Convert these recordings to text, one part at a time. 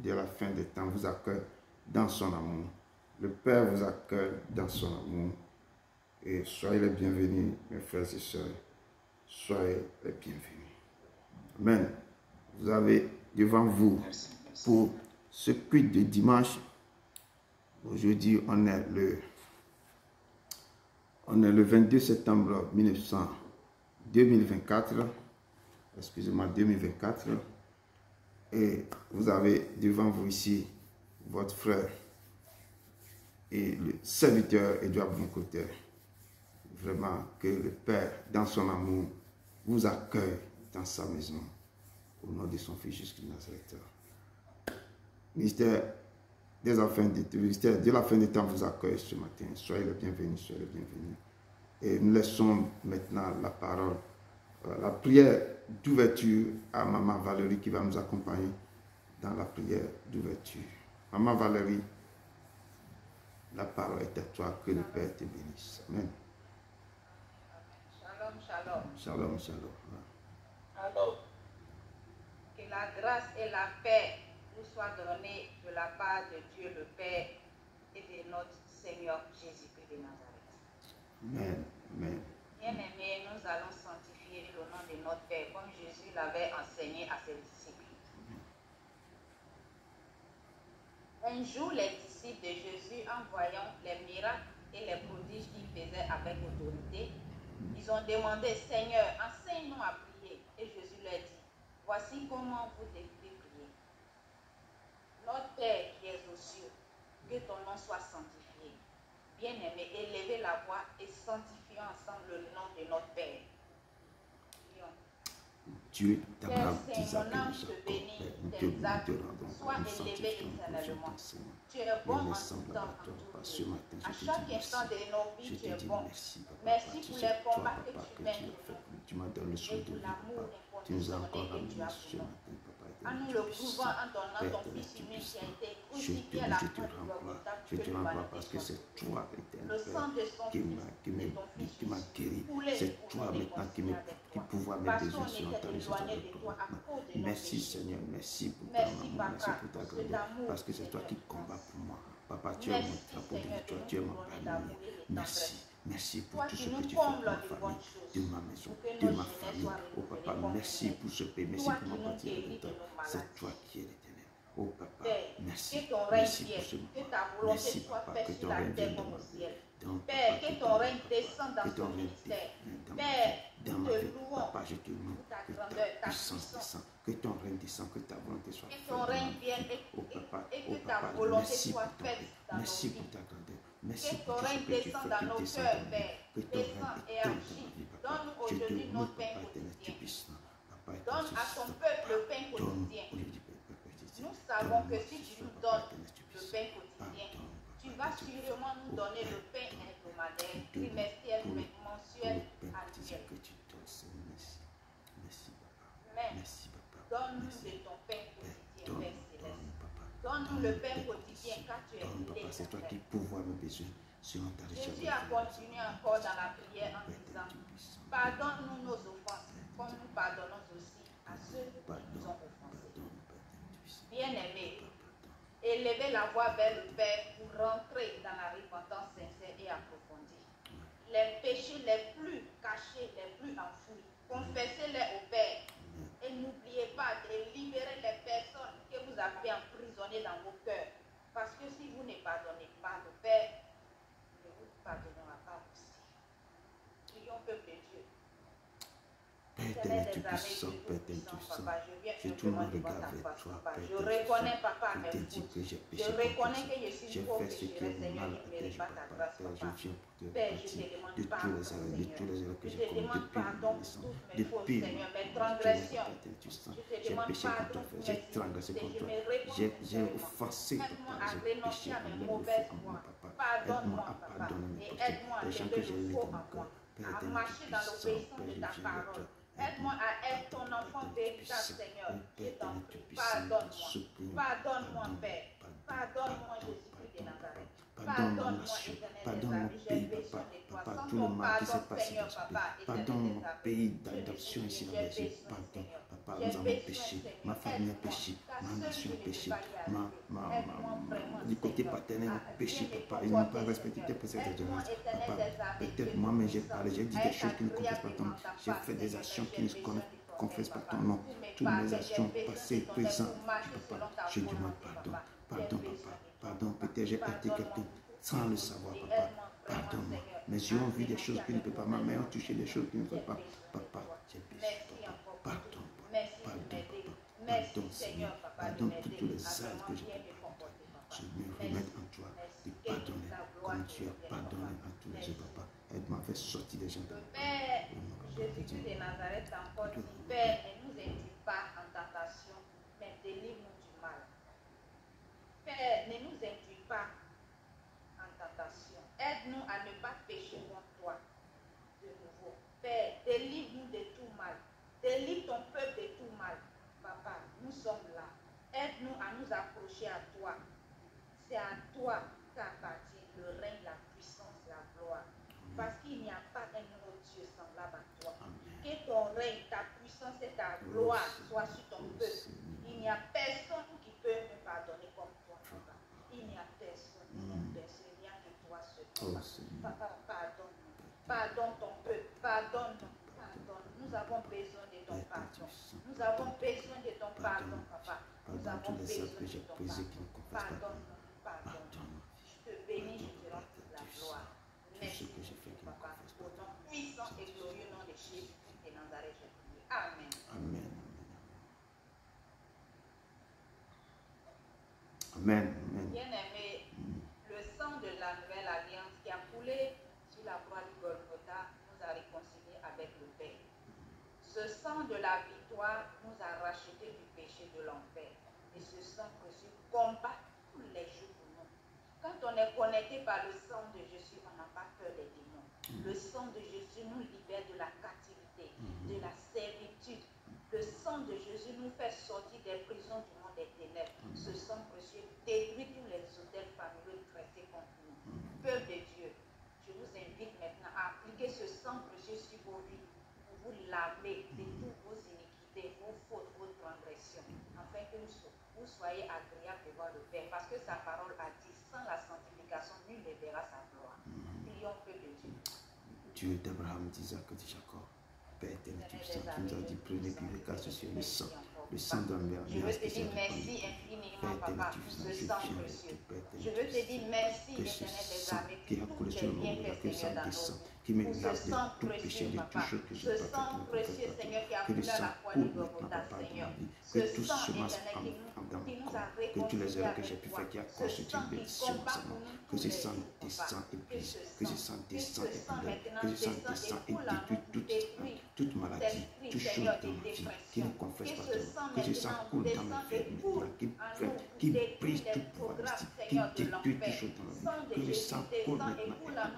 dès la fin des temps, vous accueille dans son amour. Le Père vous accueille dans son amour. Et soyez les bienvenus, mes frères et sœurs. Soyez les bienvenus. Amen. Vous avez devant vous, pour ce culte de dimanche, aujourd'hui, on est le 22 septembre 2024. Excusez-moi, 2024. Et vous avez devant vous ici votre frère et le serviteur Edouard Boncoteur. Vraiment que le Père, dans son amour, vous accueille dans sa maison. Au nom de son Fils Jésus Nazareth. Ministère de la fin des temps vous accueille ce matin. Soyez les bienvenus, soyez les bienvenus. Et nous laissons maintenant la parole, la prière d'ouverture à Maman Valérie qui va nous accompagner dans la prière d'ouverture. Maman Valérie, la parole est à toi, que le Père te bénisse. Amen. Shalom, shalom. Shalom, shalom. Alors, que la grâce et la paix nous soient données de la part de Dieu le Père et de notre Seigneur Jésus-Christ de Nazareth. Amen. Amen. Bien-aimés, nous allons sanctifier le nom de notre Père comme Jésus l'avait enseigné à ses disciples. Un jour, les disciples de Jésus, en voyant les miracles et les prodiges qu'il faisait avec autorité, ils ont demandé, Seigneur, enseigne-nous à prier. Et Jésus leur dit, voici comment vous devez prier. Notre Père qui es aux cieux, que ton nom soit sanctifié. Bien-aimés, élevez la voix et sanctifions ensemble le nom de notre Père. Prions. Dieu Père t'abraham, Saint, d'Isaac mon et âme de te Jacob, bénit, Père, nous te tes louons, actes te rendons, soient nous élevés sanctifions pour éternellement. Seigneur. Tu es bon Il est en tout semblable temps, à en toi, tout Papa. Ce lieu. matin, À je te chaque dis merci. instant de nos Je vies, te tu es dis bon. merci, Papa. Merci Tu pour sais, les toi, combats que Papa, tu que mènes tu as pour fait nous pour nous. Tu m'as donné le et souffle de pour vie, l'amour Papa. Tu nous as encore inconditionnel que tu ramené as ce pour nous. matin, Papa. En nous le prouvant en donnant Père ton de Fils unique qui a puissant. été Je te crucifié à la loue, je te croix du rends gloire. Golgotha Je que te rends gloire l'humanité parce que soit c'est toi, éternel le Père, sang de son qui Fils, de ton Fils m'a Jésus, guéri. coulé C'est pour toi nous maintenant réconcilier avec toi. pouvoir mes Parce besoins qu'on sur était ta éloigné de toi à maintenant. cause de nos Merci péchés. Seigneur, merci pour ton Merci, amour, Papa, merci pour ta pour cet grandeur, amour, parce que c'est toi qui Seigneur, combats immense. pour moi. Papa, tu es mon Merci, drapeau de Seigneur, victoire, de tu es nous mon donner palmier. l'amour et de Merci, merci pour Toi tout qui ce que nous tu fais combles pour ma de famille, bonnes choses, de ma maison, pour que de nos ma jeunesse famille. soient Oh renouvelées Papa, comme merci jeunesse. pour ce pays, merci Toi pour qui ma nous partie guéris avec de toi. nos C'est maladies. toi qui es l'éternel. Oh Papa, Père, merci. que ton règne Merci pour vienne, ce que moment. ta volonté Merci soit Papa, faite que sur ton la règne terre vienne dans comme ma au vie. ciel. Donc, Père, Papa, que ton ton règne Papa, descende dans que ce ton règne ministère. dans ma Père, vie, dans nous ma te vie. louons Papa, je te loue, pour ta que ta grandeur, ta puissance puissance. descende, que ton règne descende, que ta volonté soit Que faite ton dans ma règne vie. vienne Oh Papa, et oh que ta Papa, volonté merci soit pour ton faite règne, dans nos merci pour vies. ta grandeur, merci Que pour ton tout ce règne que tu descende fais, dans que nos descende cœurs, dans ma vie, Père. que ton règne Descends et étende dans agis. ma vie, Papa. Donne-nous Je te aujourd'hui loue, notre pain Papa, éternel, tu es quotidien. puissant. Papa, Donne à ton peuple le pain quotidien. Nous savons que si tu nous donnes le pain quotidien, tu vas sûrement nous donner le pain hebdomadaire, trimestriel, mensuel, annuel. Mais donne-nous de ton pain quotidien, Père Céleste. Donne-nous le pain quotidien car tu es l'éternel. C'est toi qui pourvois mes besoins selon ta richesse. Jésus a continué encore dans la prière en disant, pardonne-nous nos offenses, comme nous pardonnons aussi à ceux qui nous ont offensés. Bien-aimés, élevez la voix vers le Père pour rentrer dans la repentance sincère et approfondie. Les péchés les plus cachés, les plus enfouis, confessez-les au Père. Et n'oubliez pas de libérer les personnes que vous avez emprisonnées dans vos cœurs. Parce que si vous ne pardonnez pas, le Père ne vous pardonnera pas aussi. Prions, peuple de Dieu. Père éternel, tu puissant, Père éternel, tu puissant. Je te loue, regarde vers toi, Père Je reconnais, Papa, je mes te dis fautes. que j'ai péché. Je reconnais que je suis j'ai pauvre fait ce qui pécheresse, est Seigneur, mal je à ne tes mérite yeux, pas ta Papa. grâce, Père, je Papa. viens pour te Père, je repentir te demande de tous pardon, les erreurs, de Seigneur. tous les erreurs que Je j'ai te commis demande depuis ma pardon pour naissance, toutes mes fautes, depuis Seigneur, mes ma transgressions. transgression. Je te J'ai demande péché contre pardon toi, pour j'ai mes transgressé iniquités. contre Je toi, me réponds j'ai sincèrement. offensé, Aide-moi Papa, à j'ai renoncer péché à mes envers le mauvaises faux en moi, voies. Papa. Pardonne-moi, Aide-moi à Papa. pardonner mes Et péchés, aide-moi à les gens lever que j'ai le mis faux dans mon en cœur. moi. Père À éternel, marcher dans tu puissant, l'obéissance Père, de je ta viens vers parole. toi. Aide-moi à être ton enfant véritable, Seigneur. Je t'en prie. Pardonne-moi. Pardonne-moi, Père. Pardonne-moi, Jésus-Christ de Nazareth. Pardonne-moi, éternel des amis. J'ai besoin de toi. Sans ton pardon, Seigneur, Papa, pardonne éternel mon des amis. pays Je d'adoption ne ici suis en rien. J'ai Belgique. besoin, Pardon, Seigneur. Papa, Papa, nous avons péché. Ma famille a péché. Ma nation a péché. Du côté paternel a péché, Papa. Ils n'ont pas respecté tes préceptes de grâce. Papa, peut-être moi-même j'ai parlé, j'ai dit des choses qui ne confessent pas ton nom. J'ai fait des actions qui ne confessent pas ton nom. Toutes mes actions passées, présentes, Papa, je demande pardon. Pardon, Papa. Pardon, peut-être j'ai heurté quelqu'un sans le savoir, Papa. Pardonne-moi. Mes yeux ont vu des choses qui ne peuvent pas. Ma main a touché des choses qui ne peuvent pas. Papa, j'ai péché, Papa. Pardon, Papa. Pardon, Papa. Pardon, Seigneur. Pardonne pour tous les actes que j'ai pu commettre. Je me remets en toi de pardonner comme tu as pardonné à tous les autres, Papa. Aide-moi à faire sortir des gens. Père Jésus-Christ de Nazareth encore dit, Père, ne nous induis pas en tentation, mais délivre-nous du mal. Père, ne nous induis pas en tentation. Aide-nous à ne pas pécher contre toi de nouveau. Père, délivre-nous de tout mal. Délivre ton peuple de tout mal. Papa, nous sommes là. Aide-nous à nous approcher à toi. C'est à toi qu'appartient le règne, la puissance, la gloire. Parce qu'il n'y a pas un autre Dieu semblable à toi. Que ton règne, ta puissance et ta gloire soient sur ton peuple. Il n'y a personne qui peut me pardonner comme toi, Papa. Il n'y a personne, il n'y a que toi seul. Papa, pardonne-nous. Pardonne ton peuple. Pardonne-nous. Pardonne. Nous avons besoin de ton pardon. Nous avons besoin de ton pardon, Papa. Nous avons besoin de ton pardon. Pardonne-nous. Pardonne-nous. Je te bénis, je te rends toute la gloire. Merci, Papa. Au nom puissant et glorieux nom de Jésus-Christ de Nazareth, je prie. Amen. Amen. Amen. Amen. Bien-aimé, le sang de la nouvelle alliance qui a coulé sur la croix du Golgotha nous a réconciliés avec le Père. Ce sang de la victoire nous a rachetés du péché de l'enfer. Et ce sang précieux combat tous les jours pour nous. Quand on est connecté par le sang de Jésus, on n'a pas peur des démons. Le sang de Jésus nous libère de la captivité, de la servitude. Le sang de Jésus nous fait sortir des prisons du monde des ténèbres. Ce sang précieux détruit tous les hôtels familiaux traités contre nous. Peuple de Dieu, je vous invite maintenant à appliquer ce sang précieux sur vos vies pour vous laver de toutes vos iniquités, vos fautes, vos transgressions, afin que vous soyez agréables devant le Père. Parce que sa parole a dit, sans la sanctification, nul ne verra sa gloire. Prions, peuple de Dieu. Dieu d'Abraham, d'Isaac et de Jacob, Père éternel, tu nous as dit, prenez purification sur le sang de la Je veux te dire merci infiniment, Papa, pour ce sang précieux. Je veux te dire merci, éternel des armées, pour tous les bienfaits, Seigneur, dans nos vies. Pour ce sang précieux, Papa. Ce sang précieux, Seigneur, qui a coulé à la croix du Golgotha, Seigneur. Ce sang, éternel, qui nous a réconciliés avec toi. Ce sang qui combat pour nous tous les jours, Papa. Que ce sang maintenant descend et coule en nous, détruit toute maladie, toute chose dans ma vie qui ne confesse pas que ce sang coule dans mes veines, qui brise tout pouvoir mystique, qui détruit toutes choses dans ma vie, que le sang coule maintenant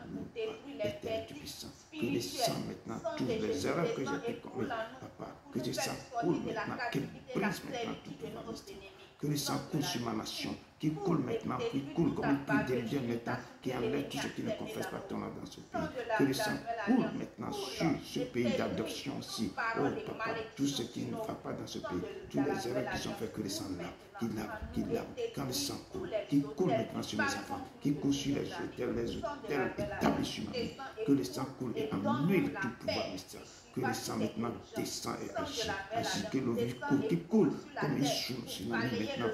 éternel du puissant, que le sang maintenant, toutes les erreurs que j'ai pu commettre, Papa, que le sang coule maintenant, qu'il brise maintenant tout pouvoir mystique, que le sang coule sur ma nation, qui coule maintenant, qui coule comme une pluie diluvienne maintenant, qui enlève tout ce qui ne confesse pas ton nom dans ce pays. Que le sang coule maintenant sur ce pays d'adoption aussi. Oh Papa, tout ce qui ne va pas dans ce pays, toutes les erreurs qui sont faites, que le sang lave, qui lave. Quand le sang coule, qui coule maintenant sur mes enfants, qui coule sur les hôtels établis sur ma vie, que le sang coule et annule tout pouvoir mystère. Que le sang maintenant descend et agit, que l'eau vive coule, qui coule comme une source sur nous maintenant,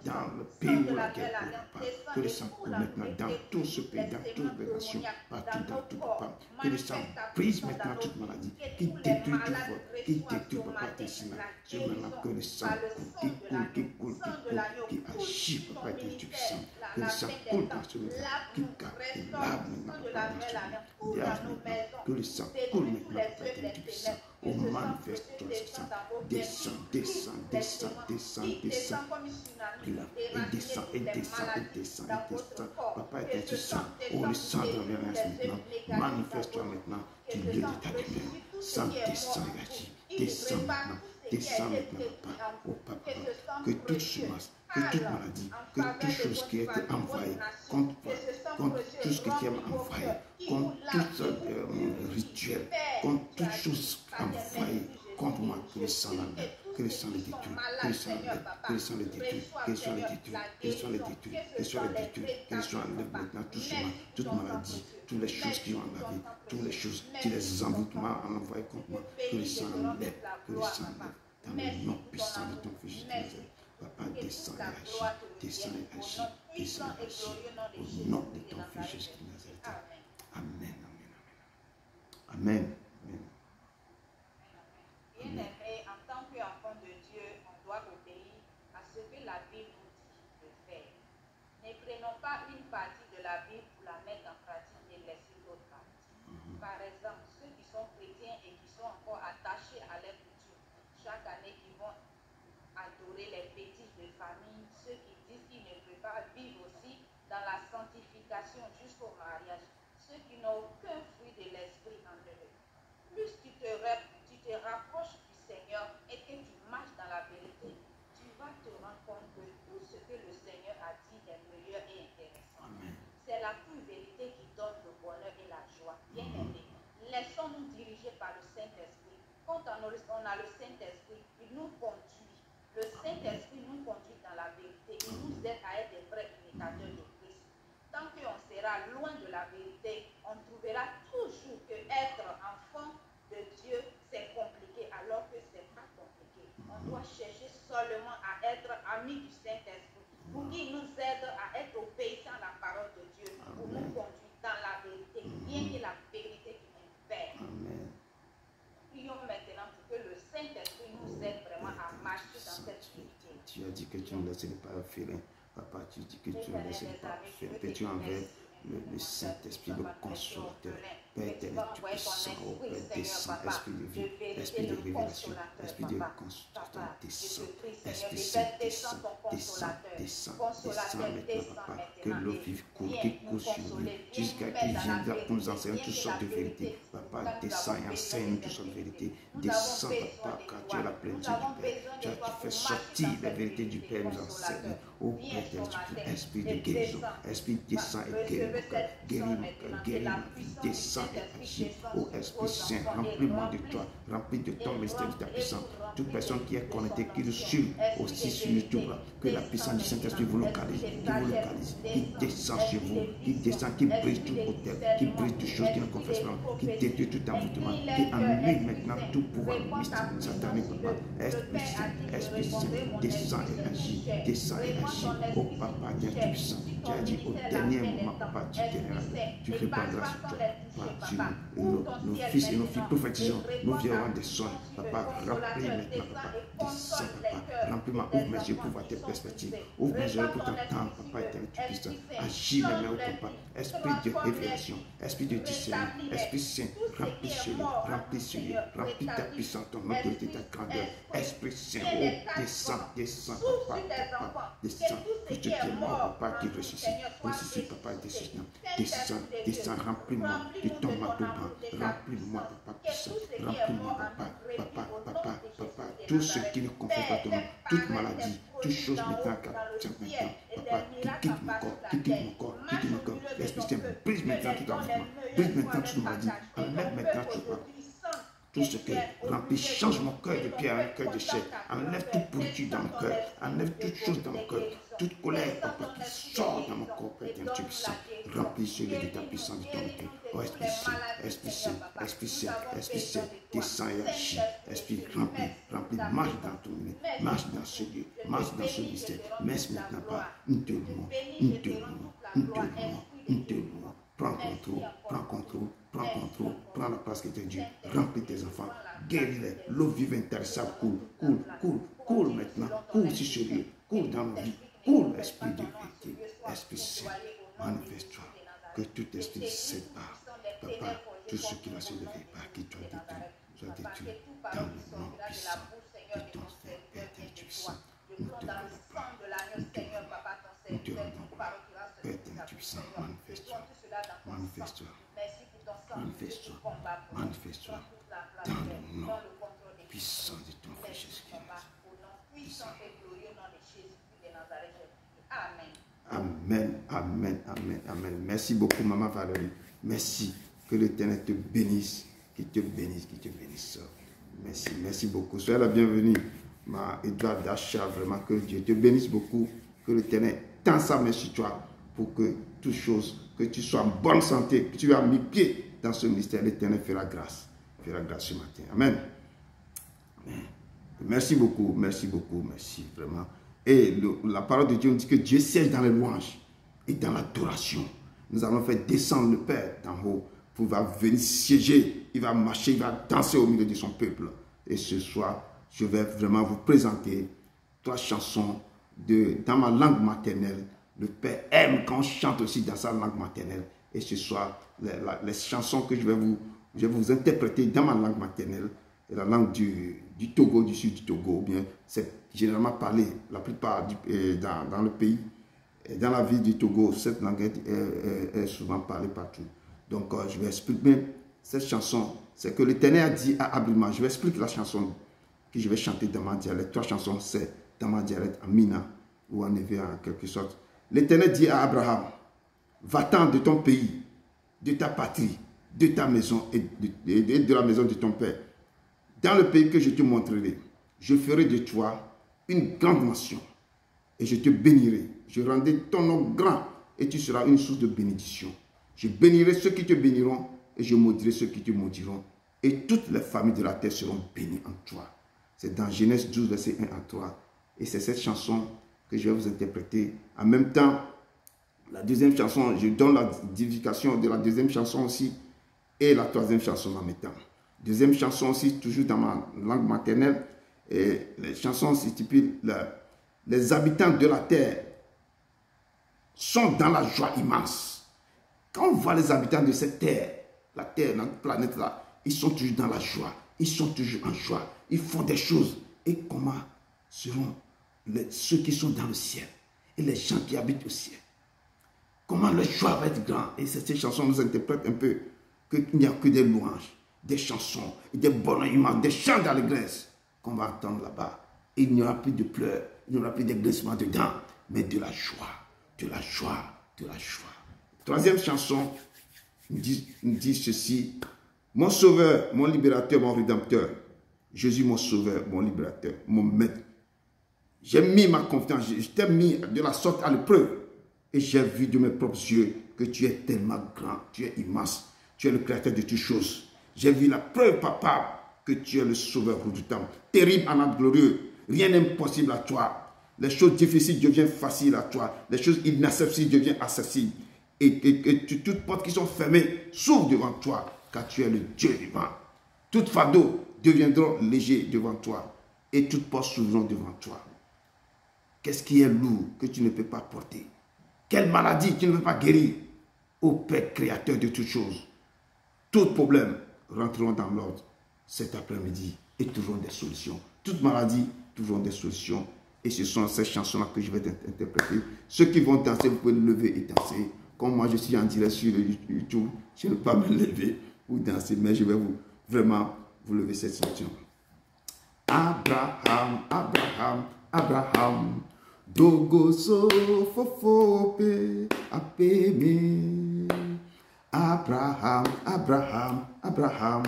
dans le pays où la guerre coule, Papa. Que le sang coule maintenant dans tout ce pays, dans toutes les nations, partout, dans tout, Papa. Que le sang brise maintenant toute maladie, qui détruit tout vol, qui détruit, Papa, tes signes. Je maintenant que le sang coule, qui agit, Papa, tes puissants. Que le sang coule dans ce moment, qui lave maintenant, Papa, dans ce moment. Que le sang coule maintenant, Papa, tes puissants. Oh, manifeste-toi ce sang. Descends. Et descends. Papa est tu sang. Oh, le sang de l'Alliance maintenant. Manifeste-toi maintenant. Tu lieu de ta demeure. Sang descend et agit. Descends maintenant, Papa. Oh, Papa. Que toute semence, que toute maladie, que toute chose qui a été envoyée contre tout ce qui est envoyé, contre tout rituel, contre toute chose envoyée contre moi, que le sang l'enlève, que le sang le détruise, que le sang l'enlève, que le sang le détruise, que le sang le détruise, que le sang le détruise, que le sang le détruise, que le sang enlève maintenant tout ce mal, toute maladie, toutes les choses qui ont en la vie, toutes les choses, tous les envoûtements en envoyé contre moi, que le sang enlève, que le sang enlève, dans le nom puissant de ton Fils de Nazareth. Papa, descends et agis, descends et agis, descends et agis, au nom de ton Fils Jésus de Nazareth. Amen, amen, amen. Amen. Bien-aimé, en tant qu'enfant de Dieu, on doit obéir à ce que la Bible nous dit de faire. Ne prenons pas une partie de la Bible pour la mettre en pratique et laisser l'autre partie. Par exemple, ceux qui sont chrétiens et qui sont encore attachés à leur coutume, chaque année qui vont adorer les bêtises de famille, ceux qui disent qu'ils ne peuvent pas vivre aussi dans la sanctification jusqu'au mariage, ceux qui n'ont aucun fruit de l'esprit en eux. Plus tu te rapproches du Seigneur et que tu marches dans la vérité, tu vas te rendre compte que tout ce que le Seigneur a dit est meilleur et intéressant. C'est la pure vérité qui donne le bonheur et la joie. Bien-aimés, laissons-nous diriger par le Saint-Esprit. Quand on a le Saint-Esprit, il nous conduit. Le Saint-Esprit nous conduit dans la vérité. Il nous aide à être des vrais imitateurs de Christ. Tant qu'on sera loin de la vérité, on trouvera toujours que être enfant de Dieu, c'est compliqué, alors que ce n'est pas compliqué. On doit chercher seulement à être ami du Saint-Esprit, pour qu'il nous aide à être obéissants à la parole de Dieu, pour nous conduire dans la vérité, bien que la vérité qui nous libère. Prions maintenant pour que le Saint-Esprit nous aide vraiment à marcher dans cette vérité. Tu as dit que tu ne laisserais pas faire. Papa, tu dis que tu ne laisserais pas faire. Que tu envers le Saint-Esprit, le consolateur. Père éternel, tu puissant, oh Père, descends, Esprit de vie, Esprit de révélation, Esprit de consolateur, descends, Esprit Saint, descends, descends, descends, descends maintenant, Papa, que l'eau vive coule, qui coule sur lui, jusqu'à qu'il vienne pour nous enseigner toutes sortes de vérités. Papa, descends et enseigne toutes sortes de vérités. Descends, Papa, car tu es la plénitude du Père. Tu fais sortir les vérités du Père, nous enseigne. Oh Père éternel, Esprit de guérison, Esprit descend et guérit mon cœur, guéris mon cœur, guéris ma vie, descends et agis. Oh Esprit Saint, remplis-moi de toi, remplis de ton mystère, de ta puissance. Toute personne qui est connectée, qui nous suit aussi sur YouTube, que la puissance du Saint-Esprit vous localise, qui descend chez vous, qui descend, qui brise tout hôtel, qui brise toutes choses qui ne confessent pas, qui détruit tout envoûtement, qui annule maintenant tout pouvoir mystique, satanique, Papa. Esprit Saint, descend et agis, descend et agis. Oh Papa, tu es puissant. Tu as dit au dernier moment, Papa, tu tu répandras sur toi, sur nos fils et nos filles prophétisons, nous verrons des songes. Papa, remplis maintenant, Papa, descends, Papa, remplis-moi, ouvre mes yeux pour voir tes perspectives, ouvre mes yeux pour t'entendre, Papa éternel, tu puissant. Agis maintenant, Papa, Esprit de révélation, Esprit de discernement, Esprit Saint, remplis sur lui, remplis ta puissance, ton autorité, ta grandeur, Esprit Saint, oh, descends, Papa, descends, que tu es mort, Papa, qui ressuscite, Papa, descends, remplis-moi de ton manteau blanc, remplis-moi, Papa, puissant, remplis-moi, Papa, tout ce qui ne confesse pas ton nom, toute maladie, toute chose maintenant, Papa, qui quitte mon corps, l'Esprit Saint, brise maintenant tout envoûtement, brise maintenant toute maladie, enlève maintenant tout ce que remplit, change mon cœur de pierre en un cœur de chair, enlève toute pourriture dans mon cœur, enlève toute chose dans mon cœur, toute colère, Papa, qui sort dans mon corps, Père éternel, tu es puissant, remplis celui de ta puissance, de ton autorité. Oh Esprit Saint, Esprit Saint, Esprit Saint, Esprit Saint, descends et agis, Esprit remplis, marche dans ton milieu, marche dans ce lieu, marche dans ce mystère, marche maintenant pas, nous te louons, prends contrôle, prends la place qui est Dieu, remplis tes enfants, guéris-les, l'eau vive intéressable, coule maintenant, coule sur ce lieu, coule dans nos vies, coule Esprit de vérité, Esprit Saint, manifeste-toi, que tout esprit sépare, Papa, tout ce qui va se lever par qui tu as détruit, dans le nom puissant de ton Père, Père éternel, tu es saint, nous te rendons gloire, nous te rendons gloire, Père éternel, tu es saint, manifeste-toi, dans le nom puissant de ton Fils Jésus-Christ. Amen. Merci beaucoup, Maman Valérie. Merci. Que l'Éternel te bénisse, qu'il te bénisse, Merci, merci beaucoup. Soyez la bienvenue, ma Edouard Dacha. Vraiment, que Dieu te bénisse beaucoup. Que l'Éternel tend sa main sur toi pour que toutes choses, que tu sois en bonne santé, que tu aies mis pied dans ce ministère. L'Éternel fera grâce. Fera grâce ce matin. Amen. Merci beaucoup, merci vraiment. Et la parole de Dieu nous dit que Dieu siège dans les louanges et dans l'adoration. Nous allons faire descendre le Père d'en haut pour venir siéger. Il va marcher, il va danser au milieu de son peuple. Et ce soir, je vais vraiment vous présenter 3 chansons dans ma langue maternelle. Le Père aime quand on chante aussi dans sa langue maternelle. Et ce soir, les chansons que je vais vous interpréter dans ma langue maternelle, la langue du Togo, du sud du Togo, bien c'est généralement parlé la plupart dans le pays. Et dans la ville du Togo, cette langue est souvent parlée partout. Donc, je vais expliquer cette chanson. C'est que l'Éternel a dit à Abraham, je vais expliquer la chanson que je vais chanter dans ma dialecte. 3 chansons, c'est dans ma dialecte, en Mina, ou en Évé, en quelque sorte. L'Éternel dit à Abraham, va-t'en de ton pays, de ta patrie, de ta maison et de la maison de ton père. Dans le pays que je te montrerai, je ferai de toi une grande nation et je te bénirai. Je rendrai ton nom grand et tu seras une source de bénédiction. Je bénirai ceux qui te béniront et je maudirai ceux qui te maudiront. Et toutes les familles de la terre seront bénies en toi. C'est dans Genèse 12, verset 1 à 3. Et c'est cette chanson que je vais vous interpréter. En même temps, la deuxième chanson, je donne la divulgation de la deuxième chanson aussi et la 3e chanson en même temps. Deuxième chanson aussi, toujours dans ma langue maternelle. Et les chansons s'intitulent les habitants de la terre sont dans la joie immense. Quand on voit les habitants de cette terre, la terre, notre planète là, ils sont toujours dans la joie. Ils sont toujours en joie. Ils font des choses. Et comment seront ceux qui sont dans le ciel et les gens qui habitent au ciel? Comment leur joie va être grande? Et cette chanson nous interprète un peu qu'il n'y a que des louanges, des chansons, des bonhommes, des chants d'allégresse qu'on va entendre là-bas. Il n'y aura plus de pleurs, il n'y aura plus de grincements dedans, mais de la joie, de la joie, de la joie. 3e chanson nous dit ceci: mon sauveur, mon libérateur, mon rédempteur. Jésus, mon sauveur, mon libérateur, mon maître. J'ai mis ma confiance, je t'ai mis de la sorte à l'épreuve. Et j'ai vu de mes propres yeux que tu es tellement grand, tu es immense, tu es le créateur de toutes choses. J'ai vu la preuve palpable que tu es le sauveur redoutant, terrible en âme glorieux. Rien n'est impossible à toi. Les choses difficiles deviennent faciles à toi. Les choses inaccessibles deviennent accessibles. Et toutes portes qui sont fermées s'ouvrent devant toi, car tu es le Dieu vivant. Toutes fardeaux deviendront légers devant toi, et toutes portes s'ouvriront devant toi. Qu'est-ce qui est lourd que tu ne peux pas porter? Quelle maladie tu ne peux pas guérir? Ô Père créateur de toutes choses, tout problème rentreront dans l'ordre cet après-midi et trouveront des solutions. Toute maladie trouveront des solutions. Et ce sont ces chansons-là que je vais interpréter. Ceux qui vont danser, vous pouvez lever et danser. Comme moi, je suis en direct sur le YouTube, je ne peux pas me lever ou danser, mais je vais vraiment vous lever cette chanson. Abraham, Abraham, Abraham, Dogoso fofope apeme. Abraham, Abraham, Abraham,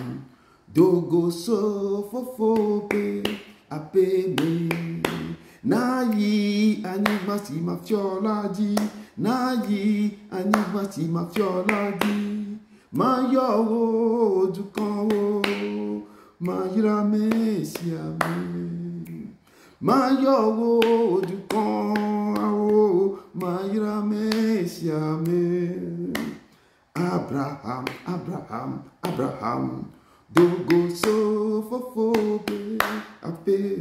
Dogoso fofope apeme. Nayi animasi mafioladi, nayi animasi mafioladi. Mayo dukanwo, mayira mesiame. Mayo dukanwo, mayira mesiame. Abraham, Abraham, Abraham, Dogoso fofobe apeme.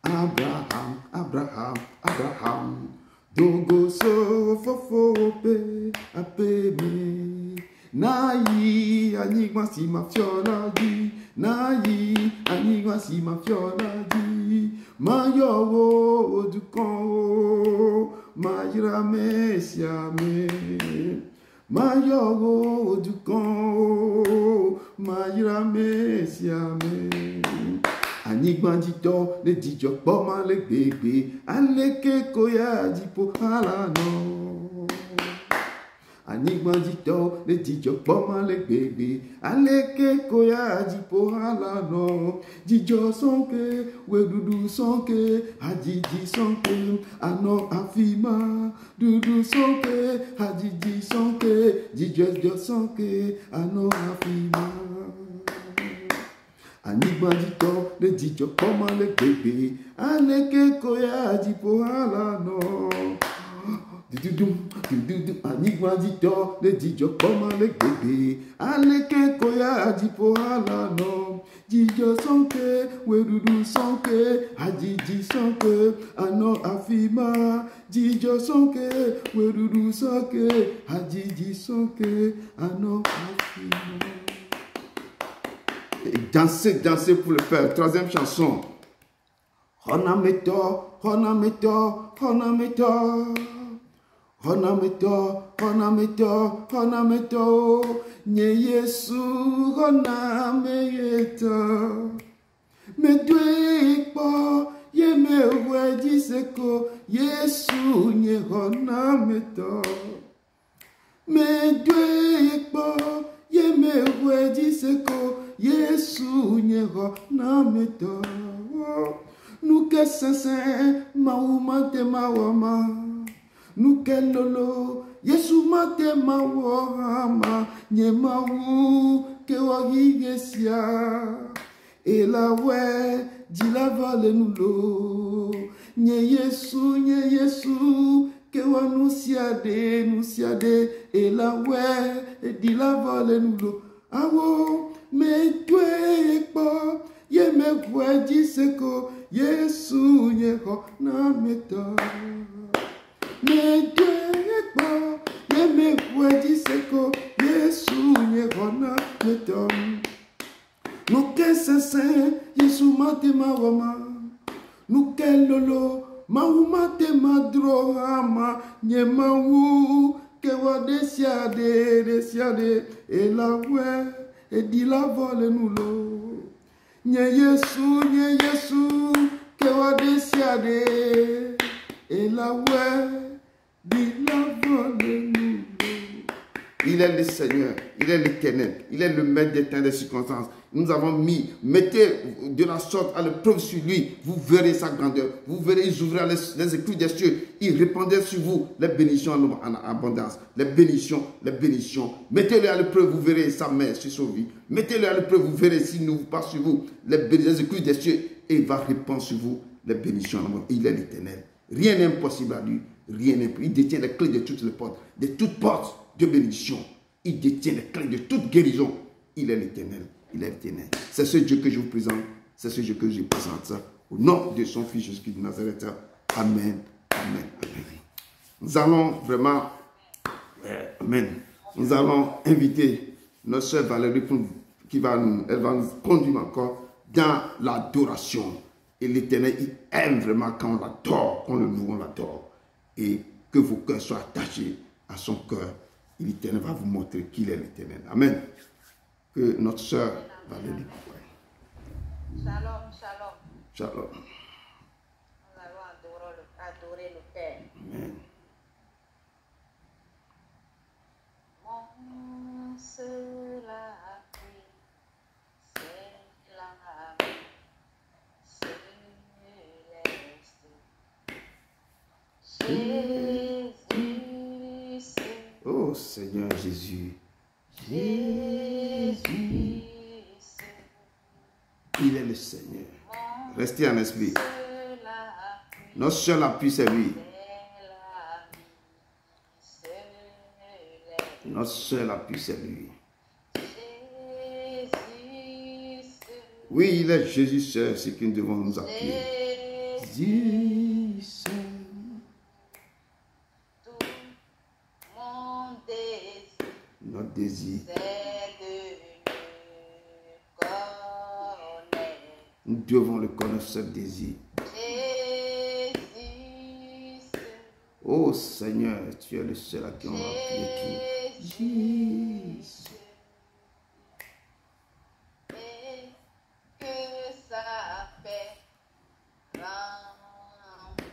Abraham, Abraham, Abraham, Dogoso fofobe apeme. Nayi anigma si mafioladi, nayi anigma si mafioladi. Mayo dukan mayira mesiame. Mayo dukan mayira mesiame. Anigbandito le dijo poma le bebe aleke koya dipo halano. Anigmandito, le dijo poma le baby. Aleke koya jipo halano. Dijo sonke, wedudu sonke. Hadiji sonke, ano afima. Dudu sonke, hadiji sonke. Dijo sonke, ano afima. Anigmandito, le dijo poma le baby. Aleke koya jipo halano. Anigmandito, le dijo poma le baby. Aleke koya jipo halano. Dijo sonke, wedudu sonke. Hadiji sonke, ano afima. Dijo sonke, wedudu sonke. Hadiji sonke, ano afima. Et dansez, dansez pour le faire. Troisième chanson. Honameto, honameto, honameto. Honameto, honameto, honameto. Nye Yesu, honameto. Medwepo, ye mewe diseko. Yesu, nye honameto. Medwepo, ye mewe diseko. Yesu, nye honameto. Nuke sese, maumate mawama. Nuke lolo, Yesu mate mawama. Nye mawu, kewa higesia. Elawe, dila vale nulo. Nye Yesu, kewa nusiade, nusiade. Elawe, dila vale nulo. Awo, me dwepo, ye me gweji seko. Yesu nyeko na meta. Me dwepo, ye me gweji seko. Yesu nyeko na meta. Nuke sese, Yesu mate mawama. Nuke lolo, mawu mate madrohama. Nye mawu, kewa desiade, desiade. Elawe, edila vole nulo. Nye Yesu, kewa desiade. Elawe, dila vole nulo. Il est le Seigneur, il est l'Éternel, il est le maître des temps des circonstances. Nous avons mis, mettez de la sorte à l'épreuve sur lui, vous verrez sa grandeur, vous verrez, il ouvrira les éclus des cieux, il répandra sur vous les bénédictions en abondance, les bénédictions, les bénédictions. Mettez-le à l'épreuve, vous verrez sa main sur son vie. Mettez-le à l'épreuve, vous verrez s'il n'ouvre pas sur vous les éclus des cieux, et il va répandre sur vous les bénédictions en abondance. Il est l'Éternel. Rien n'est impossible à lui, rien n'est impossible. Il détient les clés de toutes les portes, de toutes portes de bénédiction. Il détient les clés de toute guérison. Il est l'Éternel. Il est l'Éternel. C'est ce Dieu que je vous présente. C'est ce Dieu que je vous présente. Au nom de son Fils Jésus-Christ de Nazareth. Amen. Amen. Amen. Nous allons vraiment... Amen. Nous allons inviter notre sœur Valérie elle va nous conduire encore dans l'adoration. Et l'Éternel, il aime vraiment quand on l'adore, quand le loue, on l'adore. Et que vos cœurs soient attachés à son cœur. Et l'Éternel va vous montrer qu'il est l'Éternel. Amen. Que notre sœur Valérie. Shalom, shalom. Shalom. Nous allons adorer le Père. Amen. Mon seul appui, c'est l'amour céleste. Jésus, Oh Seigneur Jésus. Jésus, Il est le Seigneur. Restez en esprit. seul appui, Notre seul appui, c'est lui. c'est l'ami céleste. Notre seul appui, c'est lui. Jésus, Oui, il est Jésus seul, c'est que nous devons nous appuyer. Jésus seul. tout mon désir, Notre désir. c'est de le connaître. Nous devons le connaître, ce désir. Jésus, Oh Seigneur, tu es le seul à qui on va appuyer tout. Jésus. et que ça fait remplisse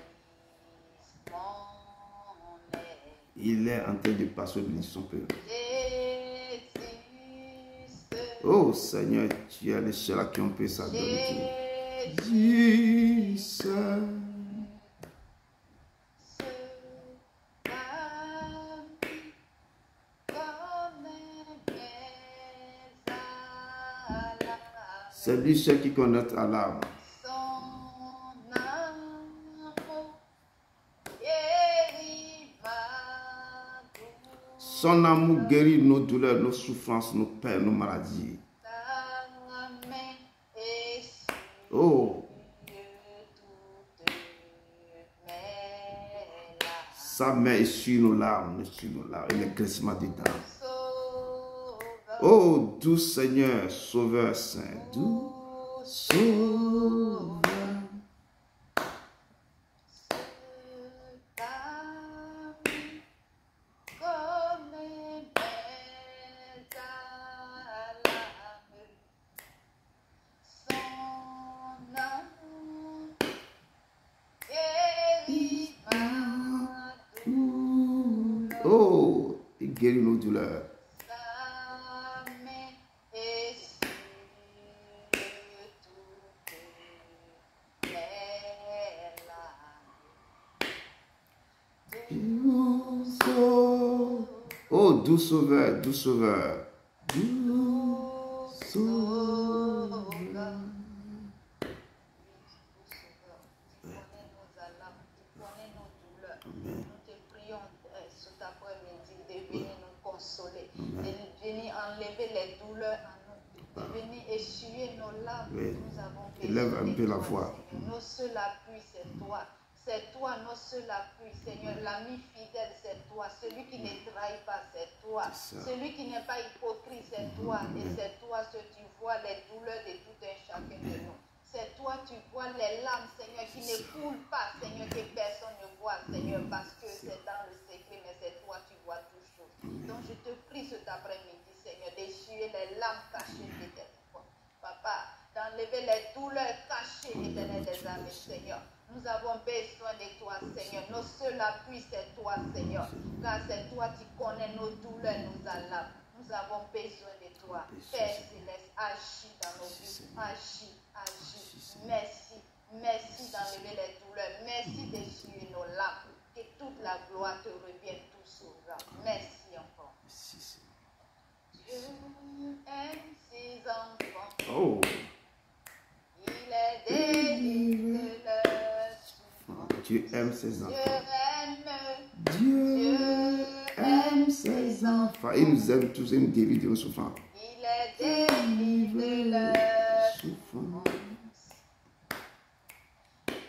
mon être. Il est en train de passer au bénédiction peuple. Jésus, Oh Seigneur, tu es le seul à qui on peut s'adonner. Jésus, Jesus. C'est lui seul qui connaît notre alarme. Son amour guérit nos douleurs, nos souffrances, nos peines, nos maladies. Oh, sa main est sur nos larmes, et les crissements des dents. Oh, doux Seigneur, Sauveur Saint, doux Sauveur. Oh, il guérit nos douleurs. Oh, doux Sauveur, doux Sauveur, doux Sauveur. De venir enlever les douleurs en nous, de venir essuyer nos larmes. Oui. Nous avons Élève un besoin peu de la toi, voix. Seigneur. Nos seuls appuis, c'est toi. C'est toi, nos seuls appuis, Seigneur. L'ami fidèle, c'est toi. Celui qui ne trahit pas, c'est toi. C'est ça. Celui qui n'est pas hypocrite, c'est toi. Et c'est toi, ce tu vois les douleurs de tout un chacun de nous. C'est toi, tu vois les larmes, Seigneur, qui ne coulent pas, Seigneur, que personne ne voit, Seigneur, parce que c'est dans le secret, mais c'est toi, tu vois toutes choses. Donc je te prie cet après-midi, Seigneur, d'essuyer les larmes cachées de tes enfants. Papa, d'enlever les douleurs cachées, éternel des armées, Seigneur. Nous avons besoin de toi, Seigneur. Nos seuls appuis, c'est toi, Seigneur. Car c'est toi qui connais nos douleurs, nos larmes. Nous avons besoin de toi. Père céleste, agis dans nos vies. Agis, agis. Merci, merci d'enlever les douleurs. Merci d'essuyer nos larmes. Que toute la gloire te revienne tout souverain. Merci encore. Dieu aime ses enfants. Oh, Il est délivré de leur souffrance. Dieu aime ses enfants. Dieu Aime ses enfants. Il nous aime tous et nous guérit de nos souffrances. Il est délivré de leur Souffrance.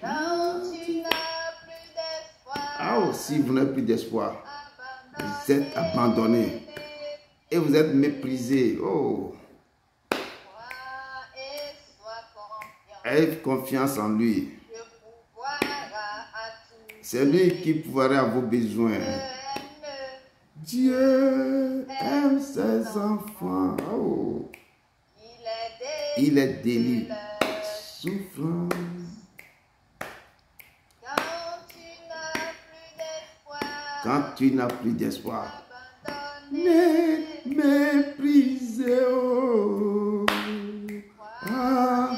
Quand tu n'as plus d'espoir. Ah, oh, si vous n'avez plus d'espoir, vous êtes abandonné et vous êtes méprisé. Oh, Et sois confiant. ayez confiance en lui. Je pourvoirai à tout. C'est lui qui pourra à vos besoins. Dieu aime ses enfants. Oh, il est délivré de souffrance. Quand tu n'as plus d'espoir, méprisé, oh, ah,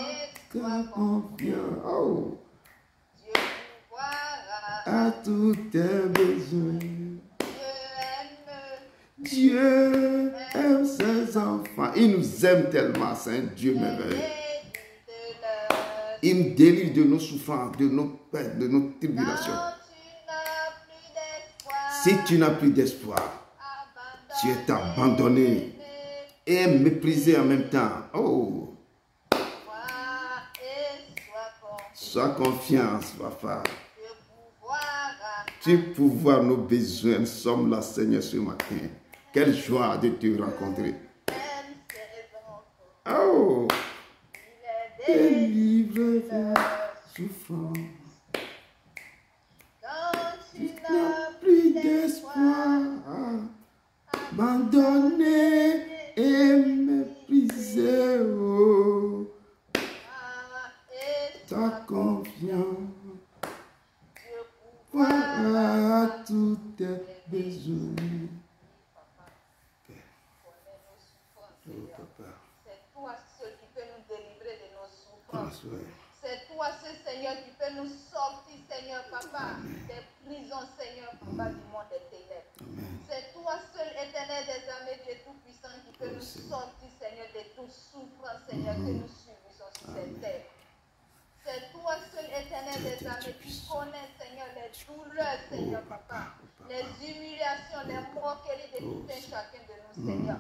confiant, oh, à tous tes besoins. Dieu aime ses enfants. Il nous aime tellement, c'est un Dieu merveilleux. Il nous délivre de nos souffrances, de nos peines, de nos tribulations. Si tu n'as plus d'espoir, tu es abandonné et méprisé en même temps. Oh, sois confiance, papa. Tu pourvois nos besoins. Nous sommes là, Seigneur, ce matin. Quelle joie de te rencontrer. Oh, délivre de la souffrance. Tu n'as plus d'espoir, abandonné et méprisé. Oh, ta confiance, voilà tous tes besoins. papa, du monde des ténèbres. Amen. C'est toi seul, éternel des armées, Dieu tout-puissant, qui peut nous Seigneur. sortir, Seigneur, de toute souffrance, Seigneur, que nous subissons sur cette terre. C'est toi seul, éternel des armées, qui connais, Seigneur, les douleurs, Seigneur, papa, les humiliations, les moqueries de tout un chacun de nous, Seigneur.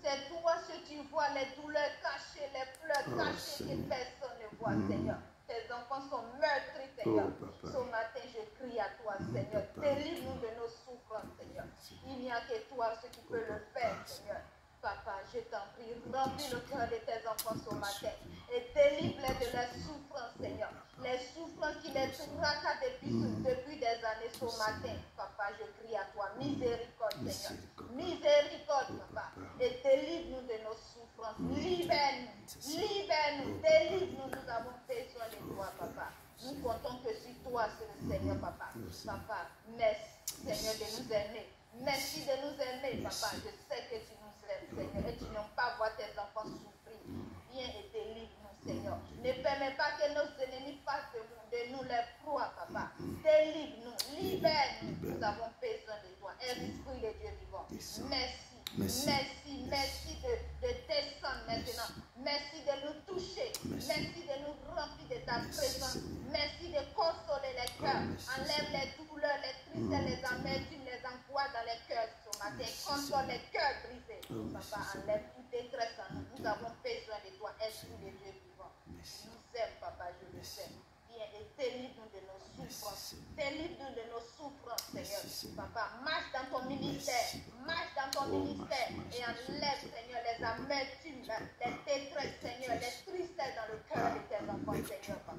C'est toi seul, tu vois les douleurs cachées, les pleurs cachés que personne ne voit, Seigneur. Tes enfants sont meurtris, Seigneur. Ce matin, je crie à toi, Seigneur. Délivre-nous de nos souffrances, Seigneur. Il n'y a que toi, ce qui peut le faire, Seigneur. Papa, je t'en prie, remplis le cœur de tes enfants ce matin et délivre-les de la souffrance, Seigneur. Les souffrances qui les traquent depuis des années ce matin. Papa, je crie à toi, miséricorde, Seigneur. Miséricorde, papa. Et délivre-nous de nos souffrances. Libère-nous, libère-nous, délivre-nous. Nous avons besoin de toi, papa. Nous comptons que sur toi, c'est le Seigneur, papa. Papa, merci, Seigneur, de nous aimer. Merci de nous aimer, papa. Je sais que tu nous aimes, Seigneur, et tu n'aimes pas voir tes enfants souffrir. Viens et délivre-nous, Seigneur. Ne permets pas que nos ennemis fassent de nous les proies, papa. Délivre-nous, libère-nous. Nous avons besoin de toi. Esprit de Dieu vivant. Merci. Merci de descendre maintenant. Merci de nous toucher. Merci de nous remplir de ta présence. Merci de consoler les cœurs. Enlève les douleurs, les tristesses, les amertumes, les angoisses dans les cœurs ce matin. Console les cœurs brisés. Papa, enlève toute détresse en nous. Nous avons besoin de toi, Esprit de Dieu vivant. Nous aime, papa, je le sais. Viens et délivre-nous de nos souffrances. Délivre-nous de nos souffrances, Seigneur. Papa, marche dans ton ministère. Marche dans ton ministère et enlève, Seigneur, les amertumes, les détresses, Seigneur, les tristesses dans le cœur de tes enfants, Seigneur, papa.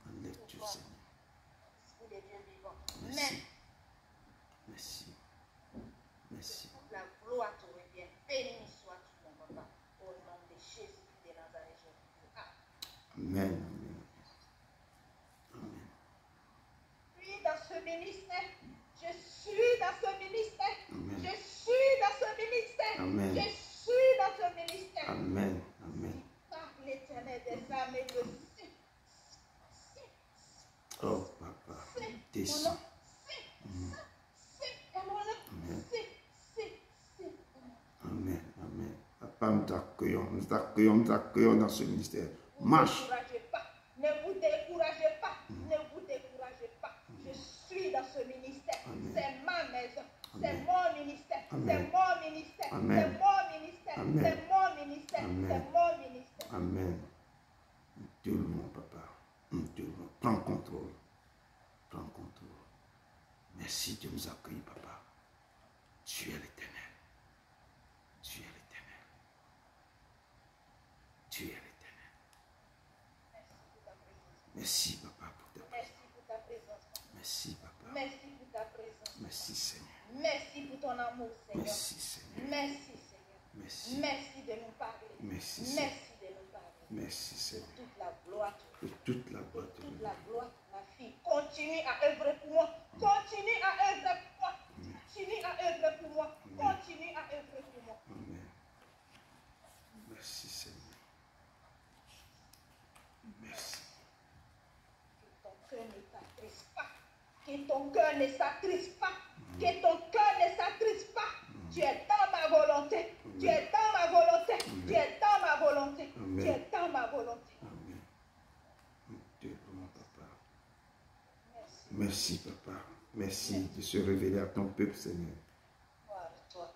Enlève tout, Seigneur. Esprit de Dieu vivant. Merci. Merci. La gloire te revient. Béni sois-tu, mon papa. Au nom de Jésus de Nazareth. Amen. Je suis dans ce ministère. Je suis dans ce ministère. Amen. Je suis dans ce ministère. Amen. Je suis dans ce ministère. Amen. Amen. Par l'Éternel des armées, je suis. Oh, papa. Descends. Amen. Amen. Papa, nous t'accueillons dans ce ministère. Marche. Ne vous découragez pas. Ne vous découragez pas. Je suis dans ce ministère. C'est ma maison. C'est mon ministère. C'est mon ministère. C'est mon ministère. C'est mon ministère. C'est mon ministère. Amen. Dieu mon papa. Dieu, prends contrôle. Prends contrôle. Merci de nous accueillir, papa. Tu es l'Éternel. Tu es l'Éternel. Tu es l'Éternel. Merci, papa, pour ta présence. Merci pour ta présence. Merci, papa. Merci pour ta présence. Merci, Seigneur. Merci pour ton amour, Seigneur. Merci, Seigneur. Merci, Seigneur. Merci. Merci de nous parler. Merci, Seigneur. Merci de nous parler. Merci, Seigneur. Toute la gloire. Pour toute la gloire de Toute Dieu. la gloire, ma fille. Continue à œuvrer pour moi. Continue à œuvrer pour moi. Continue à œuvrer pour moi. Continue à œuvrer pour moi. Amen. Merci, Seigneur. Merci. Que ton cœur ne s'attriste pas. Que ton cœur ne s'attriste pas. Tu es dans ma volonté. Tu es dans ma volonté. Tu es dans ma volonté. Tu es dans ma volonté. Amen. Dieu pour mon papa. Merci. Merci, papa. Merci de se révéler à ton peuple, Seigneur. Gloire à toi.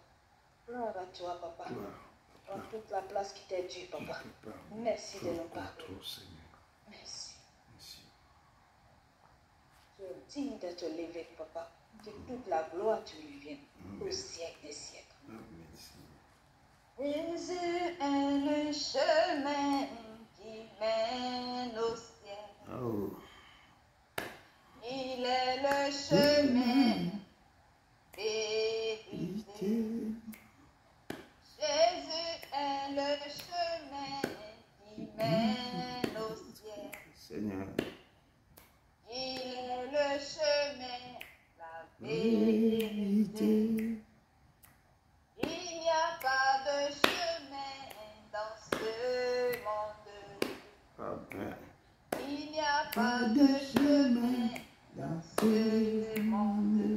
Gloire à toi, papa. Gloire. Prends toute la place qui t'est due, papa. Papa. Merci de nous Prends parler. contrôle, Seigneur. Merci. Merci. Tu es digne de te lever, papa. Que toute la gloire te lui vienne au siècle des siècles. Amen, Seigneur. Jésus est le chemin qui mène au ciel. Oh. Il est le chemin vérité. Jésus est le chemin qui mène au ciel. Seigneur. Il est le chemin, la vérité. Il n'y a pas de chemin dans ce monde. Amen. Il n'y a pas de chemin dans ce monde.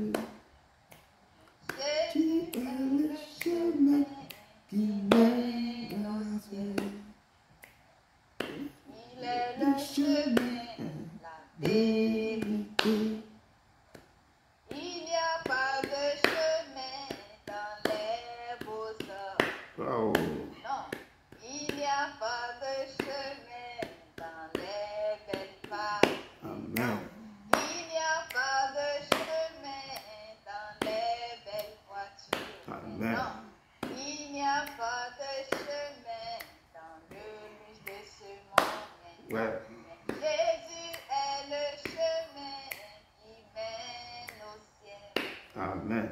Amen.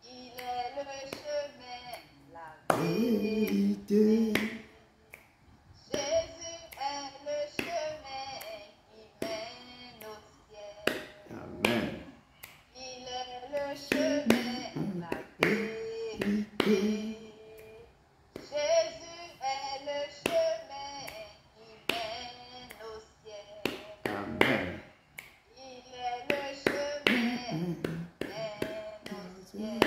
Il est le chemin, la Vérité. Jésus est le chemin qui mène au ciel. Amen. Il est le chemin, la vérité. Jésus est le chemin qui mène au ciel. Amen. Il est le chemin qui mène au ciel.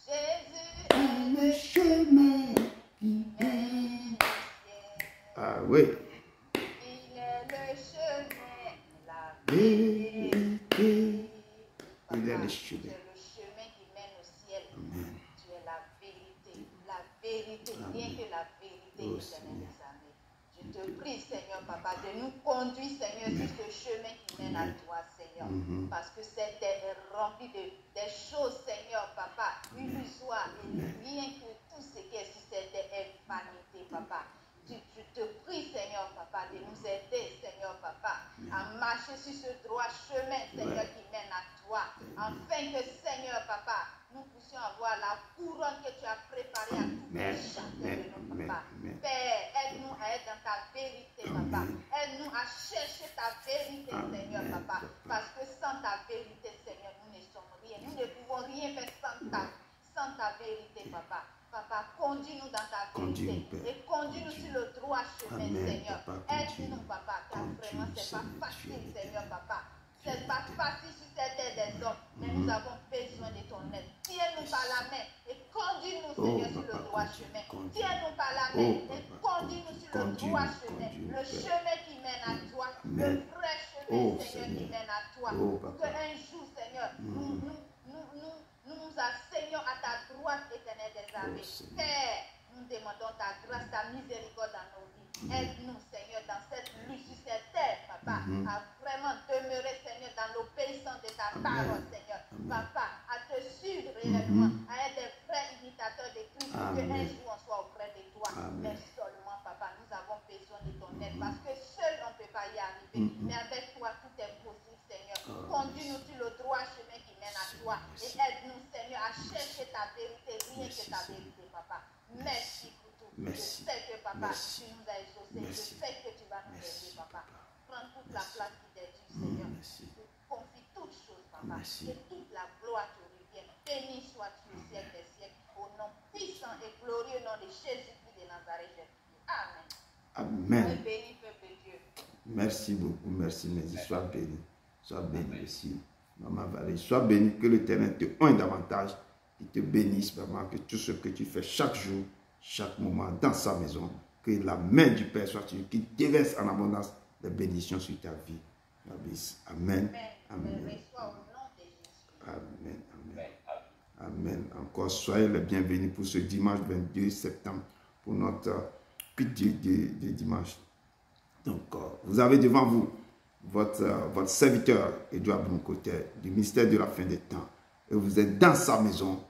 Jésus est le chemin qui mène au ciel. Ah oui. Il est le chemin, la Vérité. Il est le chemin. Tu es le chemin qui mène au ciel. Amen. Tu es la vérité. La vérité, rien que la vérité, Oh, éternel des Seigneur. armées. Je te prie, Seigneur, papa, de nous conduire, Seigneur, sur ce chemin qui mène à toi, Seigneur. Parce que cette terre est remplie des choses, Seigneur, papa, illusoires. Et rien que tout ce qui est sur cette terre est vanité, papa. Je te prie, Seigneur, papa, de nous aider, Seigneur, papa, à marcher sur ce droit chemin, Seigneur, qui mène à toi. Afin que, Seigneur, papa, nous puissions avoir la couronne que tu as préparée à tous les chacun de nous, papa. Père, aide-nous à être dans ta vérité, papa. Aide-nous à chercher ta vérité, Seigneur, papa. Parce que sans ta vérité, Seigneur, nous ne sommes rien. Nous ne pouvons rien faire sans ta vérité, papa. Papa, conduis-nous dans ta vérité et conduis-nous sur le droit chemin, Seigneur. Aide-nous, papa, car vraiment, c'est pas facile, Seigneur, papa. C'est pas facile sur cette terre des hommes, mais nous avons besoin de ton aide. Tiens-nous par la main et conduis-nous, Seigneur, sur le droit chemin. Tiens-nous par la main et conduis-nous sur le droit chemin. Le chemin qui mène à toi, le vrai chemin, Seigneur, qui mène à toi. Que un jour, Seigneur, nous nous asseyons à ta droite, éternelle des armées. Père, nous demandons ta grâce, ta miséricorde dans nos vies. Aide-nous, Seigneur, dans cette lutte sur cette terre, papa, à vraiment demeurer, Seigneur, dans l'obéissance de ta parole, Seigneur. Papa, à te suivre réellement, à être des vrais imitateurs de Christ, pour que un jour on soit auprès de toi. Mais seulement, papa, nous avons besoin de ton aide, parce que seul on ne peut pas y arriver. Mais avec toi, tout est possible, Seigneur. Conduis-nous sur le droit chemin qui mène à toi. Et aide-nous, Seigneur, à chercher ta vérité, rien que ta vérité, papa. Merci pour tout. Je sais que, papa, tu nous as exaucés. Je sais que tu vas nous aider, papa. Prends toute la place qui t'est due, Seigneur. Je confie toutes choses, papa. Et toute la gloire te revient. Béni sois-tu au siècle des siècles. Au nom puissant et glorieux nom de Jésus-Christ de Nazareth. Amen. Amen. Béni, peuple de Dieu. Merci beaucoup, merci, Nézi. Sois béni. Sois béni aussi. Maman Valérie, sois béni, que l'Éternel te oigne davantage, qu'il te bénisse, maman, que tout ce que tu fais chaque jour, chaque moment dans sa maison, que la main du Père soit sur lui, qu'il déverse en abondance des bénédictions sur ta vie. Amen. Amen. Amen. Amen. Amen. Encore, soyez les bienvenus pour ce dimanche 22 septembre, pour notre petit dimanche. Donc, vous avez devant vous votre serviteur, Edouard Broncoté, du ministère de la fin des temps. Et vous êtes dans sa maison.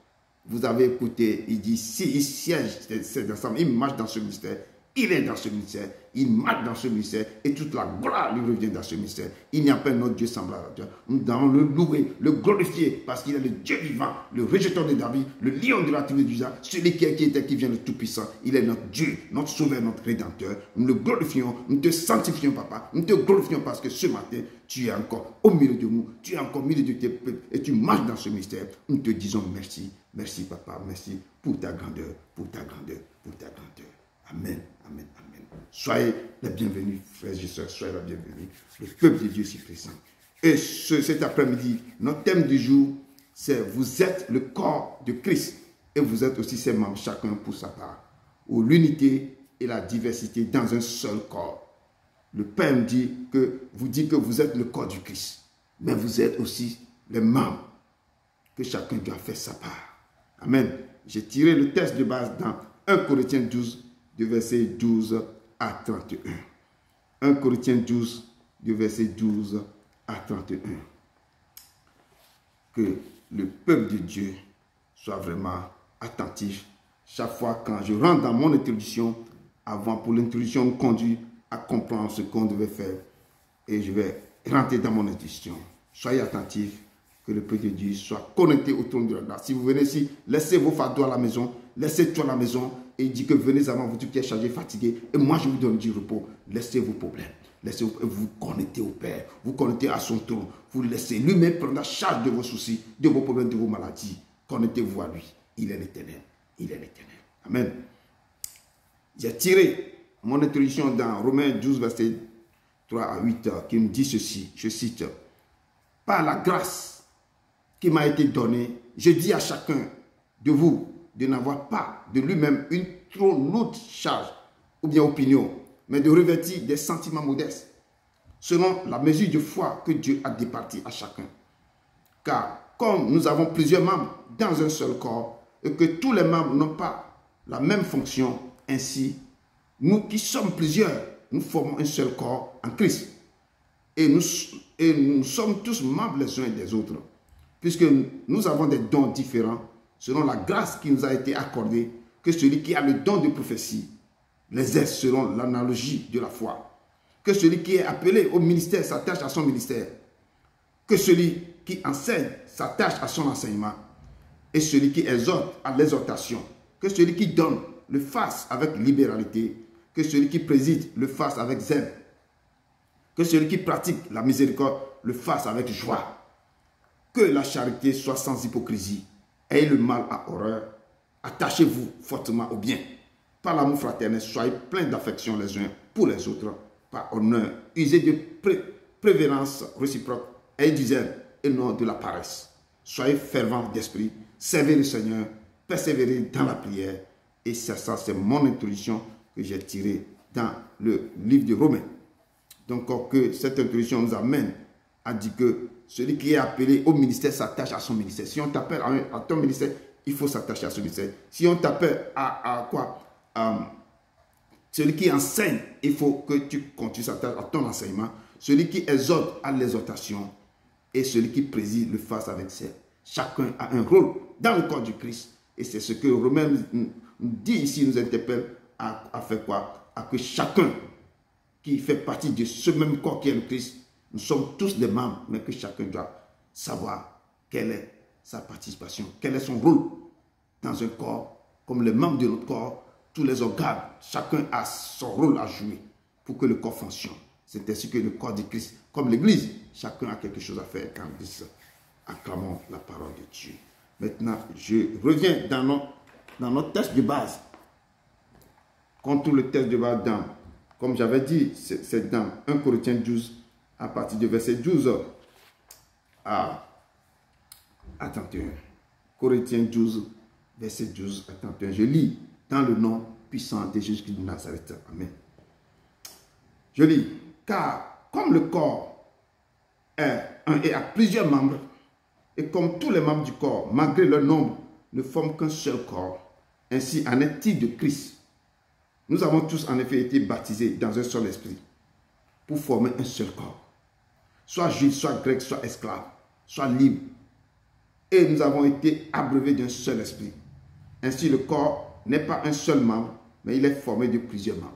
Vous avez écouté, il dit, si il siège, il marche dans ce ministère, il est dans ce ministère, il marche dans ce ministère, et toute la gloire lui revient dans ce ministère. Il n'y a pas un autre Dieu semblable à Dieu. Nous devons le louer, le glorifier, parce qu'il est le Dieu vivant, le rejeton de David, le lion de la tribu de Juda, celui qui était, qui vient le Tout-Puissant. Il est notre Dieu, notre Sauveur, notre Rédempteur. Nous le glorifions, nous te sanctifions, papa. Nous te glorifions parce que ce matin, tu es encore au milieu de nous, tu es encore au milieu de tes peuples, et tu marches dans ce ministère. Nous te disons merci. Merci, papa. Merci pour ta grandeur, pour ta grandeur, pour ta grandeur. Amen, amen, amen. Soyez les bienvenus, frères et sœurs, soyez les bienvenus. Le peuple de Dieu s'y présente. Et cet après-midi, notre thème du jour, c'est vous êtes le corps de Christ et vous êtes aussi ses membres, chacun pour sa part. Où l'unité et la diversité dans un seul corps. Le Père me dit que vous êtes le corps du Christ, mais vous êtes aussi les membres, que chacun doit faire sa part. Amen. J'ai tiré le texte de base dans 1 Corinthiens 12, du verset 12 à 31. 1 Corinthiens 12, du verset 12 à 31. Que le peuple de Dieu soit vraiment attentif. Chaque fois quand je rentre dans mon introduction, avant pour l'introduction, me conduit à comprendre ce qu'on devait faire. Et je vais rentrer dans mon introduction. Soyez attentifs Que le peuple de Dieu soit connecté au trône de la grâce. Si vous venez ici, laissez vos fardeaux à la maison, laissez tout à la maison et il dit que venez avant vous qui êtes chargés, fatigués, et moi je vous donne du repos. Laissez vos problèmes, laissez vous connecter au Père, vous connectez à son trône, vous laissez lui-même prendre la charge de vos soucis, de vos problèmes, de vos maladies. Connectez-vous à lui. Il est l'Éternel. Il est l'Éternel. Amen. J'ai tiré mon introduction dans Romains 12, verset 3 à 8, qui me dit ceci, je cite, « Par la grâce qui m'a été donnée, je dis à chacun de vous de n'avoir pas de lui-même une trop lourde charge ou bien opinion, mais de revêtir des sentiments modestes, selon la mesure de foi que Dieu a départie à chacun. Car comme nous avons plusieurs membres dans un seul corps, et que tous les membres n'ont pas la même fonction, ainsi, nous qui sommes plusieurs, nous formons un seul corps en Christ. Et nous sommes tous membres les uns des autres, puisque nous avons des dons différents, selon la grâce qui nous a été accordée, que celui qui a le don de prophétie les aide selon l'analogie de la foi, que celui qui est appelé au ministère s'attache à son ministère, que celui qui enseigne s'attache à son enseignement, et celui qui exhorte à l'exhortation, que celui qui donne le fasse avec libéralité, que celui qui préside le fasse avec zèle, que celui qui pratique la miséricorde le fasse avec joie, que la charité soit sans hypocrisie, ayez le mal à horreur, attachez-vous fortement au bien. Par l'amour fraternel, soyez pleins d'affection les uns pour les autres, par honneur, usez de prévéance réciproque, ayez du zèle et non de la paresse. Soyez fervents d'esprit, servez le Seigneur, persévérez dans la prière. Et ça c'est mon introduction que j'ai tirée dans le livre de Romains. Donc, que cette introduction nous amène à dire que celui qui est appelé au ministère s'attache à son ministère. Si on t'appelle à ton ministère, il faut s'attacher à son ministère. Si on t'appelle à quoi? Celui qui enseigne, il faut que tu continues à ton enseignement. Celui qui exhorte à l'exhortation et celui qui préside le fasse avec ses. Chacun a un rôle dans le corps du Christ. Et c'est ce que Romains nous dit ici, nous interpelle à faire quoi? À que chacun qui fait partie de ce même corps qui est le Christ, nous sommes tous des membres, mais que chacun doit savoir quelle est sa participation, quel est son rôle dans un corps, comme les membres de notre corps, tous les organes, chacun a son rôle à jouer pour que le corps fonctionne. C'est ainsi que le corps du Christ, comme l'Église, chacun a quelque chose à faire quand nous acclamons la parole de Dieu. Maintenant, je reviens dans notre texte de base. Quand tout le texte de base comme j'avais dit, c'est dans 1 Corinthiens 12, à partir du verset 12 à 31. Corinthiens 12, verset 12 à 31. Je lis dans le nom puissant de Jésus-Christ de Nazareth. Amen. Je lis, car comme le corps est un et a plusieurs membres, et comme tous les membres du corps, malgré leur nombre, ne forment qu'un seul corps, ainsi en est-il de Christ. Nous avons tous en effet été baptisés dans un seul esprit, pour former un seul corps. Soit juif, soit grec, soit esclave, soit libre. Et nous avons été abreuvés d'un seul esprit. Ainsi le corps n'est pas un seul membre, mais il est formé de plusieurs membres.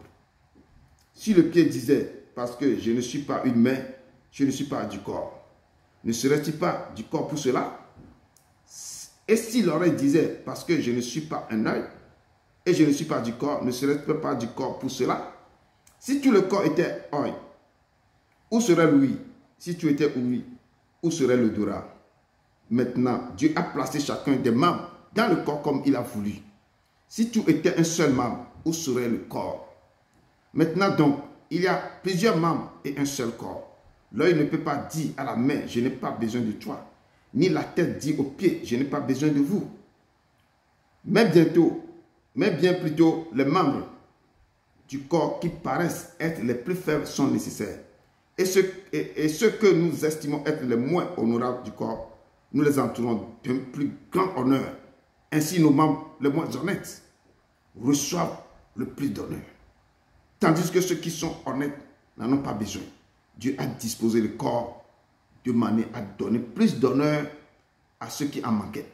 Si le pied disait, parce que je ne suis pas une main, je ne suis pas du corps, ne serait-il pas du corps pour cela? Et si l'oreille disait, parce que je ne suis pas un œil, et je ne suis pas du corps, ne serait-il pas du corps pour cela? Si tout le corps était œil, où serait l'ouïe? Si tu étais ouïe, où serait l'odorat? Maintenant, Dieu a placé chacun des membres dans le corps comme il a voulu. Si tout était un seul membre, où serait le corps? Maintenant donc, il y a plusieurs membres et un seul corps. L'œil ne peut pas dire à la main, je n'ai pas besoin de toi. Ni la tête dit aux pieds, je n'ai pas besoin de vous. Mais bien plutôt, les membres du corps qui paraissent être les plus faibles sont nécessaires. Et ceux que nous estimons être les moins honorables du corps, nous les entourons d'un plus grand honneur. Ainsi, nos membres les moins honnêtes reçoivent le plus d'honneur. Tandis que ceux qui sont honnêtes n'en ont pas besoin. Dieu a disposé le corps de manière à donner plus d'honneur à ceux qui en manquaient.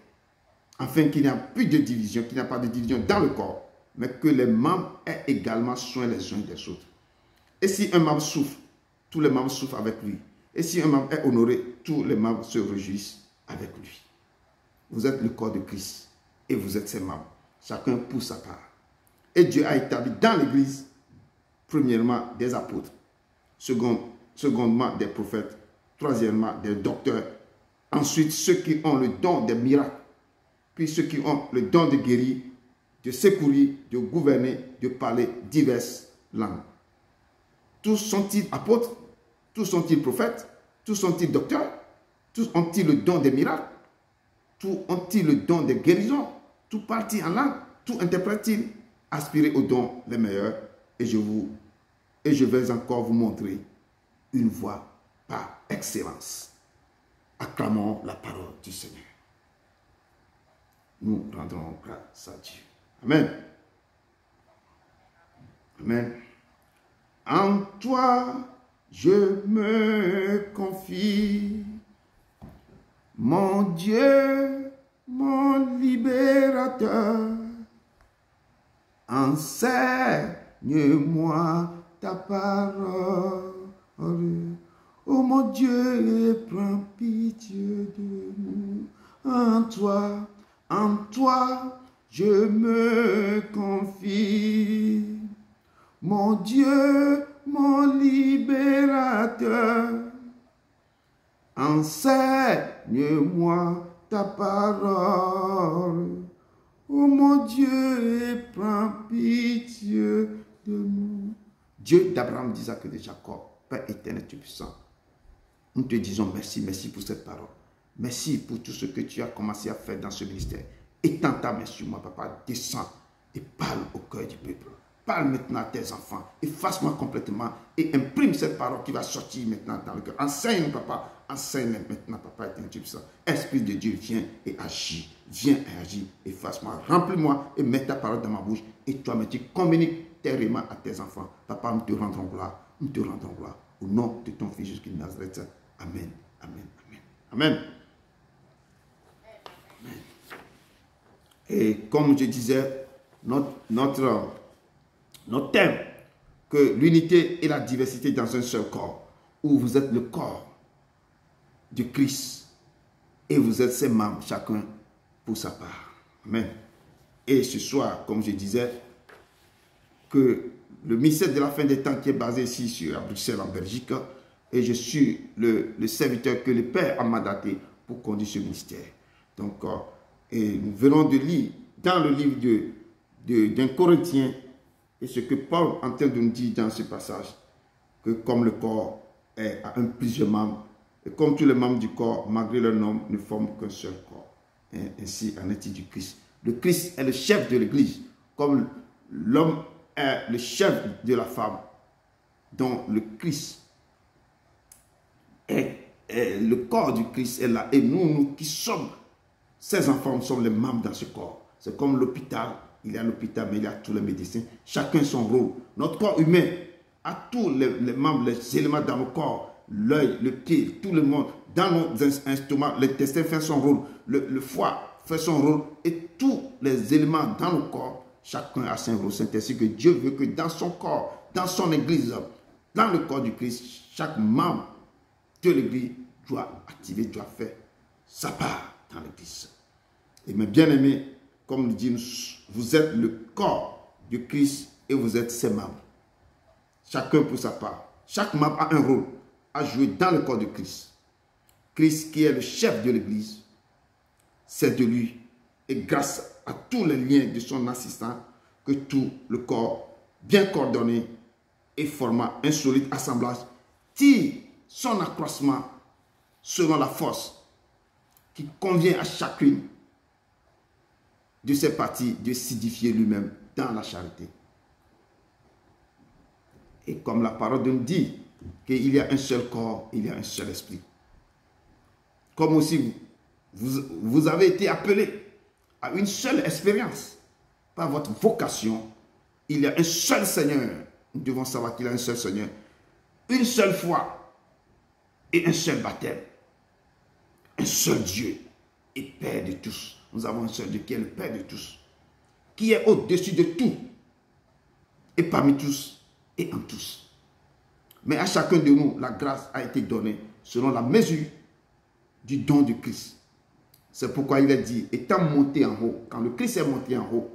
Afin qu'il n'y ait plus de division, qu'il n'y ait pas de division dans le corps, mais que les membres aient également soin les uns des autres. Et si un membre souffre, tous les membres souffrent avec lui. Et si un membre est honoré, tous les membres se réjouissent avec lui. Vous êtes le corps de Christ et vous êtes ses membres. Chacun pour sa part. Et Dieu a établi dans l'Église, premièrement, des apôtres, secondement, des prophètes, troisièmement, des docteurs, ensuite ceux qui ont le don des miracles, puis ceux qui ont le don de guérir, de secourir, de gouverner, de parler diverses langues. Tous sont-ils apôtres? Tous sont-ils prophètes? Tous sont-ils docteurs? Tous ont-ils le don des miracles? Tous ont-ils le don de guérison? Tous parlent-ils en langue? Tous interprètent-ils? Aspirez aux dons les meilleurs et je vais encore vous montrer une voie par excellence. Acclamons la parole du Seigneur. Nous rendrons grâce à Dieu. Amen. Amen. En toi, je me confie, mon Dieu, mon libérateur. Enseigne-moi ta parole. Oh mon Dieu, prends pitié de nous. En toi, je me confie. Mon Dieu, mon libérateur. Enseigne-moi ta parole. Oh mon Dieu, prends pitié de nous. Dieu d'Abraham, d'Isaac et de Jacob, Père éternel, tu es puissant. Nous te disons merci, merci pour cette parole. Merci pour tout ce que tu as commencé à faire dans ce ministère. Étends ta main sur moi, papa, descends et parle au cœur du peuple. Parle maintenant à tes enfants, efface-moi complètement et imprime cette parole qui va sortir maintenant dans le cœur. Enseigne, papa, enseigne maintenant, papa, éternel, tu es puissant. Esprit de Dieu, viens et agis, efface-moi, remplis-moi et mets ta parole dans ma bouche. Et toi-même, tu communiques terriblement à tes enfants. Papa, nous te rendrons gloire, nous te rendrons gloire. Au nom de ton Fils Jésus-Christ de Nazareth. Amen, amen, amen, amen. Amen. Et comme je disais, notre thème, que l'unité et la diversité dans un seul corps, où vous êtes le corps du Christ et vous êtes ses membres, chacun pour sa part. Amen. Et ce soir, comme je disais, que le ministère de la fin des temps qui est basé ici à Bruxelles, en Belgique, et je suis le serviteur que le Père a mandaté pour conduire ce ministère. Donc, et nous venons de lire dans le livre d'un Corinthien, et ce que Paul est en train de nous dire dans ce passage, que comme le corps a plusieurs membres, et comme tous les membres du corps, malgré leur nom, ne forment qu'un seul corps. Et ainsi en est-il du Christ. Le Christ est le chef de l'Église, comme l'homme est le chef de la femme, dont le Christ est le corps du Christ est là. Et nous qui sommes ses enfants, nous sommes les membres dans ce corps. C'est comme l'hôpital. Il y a l'hôpital, mais il y a tous les médecins. Chacun son rôle. Notre corps humain a tous les membres, les éléments dans nos corps. L'œil, le pied, tout le monde. Dans nos instruments, l'intestin fait son rôle. Le foie fait son rôle. Et tous les éléments dans nos corps, chacun a son rôle. C'est ainsi que Dieu veut que dans son corps, dans son église, dans le corps du Christ, chaque membre de l'église doit activer, doit faire sa part dans l'église. Et mes bien-aimés, comme nous dit, vous êtes le corps du Christ et vous êtes ses membres. Chacun pour sa part. Chaque membre a un rôle à jouer dans le corps de Christ. Christ qui est le chef de l'église, c'est de lui. Et grâce à tous les liens de son assistant, que tout le corps, bien coordonné et formant un solide assemblage, tire son accroissement selon la force qui convient à chacune de ses parties de s'édifier lui-même dans la charité. Et comme la parole nous dit qu'il y a un seul corps, il y a un seul esprit. Comme aussi vous avez été appelés à une seule expérience par votre vocation. Il y a un seul Seigneur. Nous devons savoir qu'il y a un seul Seigneur. Une seule foi et un seul baptême. Un seul Dieu et Père de tous. Nous avons un seul Dieu qui est le Père de tous, qui est au-dessus de tout, et parmi tous, et en tous. Mais à chacun de nous, la grâce a été donnée selon la mesure du don du Christ. C'est pourquoi il a dit, étant monté en haut, quand le Christ est monté en haut,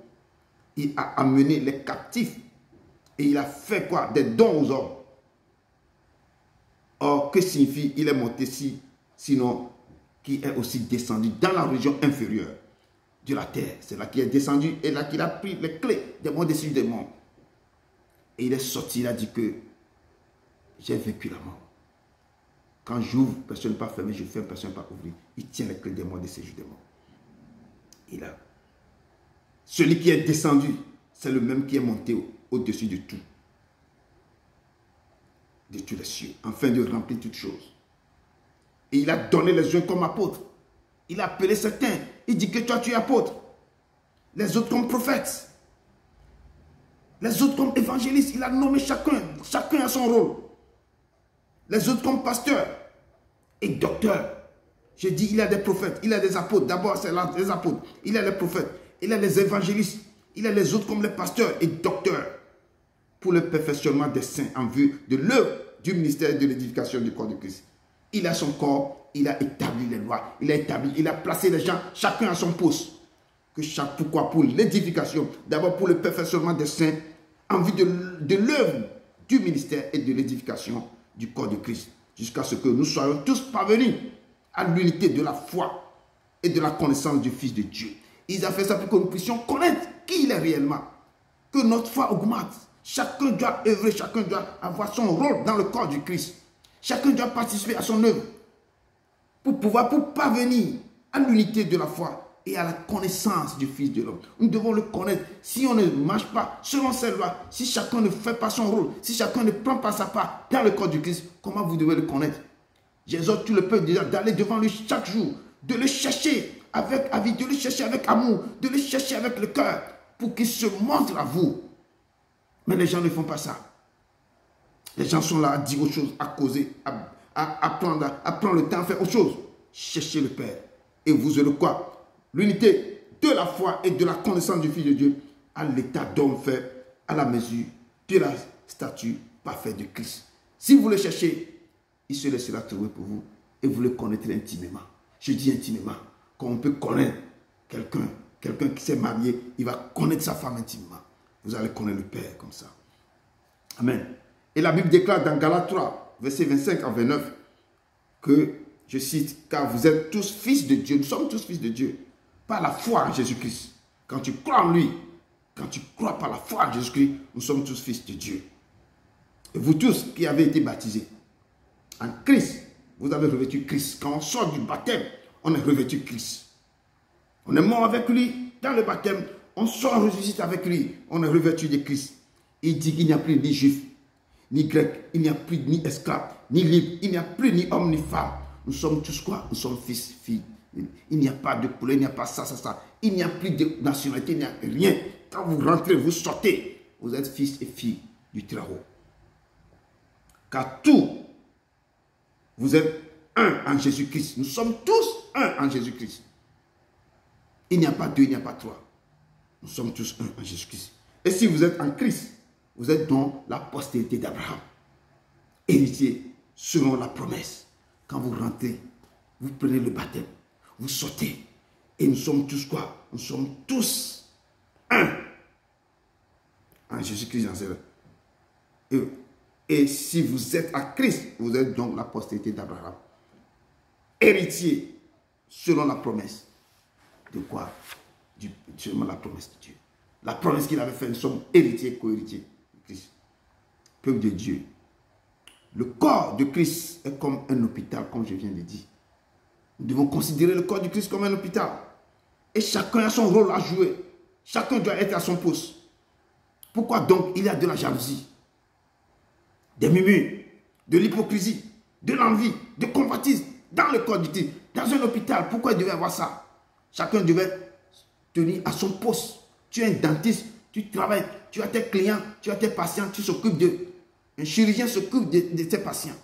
il a amené les captifs et il a fait quoi? Des dons aux hommes. Or, que signifie il est monté sinon qui est aussi descendu dans la région inférieure de la terre? C'est là qu'il est descendu et là qu'il a pris les clés des mondes dessus des mondes. Et il est sorti, il a dit que j'ai vaincu la mort. Quand j'ouvre, personne n'est pas fermé, je ferme, personne n'est pas ouvert. Il tient les clés des mondes et des séjours des morts. Et là, celui qui est descendu, c'est le même qui est monté au-dessus de tout. De tous les cieux, afin de remplir toutes choses. Et il a donné les uns comme apôtres. Il a appelé certains. Il dit que toi tu es apôtre. Les autres comme prophètes. Les autres comme évangélistes. Il a nommé chacun. Chacun a son rôle. Les autres comme pasteurs et docteurs. Je dis, il y a des prophètes, il y a des apôtres. D'abord, c'est les apôtres. Il y a les prophètes. Il y a les évangélistes. Il y a les autres comme les pasteurs et docteurs. Pour le perfectionnement des saints en vue de l'œuvre du ministère de l'édification du corps de Christ. Il a son corps, il a établi les lois, il a placé les gens, chacun à son poste. Pourquoi? Pour l'édification, d'abord pour le perfectionnement des saints en vue de l'œuvre du ministère et de l'édification du corps de Christ. Jusqu'à ce que nous soyons tous parvenus à l'unité de la foi et de la connaissance du Fils de Dieu. Il a fait ça pour que nous puissions connaître qui il est réellement. Que notre foi augmente. Chacun doit œuvrer, chacun doit avoir son rôle dans le corps du Christ. Chacun doit participer à son œuvre pour parvenir à l'unité de la foi et à la connaissance du Fils de l'homme. Nous devons le connaître. Si on ne marche pas selon ses lois, si chacun ne fait pas son rôle, si chacun ne prend pas sa part dans le corps du Christ, comment vous devez le connaître? J'exhorte tout le peuple déjà d'aller devant lui chaque jour, de le chercher avec avis, de le chercher avec amour, de le chercher avec le cœur pour qu'il se montre à vous. Mais les gens ne font pas ça. Les gens sont là à dire autre chose, à causer, à prendre le temps à faire autre chose. Cherchez le Père. Et vous aurez quoi? L'unité de la foi et de la connaissance du Fils de Dieu à l'état d'homme fait à la mesure de la statue parfaite de Christ. Si vous le cherchez, il se laissera trouver pour vous et vous le connaîtrez intimement. Je dis intimement, quand on peut connaître quelqu'un qui s'est marié, il va connaître sa femme intimement. Vous allez connaître le Père comme ça. Amen. Et la Bible déclare dans Galates 3, versets 25 à 29, que, je cite, car vous êtes tous fils de Dieu, nous sommes tous fils de Dieu, par la foi en Jésus-Christ. Quand tu crois en lui, quand tu crois par la foi en Jésus-Christ, nous sommes tous fils de Dieu. Et vous tous qui avez été baptisés en Christ, vous avez revêtu Christ. Quand on sort du baptême, on est revêtu Christ. On est mort avec lui dans le baptême, on sort ressuscité avec lui, on est revêtu de Christ. Il dit qu'il n'y a plus ni juif, ni grec, il n'y a plus ni esclave, ni libre, il n'y a plus ni homme, ni femme. Nous sommes tous quoi? Nous sommes fils, filles. Il n'y a pas de couleur, il n'y a pas ça. Il n'y a plus de nationalité, il n'y a rien. Quand vous rentrez, vous sortez, vous êtes fils et filles du Très-Haut. Car tous, vous êtes un en Jésus-Christ. Nous sommes tous un en Jésus-Christ. Il n'y a pas deux, il n'y a pas trois. Nous sommes tous un en Jésus-Christ. Et si vous êtes en Christ, vous êtes dans la postérité d'Abraham, héritier selon la promesse. Quand vous rentrez, vous prenez le baptême, vous sortez. Et nous sommes tous quoi? Nous sommes tous un en Jésus-Christ. Et si vous êtes à Christ, vous êtes donc la postérité d'Abraham, héritier selon la promesse. De quoi? Selon la promesse de Dieu. La promesse qu'il avait faite, nous sommes héritiers, co-héritiers de Christ. Peuple de Dieu. Le corps de Christ est comme un hôpital, comme je viens de dire. Nous devons considérer le corps de Christ comme un hôpital. Et chacun a son rôle à jouer. Chacun doit être à son poste. Pourquoi donc il y a de la jalousie, des murmures, de l'hypocrisie, de l'envie, de convoitise dans le corps de Christ? Dans un hôpital, pourquoi il devait avoir ça? Chacun devait tenir à son poste. Tu es un dentiste, tu travailles, tu as tes clients, tu as tes patients, tu s'occupes d'eux. Un chirurgien s'occupe de ses patients.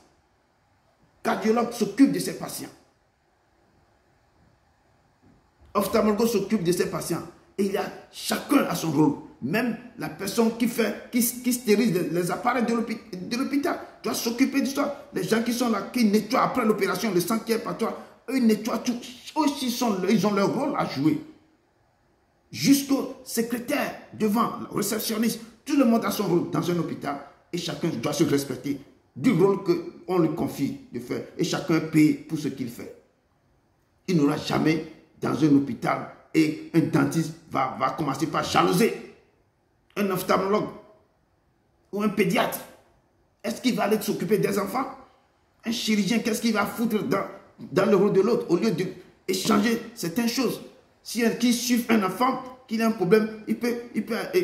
Cardiologue s'occupe de ses patients. Ophtalmologue s'occupe de ses patients. Et il y a chacun à son rôle. Même la personne qui stérilise les appareils de l'hôpital doit s'occuper de ça. Les gens qui sont là, qui nettoient après l'opération, le sang qui est par toi, eux nettoient tout. Eux aussi, ils ont leur rôle à jouer. Jusqu'au secrétaire, devant, le réceptionniste, tout le monde a son rôle dans un hôpital et chacun doit se respecter du rôle qu'on lui confie de faire et chacun paye pour ce qu'il fait. Il n'y aura jamais dans un hôpital et un dentiste va commencer par jalouser un ophtalmologue ou un pédiatre. Est-ce qu'il va aller s'occuper des enfants? Un chirurgien, qu'est-ce qu'il va foutre dans le rôle de l'autre au lieu d'échanger certaines choses? Si qui suit un enfant, qu'il a un problème, il peut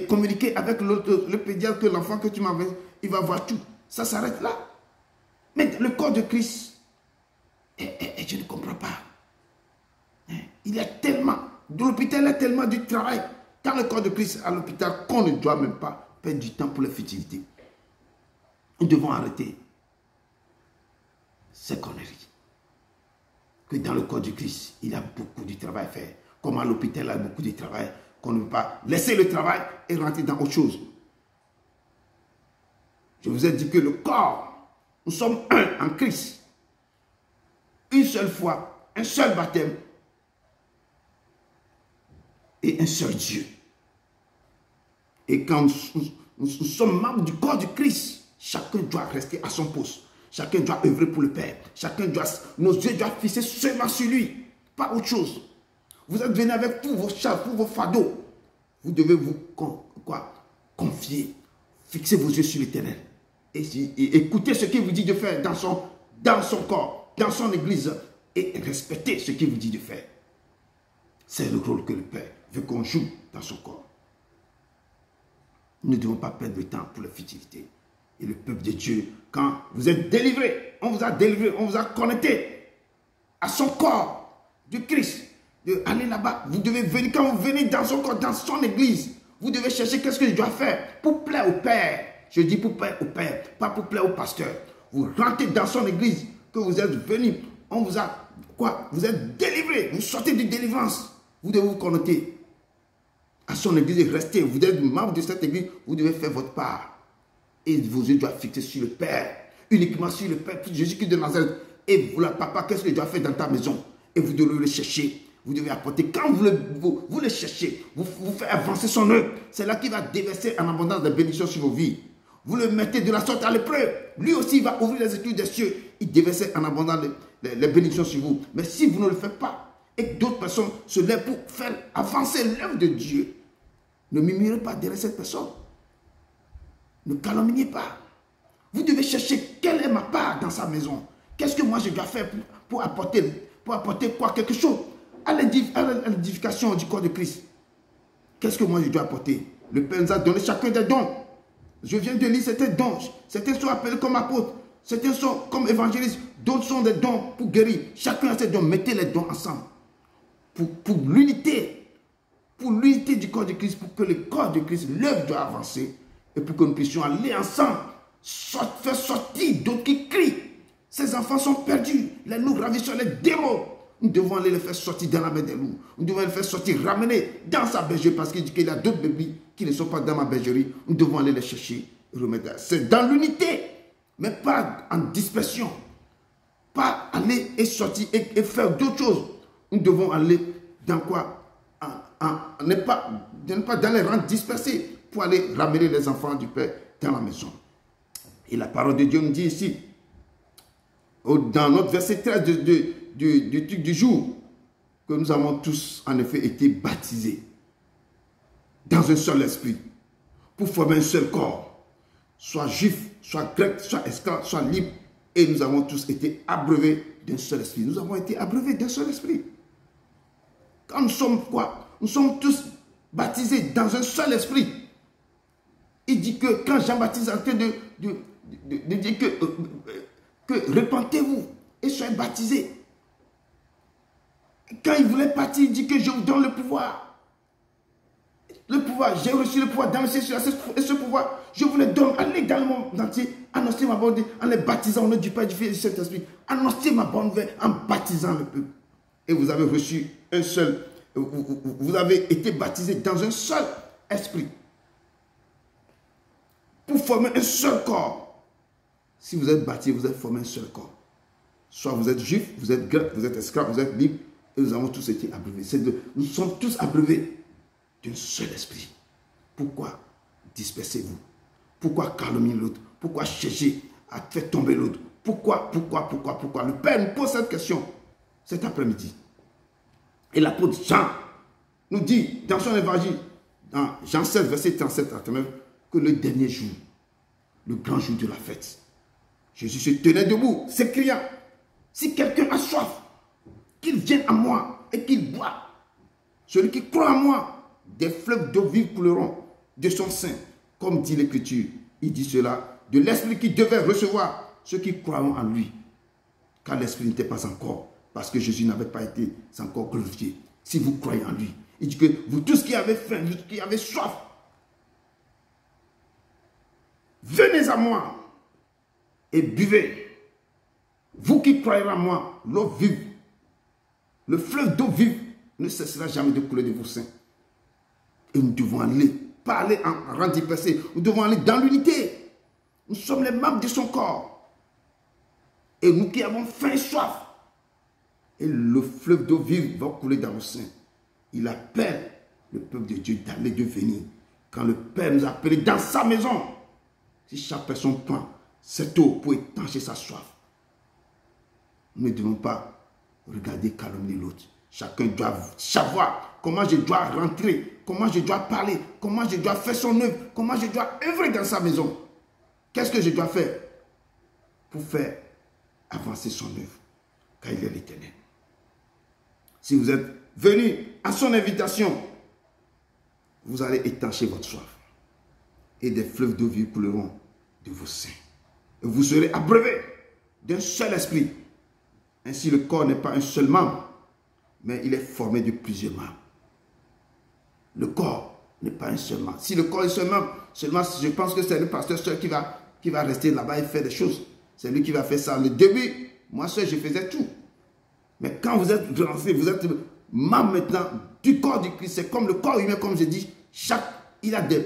communiquer avec le pédiatre que l'enfant que tu m'as envoyé, il va voir tout. Ça s'arrête là. Mais le corps de Christ, et je ne comprends pas. Il y a tellement, de l'hôpital, il y a tellement de travail. Dans le corps de Christ à l'hôpital, qu'on ne doit même pas perdre du temps pour les futilités. Nous devons arrêter ces conneries. Que dans le corps du Christ, il y a beaucoup de travail à faire. Comme à l'hôpital, il y a beaucoup de travail, qu'on ne peut pas laisser le travail et rentrer dans autre chose. Je vous ai dit que le corps, nous sommes un en Christ. Une seule foi, un seul baptême et un seul Dieu. Et quand nous sommes membres du corps du Christ, chacun doit rester à son poste. Chacun doit œuvrer pour le Père. Nos yeux doivent fixer seulement sur lui, pas autre chose. Vous êtes venus avec tous vos chars, tous vos fardeaux. Vous devez vous confier, fixer vos yeux sur l'Éternel. Et écoutez ce qu'il vous dit de faire dans son corps, dans son église. Et respectez ce qu'il vous dit de faire. C'est le rôle que le Père veut qu'on joue dans son corps. Nous ne devons pas perdre de temps pour la futilité. Et le peuple de Dieu, quand vous êtes délivré, on vous a délivré, on vous a connecté à son corps du Christ. Allez là-bas, vous devez venir, quand vous venez dans son corps, dans son église, vous devez chercher qu'est-ce que je dois faire pour plaire au Père. Je dis pour plaire au Père, pas pour plaire au pasteur. Vous rentrez dans son église, que vous êtes venu, on vous a, vous êtes délivré, vous sortez de délivrance. Vous devez vous connecter à son église et rester. Vous êtes membre de cette église, vous devez faire votre part. Et vos yeux doivent fixer sur le Père, uniquement sur le Père, Jésus-Christ de Nazareth. Et vous, papa, qu'est-ce que tu dois faire dans ta maison? Et vous devez le chercher. Vous devez apporter. Quand vous le cherchez, vous faites avancer son œuvre. C'est là qu'il va déverser en abondance des bénédictions sur vos vies. Vous le mettez de la sorte à l'épreuve. Lui aussi, il va ouvrir les écluses des cieux. Il déverse en abondance les bénédictions sur vous. Mais si vous ne le faites pas, et que d'autres personnes se lèvent pour faire avancer l'œuvre de Dieu, ne murmurez pas derrière cette personne. Ne calomniez pas. Vous devez chercher quelle est ma part dans sa maison. Qu'est-ce que moi je dois faire pour apporter quelque chose à l'édification du corps de Christ. Qu'est-ce que moi je dois apporter? Le Père nous a donné chacun des dons. Je viens de lire certains dons. Certains sont appelés comme apôtres. Certains sont comme évangélistes. D'autres sont des dons pour guérir. Chacun a ses dons. Mettez les dons ensemble. Pour l'unité. Pour l'unité du corps de Christ. Pour que le corps de Christ, l'œuvre doit avancer. Et pour que nous puissions aller ensemble. Faire sortir d'autres qui crient. Ces enfants sont perdus. Les loups ravisseurs les dérobent. Nous devons aller les faire sortir dans la main des loups. Nous devons les faire sortir, ramener dans sa bergerie. Parce qu'il dit qu'il y a d'autres bébés qui ne sont pas dans ma bergerie. Nous devons aller les chercher et remettre. C'est dans l'unité. Mais pas en dispersion. Pas aller et sortir et faire d'autres choses. Nous devons aller dans quoi? Ne pas dans les rangs dispersés pour aller ramener les enfants du Père dans la maison. Et la parole de Dieu nous dit ici, dans notre verset 13 du truc du jour, que nous avons tous en effet été baptisés dans un seul esprit pour former un seul corps, soit juif, soit grec, soit esclave, soit libre, et nous avons tous été abreuvés d'un seul esprit. Nous avons été abreuvés d'un seul esprit. Quand nous sommes quoi? Nous sommes tous baptisés dans un seul esprit. Il dit que quand Jean-Baptiste est en train de dire que repentez-vous et soyez baptisés. Quand il voulait partir, il dit que je vous donne le pouvoir. Le pouvoir, j'ai reçu le pouvoir dans le ciel et ce pouvoir, je vous le donne. Allez dans le monde entier, annoncez ma bonne nouvelle en les baptisant au nom du Père, du Fils et du Saint-Esprit. Annoncez ma bonne nouvelle en baptisant le peuple. Et vous avez reçu un seul, vous avez été baptisés dans un seul esprit. Pour former un seul corps. Si vous êtes baptisé, vous êtes formé un seul corps. Soit vous êtes juif, vous êtes grec, vous êtes esclave, vous êtes libre, et nous avons tous été abreuvés. Nous sommes tous abreuvés d'un seul esprit. Pourquoi dispersez-vous? Pourquoi calomnier l'autre? Pourquoi chercher à faire tomber l'autre? Pourquoi? Le Père nous pose cette question cet après-midi. Et l'apôtre Jean nous dit dans son évangile, dans Jean 16, verset 37 à 39, que le dernier jour, le grand jour de la fête, Jésus se tenait debout, s'écriant, si quelqu'un a soif, qu'il vienne à moi et qu'il boive. Celui qui croit en moi, des fleuves d'eau vive couleront de son sein. Comme dit l'Écriture, il dit cela de l'Esprit qui devait recevoir ceux qui croient en lui. Car l'Esprit n'était pas encore, parce que Jésus n'avait pas été encore glorifié. Si vous croyez en lui, il dit que vous tous qui avez faim, vous tous qui avez soif, venez à moi et buvez. Vous qui croyez en moi, l'eau vive, le fleuve d'eau vive ne cessera jamais de couler de vos seins. Et nous devons aller, pas aller en rang dispersé, nous devons aller dans l'unité. Nous sommes les membres de son corps. Et nous qui avons faim et soif, et le fleuve d'eau vive va couler dans vos seins. Il appelle le peuple de Dieu d'aller, de venir. Quand le Père nous a appelés dans sa maison, si chaque personne prend cette eau pour étancher sa soif, nous ne devons pas regarder calomnier l'autre. Chacun doit savoir comment je dois rentrer, comment je dois parler, comment je dois faire son œuvre, comment je dois œuvrer dans sa maison. Qu'est-ce que je dois faire pour faire avancer son œuvre, car il est l'Éternel. Si vous êtes venu à son invitation, vous allez étancher votre soif et des fleuves d'eau vive couleront de vos seins. Et vous serez abreuvés d'un seul esprit. Ainsi, le corps n'est pas un seul membre, mais il est formé de plusieurs membres. Le corps n'est pas un seul membre. Si le corps est un seul membre, seulement je pense que c'est le pasteur seul qui va rester là-bas et faire des choses. C'est lui qui va faire ça. Le début, moi seul, je faisais tout. Mais quand vous êtes lancé, vous êtes membre maintenant du corps du Christ. C'est comme le corps humain, comme je dis.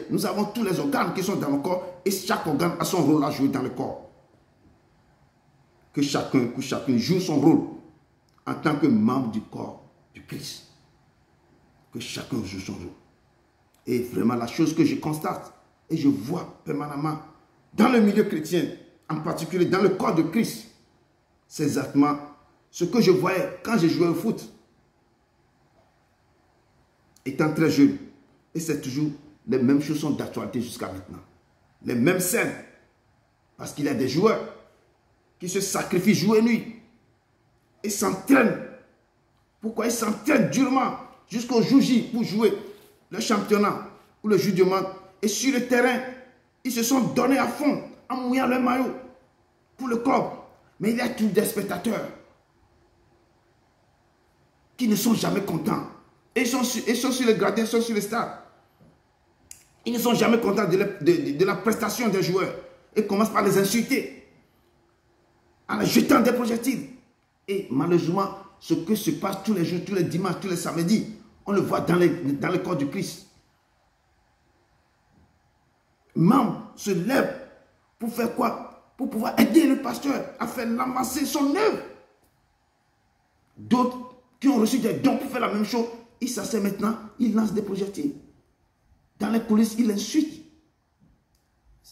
Nous avons tous les organes qui sont dans le corps et chaque organe a son rôle à jouer dans le corps. Que chacun joue son rôle en tant que membre du corps du Christ. Que chacun joue son rôle. Et vraiment, la chose que je constate et je vois permanemment dans le milieu chrétien, en particulier dans le corps de Christ, c'est exactement ce que je voyais quand j'ai joué au foot. Étant très jeune. Et c'est toujours les mêmes choses sont d'actualité jusqu'à maintenant. Les mêmes scènes. Parce qu'il y a des joueurs qui se sacrifient jour et nuit. Et s'entraînent. Pourquoi ils s'entraînent durement jusqu'au jour J pour jouer le championnat ou le jeu du monde. Et sur le terrain, ils se sont donnés à fond en mouillant leur maillot pour le club. Mais il y a tous des spectateurs qui ne sont jamais contents. Et ils sont sur les gradins, ils sont sur les stades. Ils ne sont jamais contents de la prestation des joueurs. Et commencent par les insulter. En les jetant des projectiles. Et malheureusement, ce que se passe tous les jours, tous les dimanches, tous les samedis, on le voit dans le corps du Christ. Membres se lèvent pour faire quoi? Pour pouvoir aider le pasteur à faire l'amasser son œuvre. D'autres qui ont reçu des dons pour faire la même chose, ils s'assoient maintenant, ils lancent des projectiles. Dans les coulisses, ils l'insultent.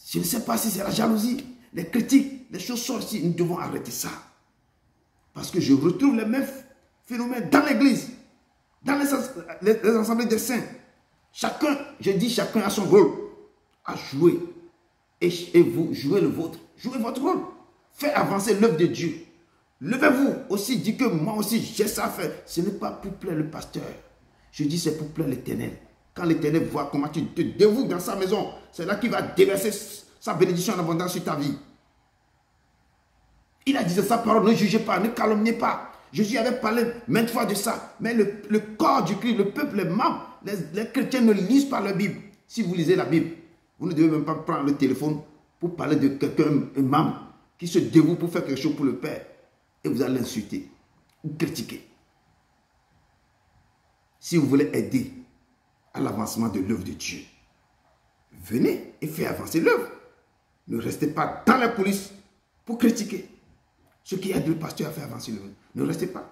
Je ne sais pas si c'est la jalousie, les critiques, les choses sont ici. Nous devons arrêter ça. Parce que je retrouve les mêmes phénomènes dans l'église, dans les assemblées des saints. Chacun, je dis chacun a son rôle à jouer. Et vous, jouez le vôtre. Jouez votre rôle. Faites avancer l'œuvre de Dieu. Levez-vous aussi, dites que moi aussi j'ai ça à faire. Ce n'est pas pour plaire le pasteur. Je dis c'est pour plaire l'Éternel. Quand l'Éternel voit comment tu te dévoues dans sa maison, c'est là qu'il va déverser sa bénédiction en abondance sur ta vie. Il a dit sa parole, ne jugez pas, ne calomniez pas. Jésus avait parlé maintes fois de ça. Mais le corps du Christ, le peuple, les membres, les chrétiens ne lisent pas la Bible. Si vous lisez la Bible, vous ne devez même pas prendre le téléphone pour parler de quelqu'un, un membre, qui se dévoue pour faire quelque chose pour le Père. Et vous allez l'insulter ou critiquer. Si vous voulez aider à l'avancement de l'œuvre de Dieu, venez et faites avancer l'œuvre. Ne restez pas dans la police pour critiquer. Ce qui aide le pasteur à faire avancer le monde. Ne restez pas.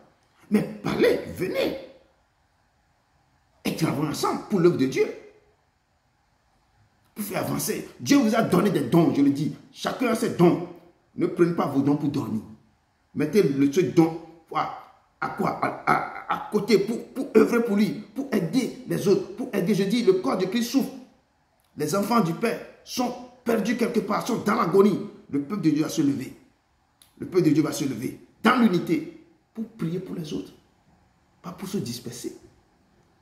Mais parlez, venez. Et travaillons ensemble pour l'œuvre de Dieu. Pour faire avancer. Dieu vous a donné des dons, je le dis. Chacun a ses dons. Ne prenez pas vos dons pour dormir. Mettez ce don à côté pour œuvrer pour lui, pour aider les autres, pour aider. Je dis, le corps de Christ souffre. Les enfants du Père sont perdus quelque part, sont dans l'agonie. Le peuple de Dieu va se lever. Le peuple de Dieu va se lever dans l'unité pour prier pour les autres, pas pour se disperser.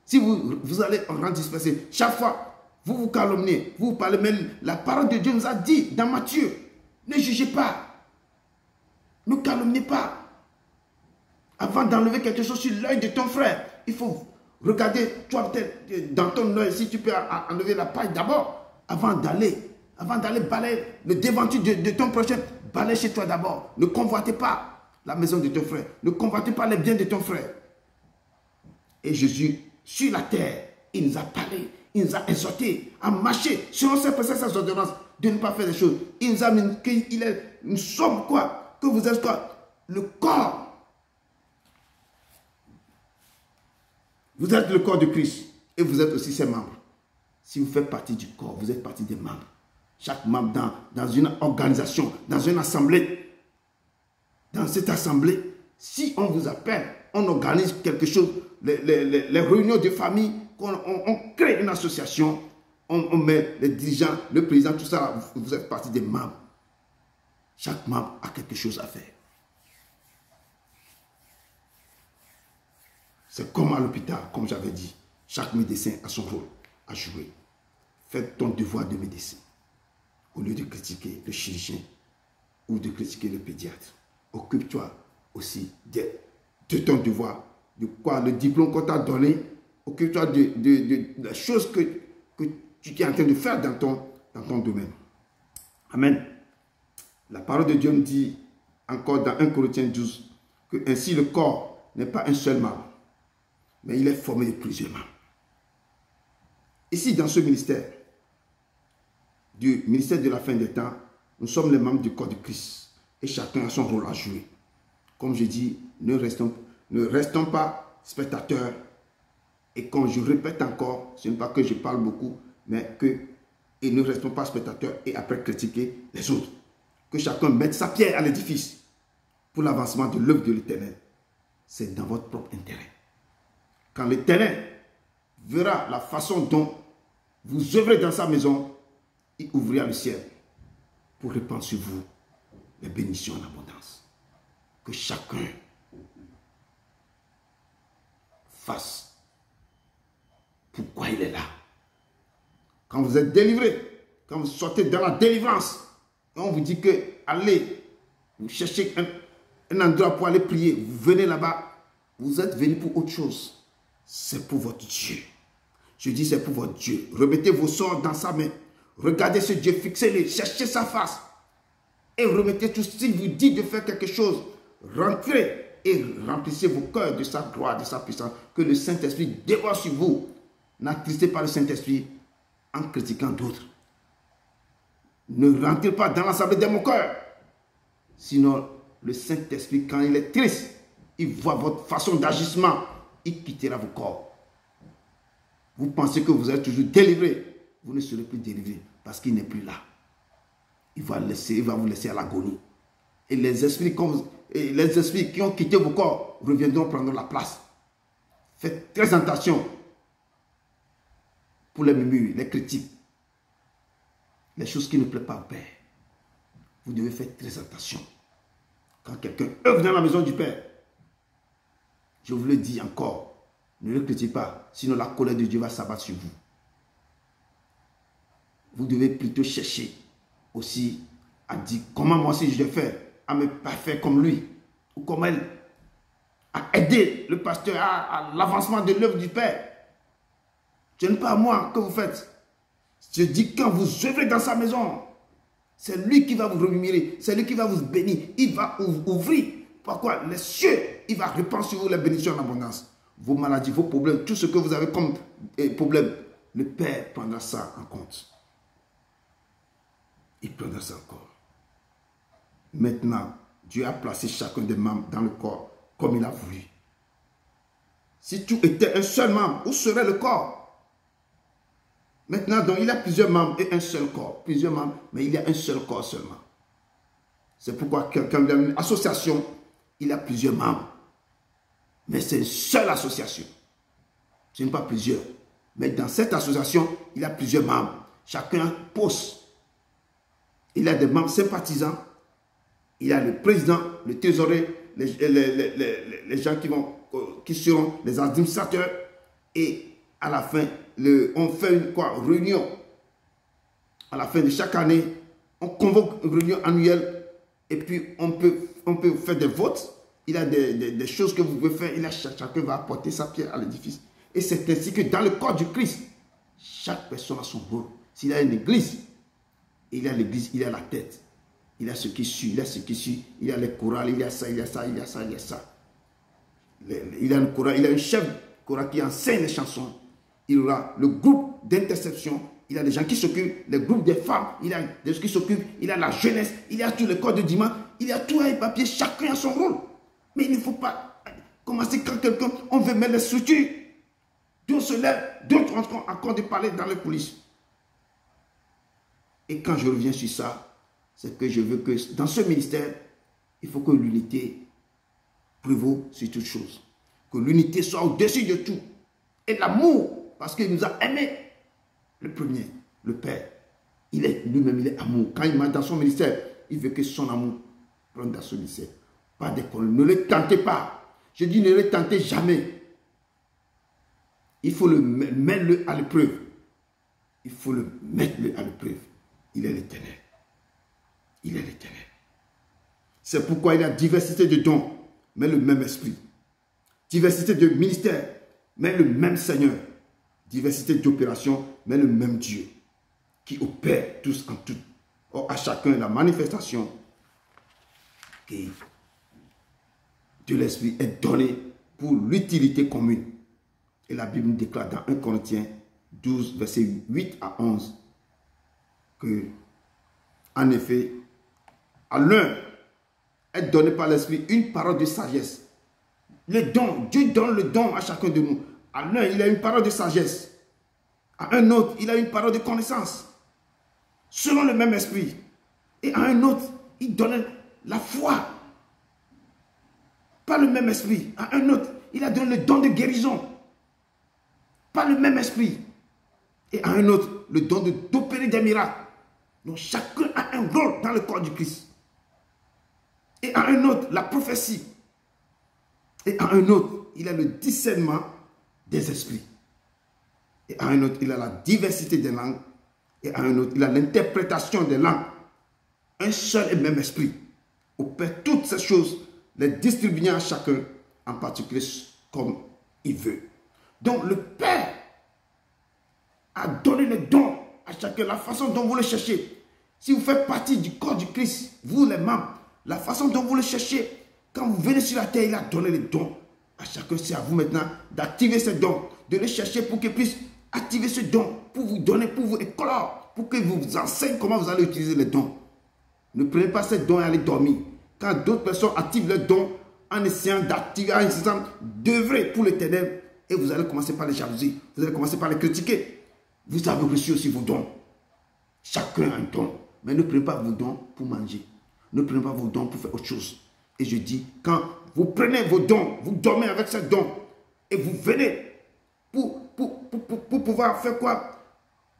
Si vous allez en rang dispersé, chaque fois, vous vous calomniez, vous parlez, mais la parole de Dieu nous a dit dans Matthieu, ne jugez pas, ne calomniez pas. Avant d'enlever quelque chose sur l'œil de ton frère, il faut regarder, toi peut-être dans ton œil, si tu peux enlever la paille d'abord, avant d'aller balayer le devanture de ton prochain, balaye chez toi d'abord. Ne convoitez pas la maison de ton frère, ne convoitez pas les biens de ton frère. Et Jésus, sur la terre, il nous a parlé, il nous a exhortés à marcher selon ses préceptes, ses ordonnances, de ne pas faire des choses. Il nous a mis qu'il est, nous sommes quoi? Que vous êtes quoi? Le corps. Vous êtes le corps de Christ et vous êtes aussi ses membres. Si vous faites partie du corps, vous êtes partie des membres. Chaque membre dans une organisation, dans une assemblée. Dans cette assemblée, si on vous appelle, on organise quelque chose, les réunions de famille, on crée une association, on met les dirigeants, le président, tout ça, vous êtes partie des membres. Chaque membre a quelque chose à faire. C'est comme à l'hôpital, comme j'avais dit. Chaque médecin a son rôle à jouer. Fais ton devoir de médecin. Au lieu de critiquer le chirurgien ou de critiquer le pédiatre. Occupe-toi aussi de ton devoir. De quoi? Le diplôme qu'on t'a donné. Occupe-toi de la chose que tu es en train de faire dans ton domaine. Amen. La parole de Dieu nous dit encore dans 1 Corinthiens 12 que ainsi le corps n'est pas un seul membre, mais il est formé de plusieurs membres. Ici, dans ce ministère, du ministère de la fin des temps, nous sommes les membres du corps de Christ. Et chacun a son rôle à jouer. Comme je dis, ne restons pas spectateurs. Et quand je répète encore, ce n'est pas que je parle beaucoup, mais et ne restons pas spectateurs et après critiquer les autres. Que chacun mette sa pierre à l'édifice pour l'avancement de l'œuvre de l'Éternel. C'est dans votre propre intérêt. Quand l'Éternel verra la façon dont vous œuvrez dans sa maison, il ouvrira le ciel pour répandre sur vous les bénédictions en abondance. Que chacun fasse pourquoi il est là. Quand vous êtes délivré, quand vous sortez dans la délivrance, on vous dit que allez, vous cherchez un endroit pour aller prier, vous venez là-bas, vous êtes venu pour autre chose. C'est pour votre Dieu. Je dis c'est pour votre Dieu. Remettez vos sorts dans sa main. Regardez ce Dieu, fixez-le, cherchez sa face. Et remettez tout. S'il vous dit de faire quelque chose, rentrez et remplissez vos cœurs de sa gloire, de sa puissance. Que le Saint-Esprit dévore sur vous. N'attristez pas le Saint-Esprit en critiquant d'autres. Ne rentrez pas dans l'assemblée de mon cœur. Sinon, le Saint-Esprit, quand il est triste, il voit votre façon d'agissement, il quittera vos corps. Vous pensez que vous êtes toujours délivré. Vous ne serez plus délivré parce qu'il n'est plus là. Il va vous laisser à l'agonie. Et les esprits qui ont quitté vos corps reviendront prendre la place. Faites très attention pour les murmures, les critiques, les choses qui ne plaisent pas au Père. Vous devez faire très attention. Quand quelqu'un œuvre dans la maison du Père, je vous le dis encore, ne le critiquez pas, sinon la colère de Dieu va s'abattre sur vous. Vous devez plutôt chercher aussi à dire comment moi aussi je vais faire, à me parfaire comme lui, ou comme elle, à aider le pasteur à l'avancement de l'œuvre du Père. Ce n'est pas moi que vous faites. Je dis quand vous œuvrez dans sa maison, c'est lui qui va vous rémunérer, c'est lui qui va vous bénir, il va ouvrir. Pourquoi? Les cieux, il va répandre sur vous les bénédictions en abondance. Vos maladies, vos problèmes, tout ce que vous avez comme problème, le Père prendra ça en compte. Il prendra ça encore. Maintenant, Dieu a placé chacun des membres dans le corps comme il a voulu. Si tout était un seul membre, où serait le corps? Maintenant, donc, il y a plusieurs membres et un seul corps. Plusieurs membres, mais il y a un seul corps seulement. C'est pourquoi quand il y a une association, il y a plusieurs membres. Mais c'est une seule association. Ce n'est pas plusieurs. Mais dans cette association, il y a plusieurs membres. Chacun pose. Il y a des membres sympathisants. Il y a le président, le trésorier, les gens qui seront les administrateurs. Et à la fin, on fait une réunion. À la fin de chaque année, on convoque une réunion annuelle. Et puis, on peut faire des votes. Il y a des choses que vous pouvez faire. Chacun va apporter sa pierre à l'édifice. Et c'est ainsi que dans le corps du Christ, chaque personne a son rôle. S'il y a une église, il y a l'église, il y a la tête. Il y a ce qui suit, il y a ce qui suit. Il y a les chorales, il y a ça, il y a ça, il y a ça, il y a ça. Il y a une chorale, il y a un chef chorale qui enseigne les chansons. Il y aura le groupe d'interception. Il y a des gens qui s'occupent, le groupe des femmes. Il y a des gens qui s'occupent. Il y a la jeunesse. Il y a tous les corps de dimanche. Il y a tout un papier. Chacun a son rôle. Mais il ne faut pas commencer quand quelqu'un, on veut mettre les structures. D'autres se lèvent, d'autres ont encore de parler dans les coulisses. Et quand je reviens sur ça, c'est que je veux que dans ce ministère, il faut que l'unité prévaut sur toute chose. Que l'unité soit au-dessus de tout. Et l'amour, parce qu'il nous a aimés. Le premier, le Père, il est lui-même, il est amour. Quand il m'a dans son ministère, il veut que son amour prenne dans ce ministère. Pas d'école, ne le tentez pas. Je dis ne le tentez jamais. Il faut le mettre à l'épreuve. Il faut le mettre à l'épreuve. Il est l'Éternel. Il est l'Éternel. C'est pourquoi il y a diversité de dons, mais le même esprit. Diversité de ministères, mais le même Seigneur. Diversité d'opérations, mais le même Dieu. Qui opère tous en tout. Or, à chacun, la manifestation de l'esprit est donnée pour l'utilité commune. Et la Bible nous déclare dans 1 Corinthiens 12, versets 8 à 11, que, en effet, à l'un est donné par l'Esprit une parole de sagesse. Le don, Dieu donne le don à chacun de nous. À l'un, il a une parole de sagesse. À un autre, il a une parole de connaissance. Selon le même esprit. Et à un autre, il donne la foi. Pas le même esprit. À un autre, il a donné le don de guérison. Pas le même esprit. Et à un autre, le don d'opérer des miracles. Donc chacun a un rôle dans le corps du Christ. Et à un autre, la prophétie. Et à un autre, il a le discernement des esprits. Et à un autre, il a la diversité des langues. Et à un autre, il a l'interprétation des langues. Un seul et même esprit opère toutes ces choses, les distribuant à chacun, en particulier comme il veut. Donc le Père a donné les dons à chacun, la façon dont vous le cherchez. Si vous faites partie du corps du Christ, vous les membres, la façon dont vous le cherchez, quand vous venez sur la terre, il a donné les dons à chacun. C'est à vous maintenant d'activer ces dons, de les chercher pour qu'ils puissent activer ce don, pour vous donner, pour vous éclore, pour qu'ils vous enseignent comment vous allez utiliser les dons. Ne prenez pas ces dons et allez dormir. Quand d'autres personnes activent leurs dons en essayant d'activer, en essayant d'œuvrer pour l'Éternel, et vous allez commencer par les jalousies, vous allez commencer par les critiquer. Vous avez reçu aussi vos dons. Chacun a un don. Mais ne prenez pas vos dons pour manger. Ne prenez pas vos dons pour faire autre chose. Et je dis, quand vous prenez vos dons, vous dormez avec ces dons, et vous venez pour pouvoir faire quoi?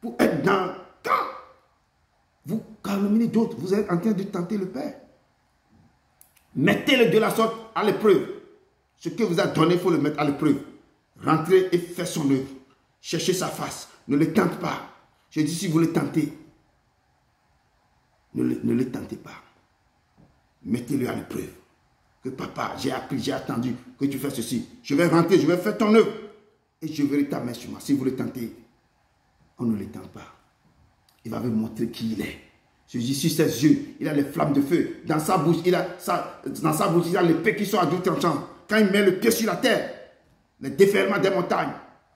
Pour être dans... Quand vous calomniez d'autres, vous êtes en train de tenter le Père. Mettez-le de la sorte à l'épreuve. Ce que vous a donné, il faut le mettre à l'épreuve. Rentrez et faites son œuvre. Cherchez sa face. Ne le tente pas. Je dis, si vous le tentez, ne le tentez pas. Mettez-le à l'épreuve. Que papa, j'ai appris, j'ai attendu que tu fasses ceci. Je vais rentrer, je vais faire ton œuvre. Et je verrai ta main sur moi. Si vous le tentez, on ne le tente pas. Il va vous montrer qui il est. Je dis, sur ses yeux, il a les flammes de feu. Dans sa bouche, il a l'épée qui sort à double tranchant. Quand il met le pied sur la terre, les déferlements des montagnes,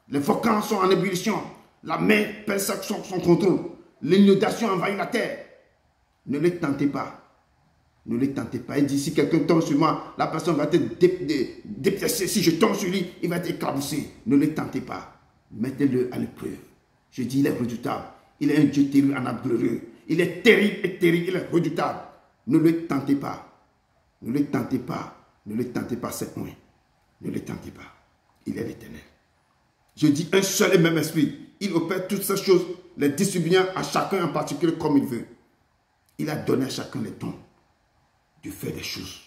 les volcans sont en ébullition. La mer perd son contrôle. L'inondation envahit la terre. Ne le tentez pas. Ne les tentez pas. Il dit, si quelqu'un tombe sur moi, la personne va être dépiécée. Si je tombe sur lui, il va être éclaboussé. Ne les tentez pas. Mettez-le à l'épreuve. Je dis, il est redoutable. Il est un Dieu terrible en glorieux. Il est terrible et terrible. Il est redoutable. Ne le tentez pas. Ne le tentez pas. Ne le tentez pas, c'est moi. Ne le tentez pas. Il est l'Éternel. Je dis un seul et même esprit. Il opère toutes ces choses, les distribuant à chacun en particulier comme il veut. Il a donné à chacun les dons de faire des choses.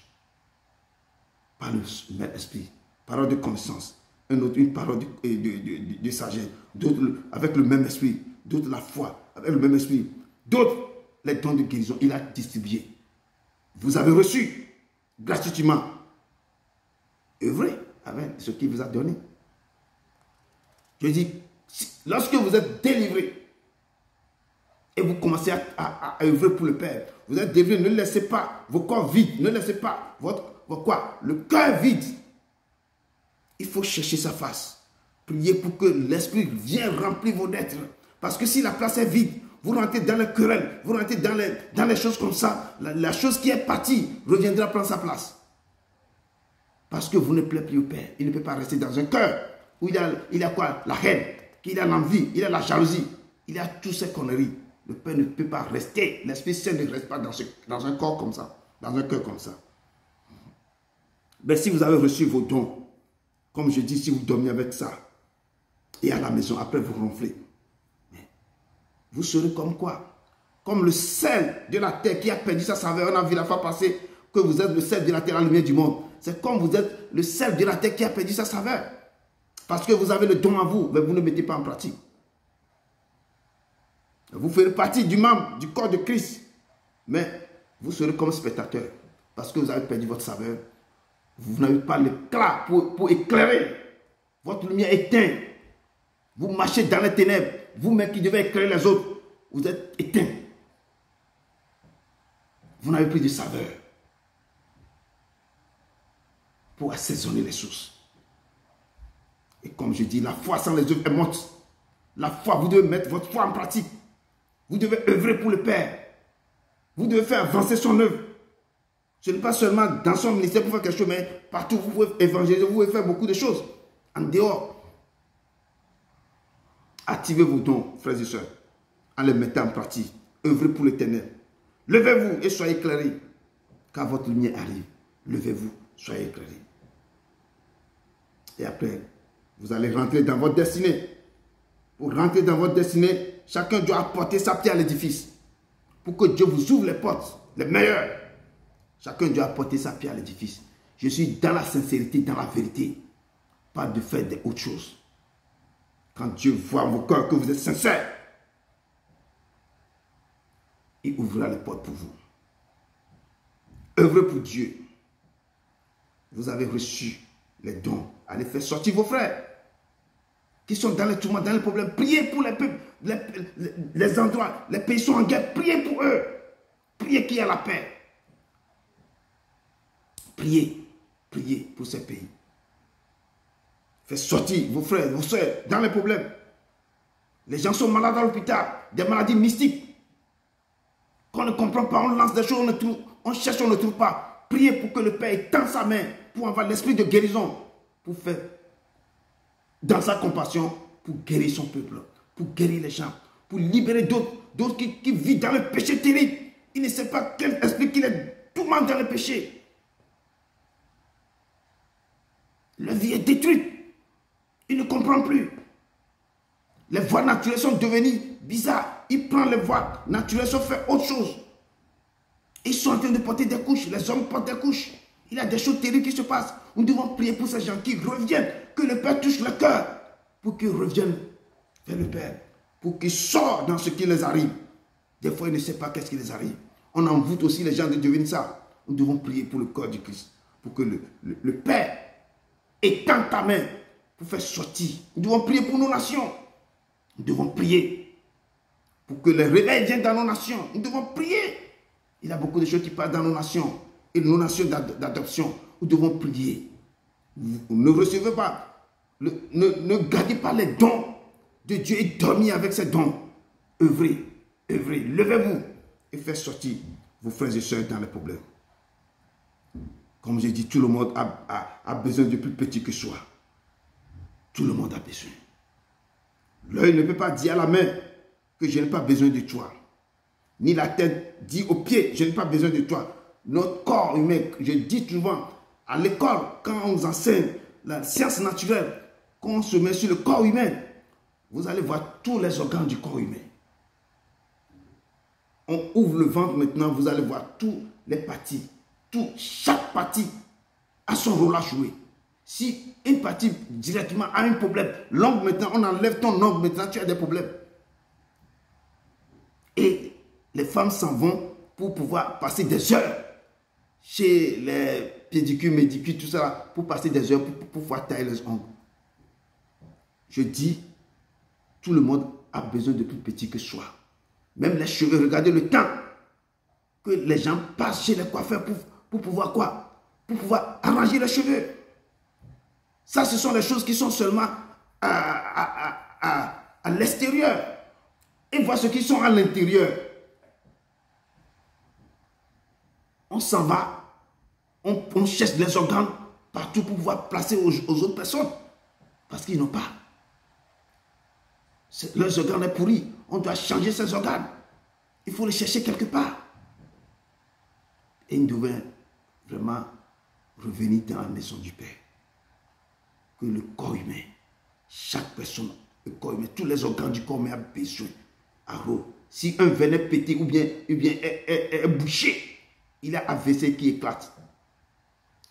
Par le même esprit. Parole de connaissance. Un autre, une parole de sagesse. D'autres avec le même esprit. D'autres la foi avec le même esprit. D'autres les dons de guérison. Il a distribué. Vous avez reçu gratuitement. Œuvrez avec ce qu'il vous a donné. Je dis, lorsque vous êtes délivré et vous commencez à œuvrer pour le Père, vous êtes délivré, ne laissez pas vos corps vides, ne laissez pas le cœur vide. Il faut chercher sa face. Priez pour que l'Esprit vienne remplir vos êtres. Parce que si la place est vide, vous rentrez dans les querelles, vous rentrez dans les choses comme ça, la chose qui est partie reviendra prendre sa place. Parce que vous ne plaît plus au Père. Il ne peut pas rester dans un cœur où il y a quoi? La haine, il a l'envie, il a la jalousie, il y a toutes ces conneries. Le Père ne peut pas rester. L'Esprit Saint ne reste pas dans un corps comme ça, dans un cœur comme ça. Mais si vous avez reçu vos dons, comme je dis, si vous dormez avec ça, et à la maison, après vous ronflez, vous serez comme quoi? Comme le sel de la terre qui a perdu sa saveur. On a vu la fois passée que vous êtes le sel de la terre, la lumière du monde. C'est comme vous êtes le sel de la terre qui a perdu sa saveur. Parce que vous avez le don à vous, mais vous ne mettez pas en pratique. Vous ferez partie du membre, du corps de Christ. Mais vous serez comme spectateur. Parce que vous avez perdu votre saveur. Vous n'avez pas l'éclat pour éclairer. Votre lumière éteinte. Vous marchez dans les ténèbres. Vous-même qui devez éclairer les autres, vous êtes éteints. Vous n'avez plus de saveur pour assaisonner les sources. Et comme je dis, la foi sans les œuvres est morte. La foi, vous devez mettre votre foi en pratique. Vous devez œuvrer pour le Père. Vous devez faire avancer son œuvre. Ce n'est pas seulement dans son ministère pour faire quelque chose, mais partout vous pouvez évangéliser, vous pouvez faire beaucoup de choses. En dehors. Activez vos dons, frères et sœurs, en les mettant en pratique. Œuvrez pour l'Éternel. Levez-vous et soyez éclairés. Car votre lumière arrive. Levez-vous, soyez éclairés. Et après, vous allez rentrer dans votre destinée. Pour rentrer dans votre destinée, chacun doit apporter sa pierre à l'édifice. Pour que Dieu vous ouvre les portes, les meilleures. Chacun doit apporter sa pierre à l'édifice. Je suis dans la sincérité, dans la vérité. Pas de faire d'autres choses. Quand Dieu voit vos cœurs que vous êtes sincères, il ouvrira les portes pour vous. Œuvrez pour Dieu. Vous avez reçu les dons. Allez faire sortir vos frères qui sont dans les tourments, dans les problèmes. Priez pour les peuples, les endroits, les pays sont en guerre. Priez pour eux. Priez qu'il y ait la paix. Priez. Priez pour ces pays. Faites sortir vos frères, vos soeurs dans les problèmes. Les gens sont malades à l'hôpital, des maladies mystiques. Qu'on ne comprend pas, on lance des choses, on cherche, on ne trouve pas. Priez pour que le Père étende sa main pour avoir l'esprit de guérison, pour faire dans sa compassion, pour guérir son peuple, pour guérir les gens, pour libérer d'autres qui vivent dans le péché terrible. Il ne sait pas quel esprit qui les tourmente dans le péché. Leur vie est détruite. Il ne comprend plus. Les voies naturelles sont devenues bizarres. Il prend les voies naturelles, sont fait autre chose. Ils sont en train de porter des couches. Les hommes portent des couches. Il y a des choses terribles qui se passent. Nous devons prier pour ces gens qui reviennent. Que le Père touche le cœur. Pour qu'ils reviennent vers le Père. Pour qu'ils sortent dans ce qui les arrive. Des fois, ils ne savent pas qu'est-ce qui les arrive. On envoûte aussi les gens de devenir ça. Nous devons prier pour le corps du Christ. Pour que le Père étende ta main pour faire sortir. Nous devons prier pour nos nations. Nous devons prier pour que les réveils viennent dans nos nations. Nous devons prier. Il y a beaucoup de choses qui passent dans nos nations. Et nos nations d'adoption. Nous devons prier. Vous ne recevez pas. Ne gardez pas les dons de Dieu et dormez avec ces dons. Œuvrez. Œuvrez. Levez-vous et faites sortir vos frères et sœurs dans les problèmes. Comme je dis, tout le monde a besoin de plus petit que soi. Tout le monde a besoin. L'œil ne peut pas dire à la main que je n'ai pas besoin de toi. Ni la tête dit aux pieds, je n'ai pas besoin de toi. Notre corps humain, je dis souvent, à l'école, quand on nous enseigne la science naturelle, quand on se met sur le corps humain, vous allez voir tous les organes du corps humain. On ouvre le ventre maintenant, vous allez voir toutes les parties. Chaque partie a son rôle à jouer. Si une partie directement a un problème, l'ongle maintenant, on enlève ton ongle maintenant, tu as des problèmes. Et les femmes s'en vont pour pouvoir passer des heures chez les pédicures, médicures, tout ça, pour passer des heures pour pouvoir tailler les ongles. Je dis, tout le monde a besoin de plus petit que soi. Même les cheveux, regardez le temps que les gens passent chez les coiffeurs pour pouvoir quoi? Pour pouvoir arranger les cheveux. Ça, ce sont les choses qui sont seulement à l'extérieur. Et voilà ceux qui sont à l'intérieur. On s'en va, on cherche les organes partout pour pouvoir placer aux autres personnes. Parce qu'ils n'ont pas. Leurs organes sont pourris. On doit changer ces organes. Il faut les chercher quelque part. Et nous devons vraiment revenir dans la maison du Père. Que le corps humain, chaque personne, le corps humain, tous les organes du corps humain ont besoin. Si un venin est pété ou bien est bouché, il a AVC qui éclate.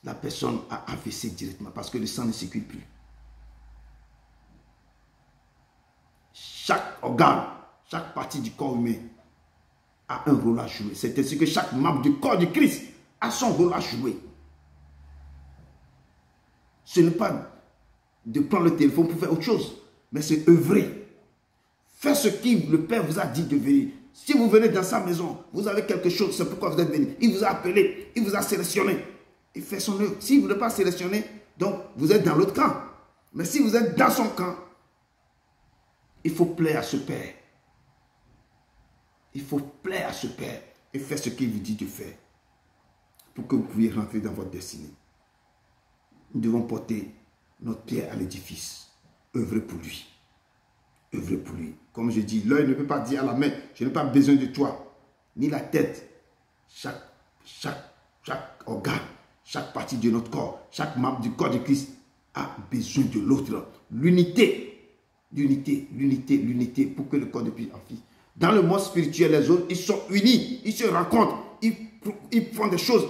La personne a AVC directement parce que le sang ne circule plus. Chaque organe, chaque partie du corps humain a un rôle à jouer. C'est ainsi que chaque membre du corps du Christ a son rôle à jouer. Ce n'est pas de prendre le téléphone pour faire autre chose, mais c'est œuvrer. Faire ce que le Père vous a dit de venir. Si vous venez dans sa maison, vous avez quelque chose, c'est pourquoi vous êtes venu. Il vous a appelé, il vous a sélectionné. Il fait son œuvre. Si vous ne l'avez pas sélectionné, donc vous êtes dans l'autre camp. Mais si vous êtes dans son camp, il faut plaire à ce Père. Il faut plaire à ce Père et faire ce qu'il vous dit de faire pour que vous puissiez rentrer dans votre destinée. Nous devons porter notre pierre à l'édifice, œuvrer pour lui. Œuvrer pour lui. Comme je dis, l'œil ne peut pas dire à la main, je n'ai pas besoin de toi, ni la tête. Chaque organe, chaque partie de notre corps, chaque membre du corps de Christ a besoin de l'autre. L'unité, l'unité pour que le corps de Christ en fille. Dans le monde spirituel, les autres, ils sont unis, ils se rencontrent, ils font des choses.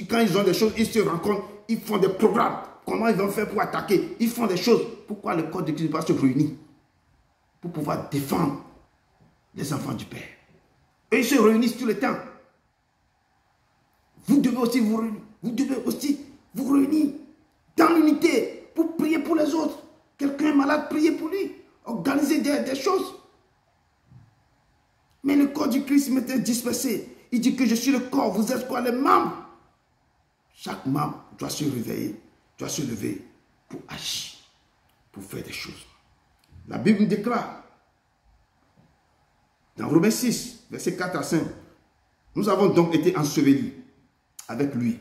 Quand ils ont des choses, ils se rencontrent, ils font des programmes. Comment ils vont faire pour attaquer? Ils font des choses. Pourquoi le corps de Christ ne va pas se réunir? Pour pouvoir défendre les enfants du Père. Et ils se réunissent tout le temps. Vous devez aussi vous réunir. Vous devez aussi vous réunir dans l'unité pour prier pour les autres. Quelqu'un est malade, priez pour lui. Organisez des choses. Mais le corps du Christ m'était dispersé. Il dit que je suis le corps, vous êtes quoi, les membres? Chaque membre doit se réveiller, doit se lever pour agir, pour faire des choses. La Bible nous déclare, dans Romains 6, versets 4 à 5, nous avons donc été ensevelis avec lui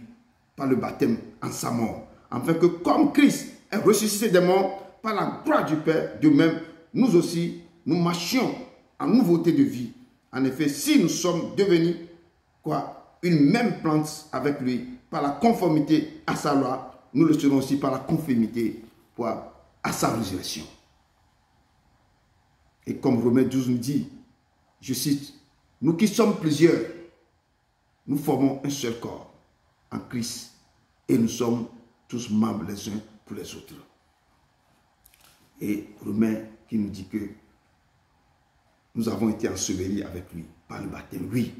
par le baptême en sa mort, afin que comme Christ est ressuscité des morts par la gloire du Père, de même, nous aussi, nous marchions en nouveauté de vie. En effet, si nous sommes devenus une même plante avec lui, par la conformité à sa loi, nous le serons aussi par la conformité à sa résurrection. Et comme Romains 12 nous dit, je cite, « Nous qui sommes plusieurs, nous formons un seul corps en Christ et nous sommes tous membres les uns pour les autres. » Et Romains qui nous dit que nous avons été ensevelis avec lui par le baptême. Oui,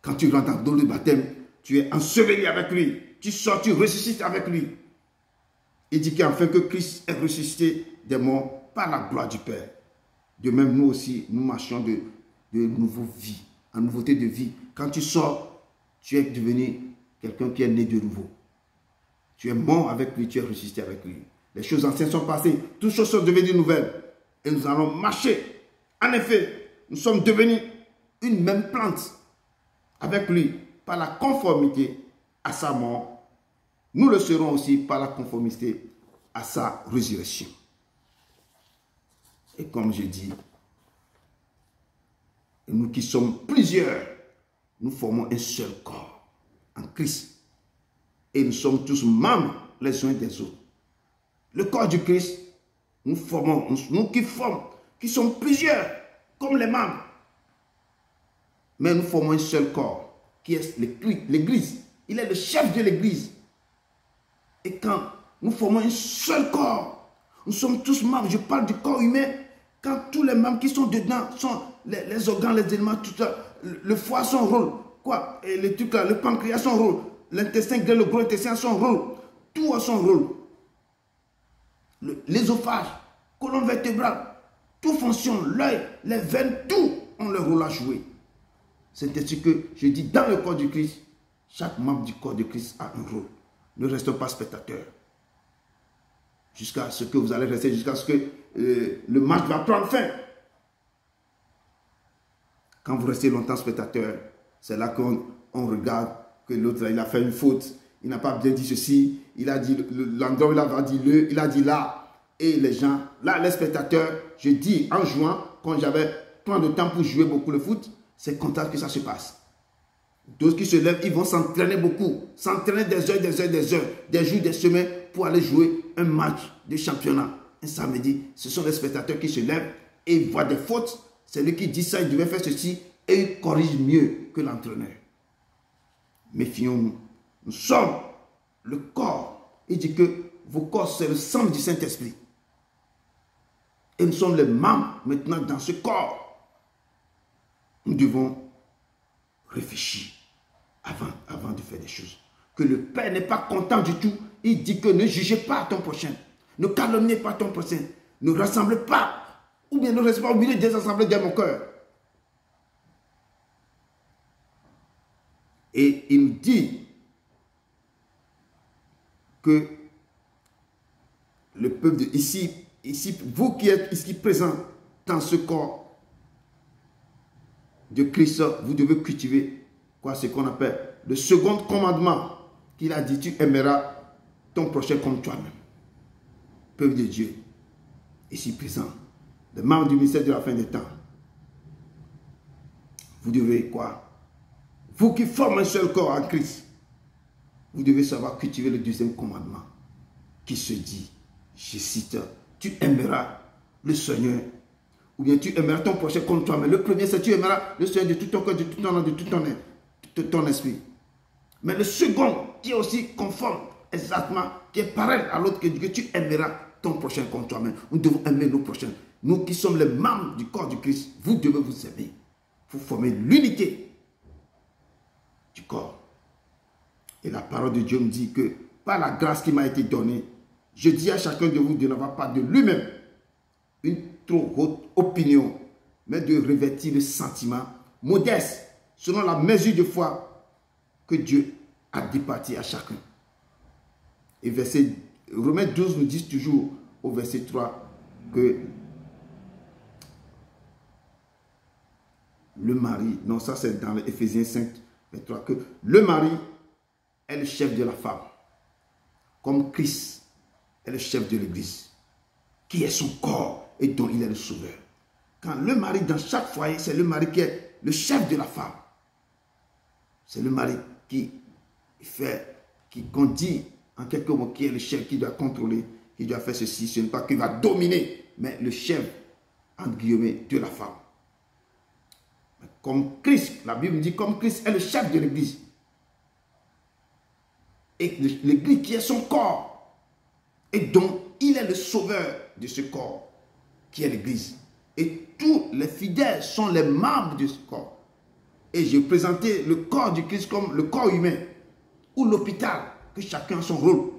quand tu rentres dans le baptême, tu es enseveli avec lui. Tu sors, tu ressuscites avec lui. Il dit qu'enfin que Christ est ressuscité des morts par la gloire du Père. De même, nous aussi, nous marchons de nouvelle vie, en nouveauté de vie. Quand tu sors, tu es devenu quelqu'un qui est né de nouveau. Tu es mort avec lui, tu es ressuscité avec lui. Les choses anciennes sont passées, toutes choses sont devenues nouvelles. Et nous allons marcher. En effet, nous sommes devenus une même plante avec lui par la conformité à sa mort, nous le serons aussi par la conformité à sa résurrection. Et comme je dis, nous qui sommes plusieurs, nous formons un seul corps en Christ. Et nous sommes tous membres les uns des autres. Le corps du Christ, nous formons, nous qui sommes plusieurs, comme les membres. Mais nous formons un seul corps, qui est l'Église. Il est le chef de l'Église. Et quand nous formons un seul corps, nous sommes tous membres, je parle du corps humain, quand tous les membres qui sont dedans, sont les organes, les éléments, tout ça, le foie a son rôle, quoi, et les trucs là, le pancréas a son rôle, l'intestin grêle, le gros intestin a son rôle, tout a son rôle. L'ésophage, colonne vertébrale, tout fonctionne, l'œil, les veines, tout ont leur rôle à jouer. C'est ainsi que je dis, dans le corps du Christ, chaque membre du corps de Christ a un rôle. Ne restons pas spectateurs. Jusqu'à ce que vous allez rester, jusqu'à ce que le match va prendre fin. Quand vous restez longtemps spectateur, c'est là qu'on regarde que l'autre, il a fait une faute, il n'a pas bien dit ceci, il a dit l'endroit où il a dit le, il a dit là. Et les gens, là, les spectateurs, je dis en jouant, quand j'avais tant de temps pour jouer beaucoup le foot, c'est comme ça que ça se passe. D'autres qui se lèvent, ils vont s'entraîner beaucoup, s'entraîner des heures, des jours, des semaines pour aller jouer un match de championnat. Un samedi, ce sont les spectateurs qui se lèvent et ils voient des fautes. C'est lui qui dit ça, il devait faire ceci et il corrige mieux que l'entraîneur. Méfions-nous. Nous sommes le corps. Il dit que vos corps, c'est le sang du Saint-Esprit. Et nous sommes les membres maintenant dans ce corps. Nous devons réfléchir avant de faire des choses. Que le Père n'est pas content du tout. Il dit que ne jugez pas ton prochain. Ne calomniez pas ton prochain. Ne rassemblez pas. Ou bien ne restez pas au milieu des assemblées de mon cœur. Et il nous dit que le peuple de ici, vous qui êtes ici présents dans ce corps de Christ, vous devez cultiver quoi, ce qu'on appelle le second commandement qu'il a dit, tu aimeras ton prochain comme toi-même. Peuple de Dieu, ici présent, les membres du ministère de la fin des temps, vous devez quoi? Vous qui formez un seul corps en Christ, vous devez savoir cultiver le deuxième commandement qui se dit, je cite, tu aimeras le Seigneur, ou bien tu aimeras ton prochain comme toi-même. Le premier, c'est tu aimeras le Seigneur de tout ton cœur, de tout ton âme, de tout ton esprit. Mais le second, qui est aussi conforme, exactement, qui est pareil à l'autre, que tu aimeras ton prochain comme toi-même. Nous devons aimer nos prochains. Nous qui sommes les membres du corps du Christ, vous devez vous aimer. Pour former l'unité du corps. Et la parole de Dieu me dit que par la grâce qui m'a été donnée, je dis à chacun de vous de n'avoir pas de lui-même une trop haute opinion, mais de revêtir le sentiment modeste, selon la mesure de foi que Dieu a départi à chacun. Et Romains 12 nous dit toujours au verset 3 que le mari, non ça c'est dans Éphésiens 5, 23, que le mari est le chef de la femme, comme Christ est le chef de l'Église, qui est son corps et dont il est le sauveur. Quand le mari, dans chaque foyer, c'est le mari qui est le chef de la femme. C'est le mari qui dit en quelques mots, qui est le chef, qui doit contrôler, qui doit faire ceci. Ce n'est pas qu'il va dominer, mais le chef, entre guillemets, de la femme. Comme Christ, la Bible dit, comme Christ est le chef de l'Église. Et l'Église qui est son corps, et dont il est le sauveur de ce corps, qui est l'Église. Et tous les fidèles sont les membres de ce corps. Et j'ai présenté le corps du Christ comme le corps humain, ou l'hôpital, que chacun a son rôle.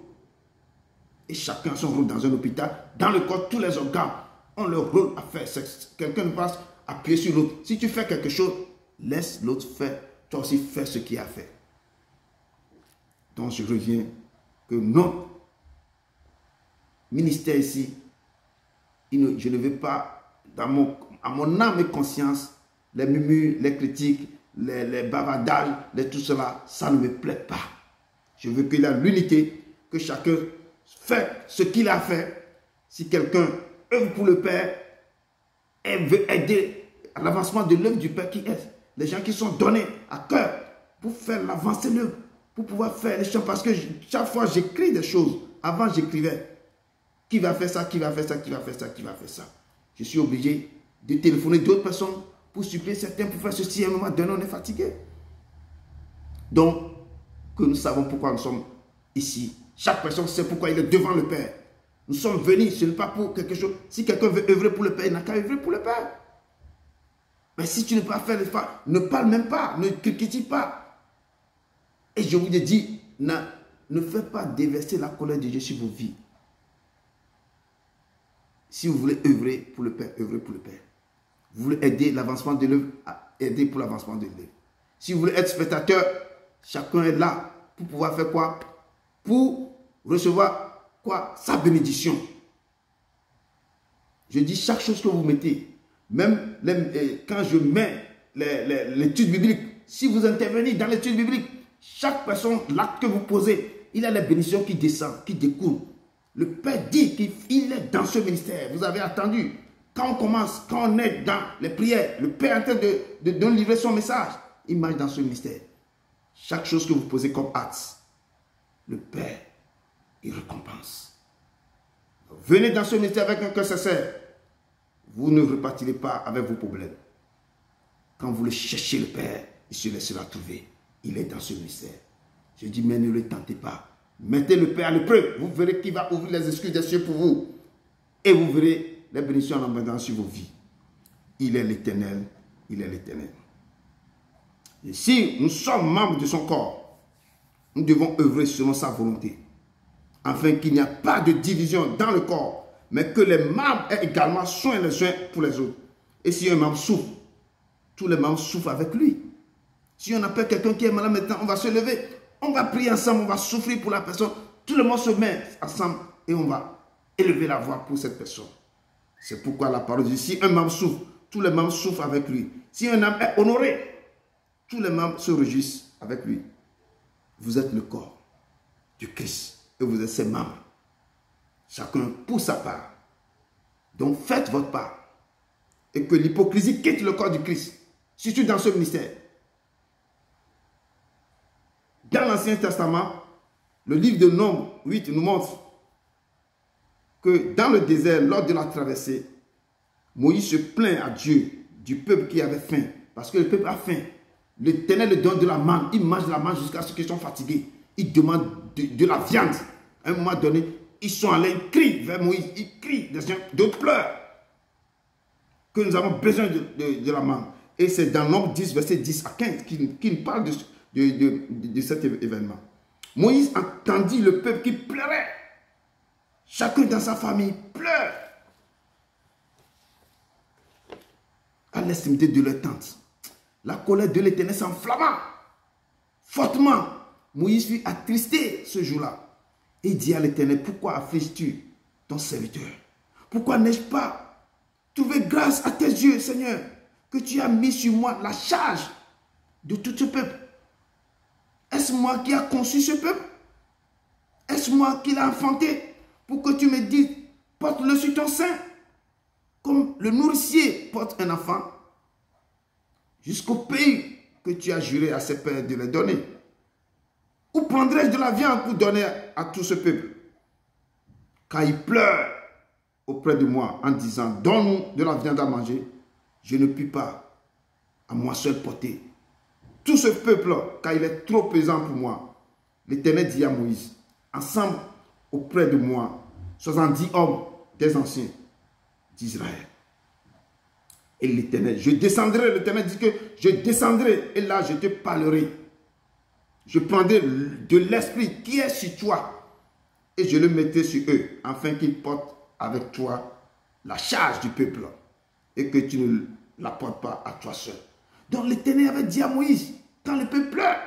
Et chacun a son rôle dans un hôpital. Dans le corps, tous les organes ont leur rôle à faire. Quelqu'un ne passe appuyer sur l'autre. Si tu fais quelque chose, laisse l'autre faire. Toi aussi, fais ce qu'il a fait. Donc, je reviens que notre ministère ici, je ne veux pas, à mon âme et conscience, les murmures, les critiques, les bavardages, tout cela, ça ne me plaît pas. Je veux qu'il y ait l'unité que chacun fait ce qu'il a fait. Si quelqu'un œuvre pour le Père et veut aider à l'avancement de l'œuvre du Père qui est, les gens qui sont donnés à cœur pour faire l'avancée de l'œuvre, pour pouvoir faire les chants. Parce que chaque fois j'écris des choses, avant j'écrivais, qui va faire ça, qui va faire ça, qui va faire ça, qui va faire ça. Je suis obligé de téléphoner d'autres personnes pour suppléer certains, pour faire ceci. À un moment donné, on est fatigué. Donc, que nous savons pourquoi nous sommes ici. Chaque personne sait pourquoi il est devant le Père. Nous sommes venus, ce n'est pas pour quelque chose. Si quelqu'un veut œuvrer pour le Père, il n'a qu'à œuvrer pour le Père. Mais si tu ne peux pas faire l'effort, ne parle même pas, ne critique pas. Et je vous ai dit, ne faites pas déverser la colère de Dieu sur vos vies. Si vous voulez œuvrer pour le Père, œuvrez pour le Père. Vous voulez aider l'avancement de l'œuvre, aider pour l'avancement de l'œuvre. Si vous voulez être spectateur, chacun est là pour pouvoir faire quoi? Pour recevoir quoi? Sa bénédiction. Je dis chaque chose que vous mettez, même quand je mets l'étude biblique, si vous intervenez dans l'étude biblique, chaque personne, l'acte que vous posez, il a les bénédictions qui descendent, qui découlent. Le Père dit qu'il est dans ce ministère. Vous avez attendu. Quand on commence, quand on est dans les prières, le Père est en train de livrer son message. Il marche dans ce ministère. Chaque chose que vous posez comme acte, le Père, il récompense. Venez dans ce ministère avec un cœur sincère. Vous ne repartirez pas avec vos problèmes. Quand vous le cherchez, le Père, il se laissera trouver. Il est dans ce ministère. Je dis, mais ne le tentez pas. Mettez le Père à l'épreuve. Vous verrez qu'il va ouvrir les excuses des cieux pour vous. Et vous verrez les bénédictions en abondance sur vos vies. Il est l'Éternel. Il est l'Éternel. Et si nous sommes membres de son corps, nous devons œuvrer selon sa volonté. Afin qu'il n'y ait pas de division dans le corps, mais que les membres aient également soin les uns pour les autres. Et si un membre souffre, tous les membres souffrent avec lui. Si on appelle quelqu'un qui est malade maintenant, on va se lever. On va prier ensemble, on va souffrir pour la personne. Tout le monde se met ensemble et on va élever la voix pour cette personne. C'est pourquoi la parole dit, si un membre souffre, tous les membres souffrent avec lui. Si un homme est honoré, tous les membres se réjouissent avec lui. Vous êtes le corps du Christ et vous êtes ses membres. Chacun pour sa part. Donc faites votre part. Et que l'hypocrisie quitte le corps du Christ. Surtout dans ce ministère. Dans l'Ancien Testament, le livre de Nombres 8 nous montre que dans le désert, lors de la traversée, Moïse se plaint à Dieu du peuple qui avait faim. Parce que le peuple a faim. L'Éternel le donne de la manne. Il mange de la manne jusqu'à ce qu'ils soient fatigués. Il demande de la viande. À un moment donné, ils sont allés, ils crient vers Moïse. Ils crient, d'autres pleurent. Que nous avons besoin de la manne. Et c'est dans Nombre 10, verset 10 à 15 qu'il parle de cet événement. Moïse entendit le peuple qui pleurait. Chacun dans sa famille pleure. À l'extrémité de leur tente. La colère de l'Éternel s'enflamma fortement. Moïse fut attristé ce jour-là. Et il dit à l'Éternel, pourquoi affliges-tu ton serviteur? Pourquoi n'ai-je pas trouvé grâce à tes yeux, Seigneur, que tu as mis sur moi la charge de tout ce peuple? Est-ce moi qui a conçu ce peuple? Est-ce moi qui l'ai enfanté pour que tu me dises, porte-le sur ton sein, comme le nourricier porte un enfant, jusqu'au pays que tu as juré à ses pères de les donner? Où prendrais-je de la viande pour donner à tout ce peuple? Car il pleure auprès de moi en disant, donne-nous de la viande à manger. Je ne puis pas à moi seul porter tout ce peuple-là, car il est trop pesant pour moi. L'Éternel dit à Moïse, ensemble auprès de moi, 70 hommes des anciens d'Israël. Et l'Éternel, je descendrai, l'Éternel dit que je descendrai, et là je te parlerai. Je prendrai de l'esprit qui est sur toi, et je le mettrai sur eux, afin qu'ils portent avec toi la charge du peuple, et que tu ne la portes pas à toi seul. Donc l'Éternel avait dit à Moïse, quand le peuple pleure,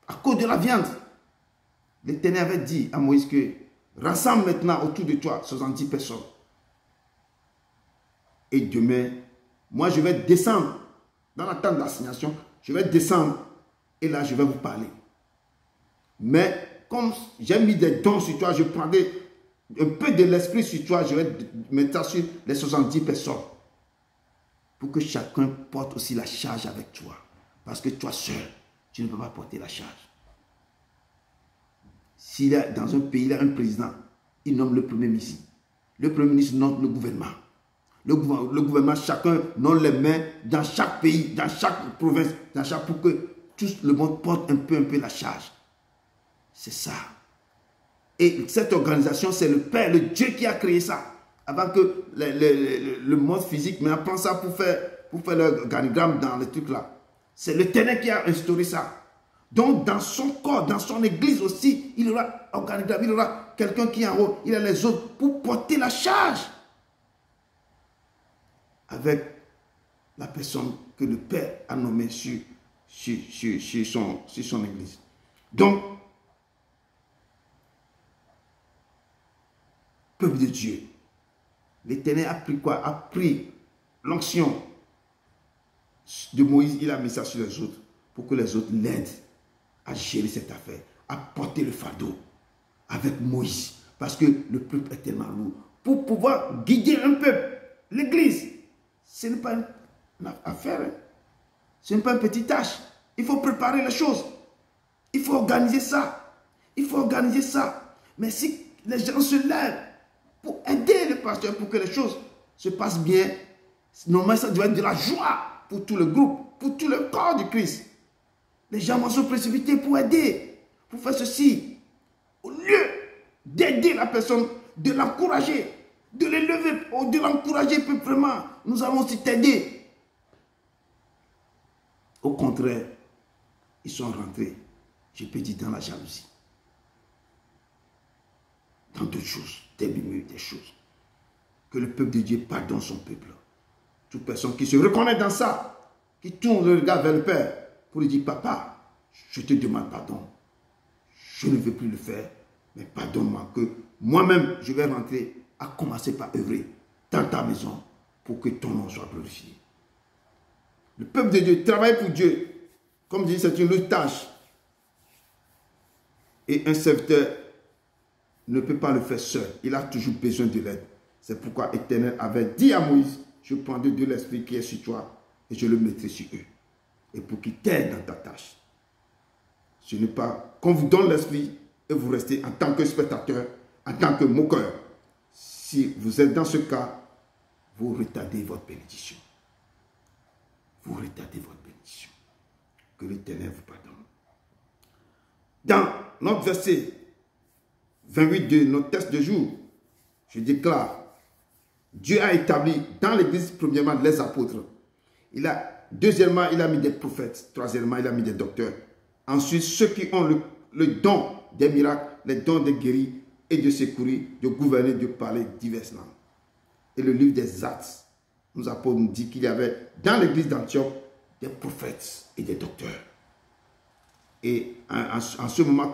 à cause de la viande, l'Éternel avait dit à Moïse que rassemble maintenant autour de toi 70 personnes. Et demain, moi je vais descendre dans la tente d'assignation, je vais descendre et là je vais vous parler. Mais comme j'ai mis des dons sur toi, je prendrai un peu de l'esprit sur toi, je vais mettre ça sur les 70 personnes. Pour que chacun porte aussi la charge avec toi. Parce que toi seul, tu ne peux pas porter la charge. S'il y a dans un pays, il y a un président, il nomme le premier ministre. Le premier ministre nomme le gouvernement. Le gouvernement, chacun nomme les mains dans chaque pays, dans chaque province, pour que tout le monde porte un peu la charge. C'est ça. Et cette organisation, c'est le Père, le Dieu qui a créé ça. Avant que le monde physique, mais prend ça pour faire le organigramme dans le truc là. C'est l'Éternel qui a instauré ça. Donc dans son corps, dans son église aussi, il y aura organigramme, il y aura quelqu'un qui est en haut, il y a les autres pour porter la charge. Avec la personne que le Père a nommée sur son église. Donc, peuple de Dieu, l'Éternel a pris quoi? A pris l'onction de Moïse, il a mis ça sur les autres pour que les autres l'aident à gérer cette affaire, à porter le fardeau avec Moïse. Parce que le peuple est tellement lourd. Pour pouvoir guider un peuple, l'église, ce n'est pas une affaire. Hein? Ce n'est pas une petite tâche. Il faut préparer les choses. Il faut organiser ça. Il faut organiser ça. Mais si les gens se lèvent pour aider le pasteur, pour que les choses se passent bien, normalement ça doit être de la joie pour tout le groupe, pour tout le corps du Christ. Les gens vont se précipiter pour aider, pour faire ceci. Au lieu d'aider la personne, de l'encourager, de l'élever, de l'encourager vraiment, nous allons aussi t'aider. Au contraire, ils sont rentrés, je peux dire, dans la jalousie. Dans d'autres choses, des murmures, des choses. Que le peuple de Dieu pardonne son peuple. Toute personne qui se reconnaît dans ça, qui tourne le regard vers le Père, pour lui dire, papa, je te demande pardon. Je ne veux plus le faire, mais pardonne-moi que moi-même, je vais rentrer à commencer par œuvrer dans ta maison pour que ton nom soit glorifié. Le peuple de Dieu travaille pour Dieu. Comme je dis, c'est une tâche. Et un serviteur ne peut pas le faire seul. Il a toujours besoin de l'aide. C'est pourquoi l'Éternel avait dit à Moïse, je prendrai de l'esprit qui est sur toi et je le mettrai sur eux. Et pour qu'ils t'aident dans ta tâche. Ce n'est pas qu'on vous donne l'esprit et vous restez en tant que spectateur, en tant que moqueur. Si vous êtes dans ce cas, vous retardez votre bénédiction. Vous retardez votre bénédiction. Que l'Éternel vous pardonne. Dans notre verset 28 de notre texte de jour, je déclare, Dieu a établi dans l'église, premièrement, les apôtres. Deuxièmement, il a mis des prophètes. Troisièmement, il a mis des docteurs. Ensuite, ceux qui ont le don des miracles, les dons de guérir et de secourir, de gouverner, de parler diverses langues. Et le livre des Actes nous apôtres nous dit qu'il y avait dans l'église d'Antioche des prophètes et des docteurs. Et en ce moment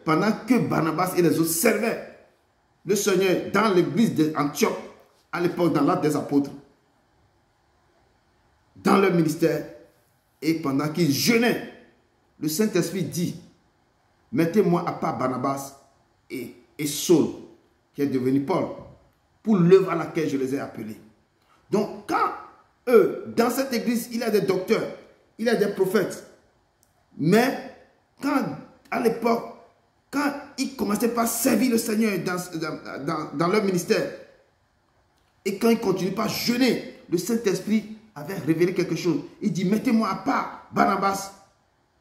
pendant que Barnabas et les autres servaient le Seigneur dans l'église d'Antioche, à l'époque dans l'Acte des apôtres, dans leur ministère, et pendant qu'ils jeûnaient, le Saint-Esprit dit, mettez-moi à part Barnabas et Saul, qui est devenu Paul, pour l'œuvre à laquelle je les ai appelés. Donc, quand dans cette église, il y a des docteurs, il y a des prophètes, mais à l'époque, quand ils commençaient par servir le Seigneur dans leur ministère, et quand ils continuaient par jeûner, le Saint-Esprit avait révélé quelque chose. Il dit, mettez-moi à part Barnabas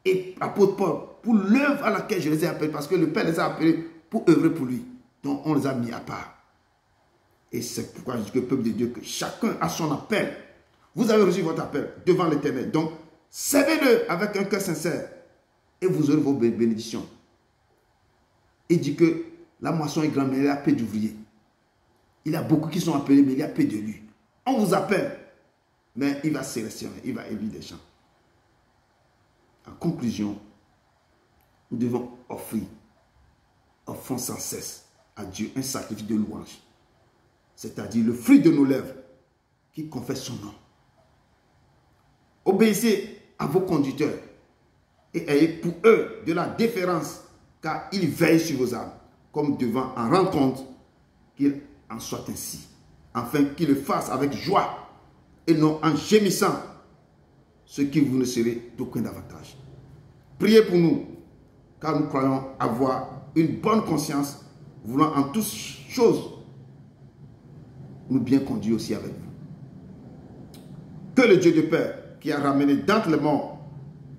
et apôtre Paul pour l'œuvre à laquelle je les ai appelés, parce que le Père les a appelés pour œuvrer pour lui. Donc on les a mis à part. Et c'est pourquoi je dis que le peuple de Dieu, que chacun a son appel. Vous avez reçu votre appel devant l'Éternel. Donc servez-le avec un cœur sincère et vous aurez vos bénédictions. Il dit que la moisson est grande, mais il y a peu d'ouvriers. Il y a beaucoup qui sont appelés, mais il y a peu de lui. On vous appelle, mais il va sélectionner, il va élire des gens. En conclusion, nous devons offrons sans cesse à Dieu un sacrifice de louange, c'est-à-dire le fruit de nos lèvres qui confesse son nom. Obéissez à vos conducteurs et ayez pour eux de la déférence car il veille sur vos âmes, comme devant en rendre compte, qu'il en soit ainsi, afin qu'il le fasse avec joie, et non en gémissant, ce qui vous ne serez d'aucun avantage. Priez pour nous, car nous croyons avoir une bonne conscience, voulant en toutes choses nous bien conduire aussi avec vous. Que le Dieu de paix, qui a ramené d'entre les morts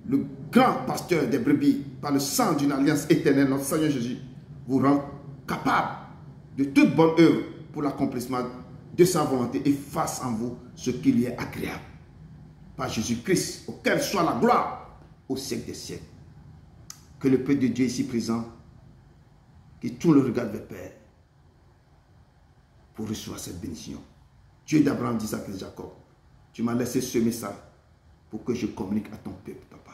le grand pasteur des brebis par le sang d'une alliance éternelle, notre Seigneur Jésus, vous rende capable de toute bonne œuvre pour l'accomplissement de sa volonté et fasse en vous ce qui lui est agréable. Par Jésus-Christ, auquel soit la gloire au siècle des siècles. Que le peuple de Dieu ici présent, qui tourne le regard vers le Père, pour recevoir cette bénédiction. Dieu d'Abraham, d'Isaac et de Jacob, tu m'as laissé ce message pour que je communique à ton peuple, papa.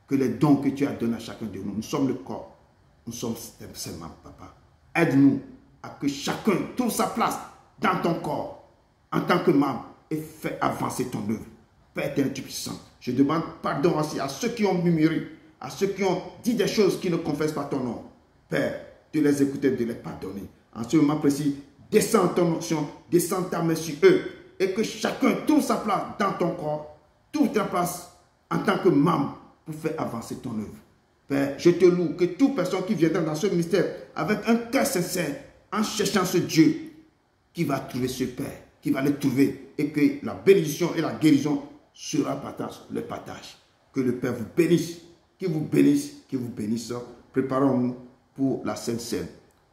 Que les dons que tu as donnés à chacun de nous, nous sommes le corps, nous sommes seulement, papa. Aide-nous à que chacun trouve sa place dans ton corps, en tant que membre, et fait avancer ton œuvre. Père éternel, puissant, je demande pardon aussi à ceux qui ont murmuré, à ceux qui ont dit des choses qui ne confessent pas ton nom. Père, de les écouter, de les pardonner. En ce moment précis, descends ton onction, descends ta main sur eux, et que chacun trouve sa place dans ton corps, trouve ta place en tant que membre pour faire avancer ton œuvre. Père, je te loue que toute personne qui viendra dans ce ministère avec un cœur sincère, en cherchant ce Dieu, qui va trouver ce Père, qui va le trouver, et que la bénédiction et la guérison sera le partage. Que le Père vous bénisse, qu'il vous bénisse, qu'il vous bénisse. Préparons-nous pour la Sainte Seine,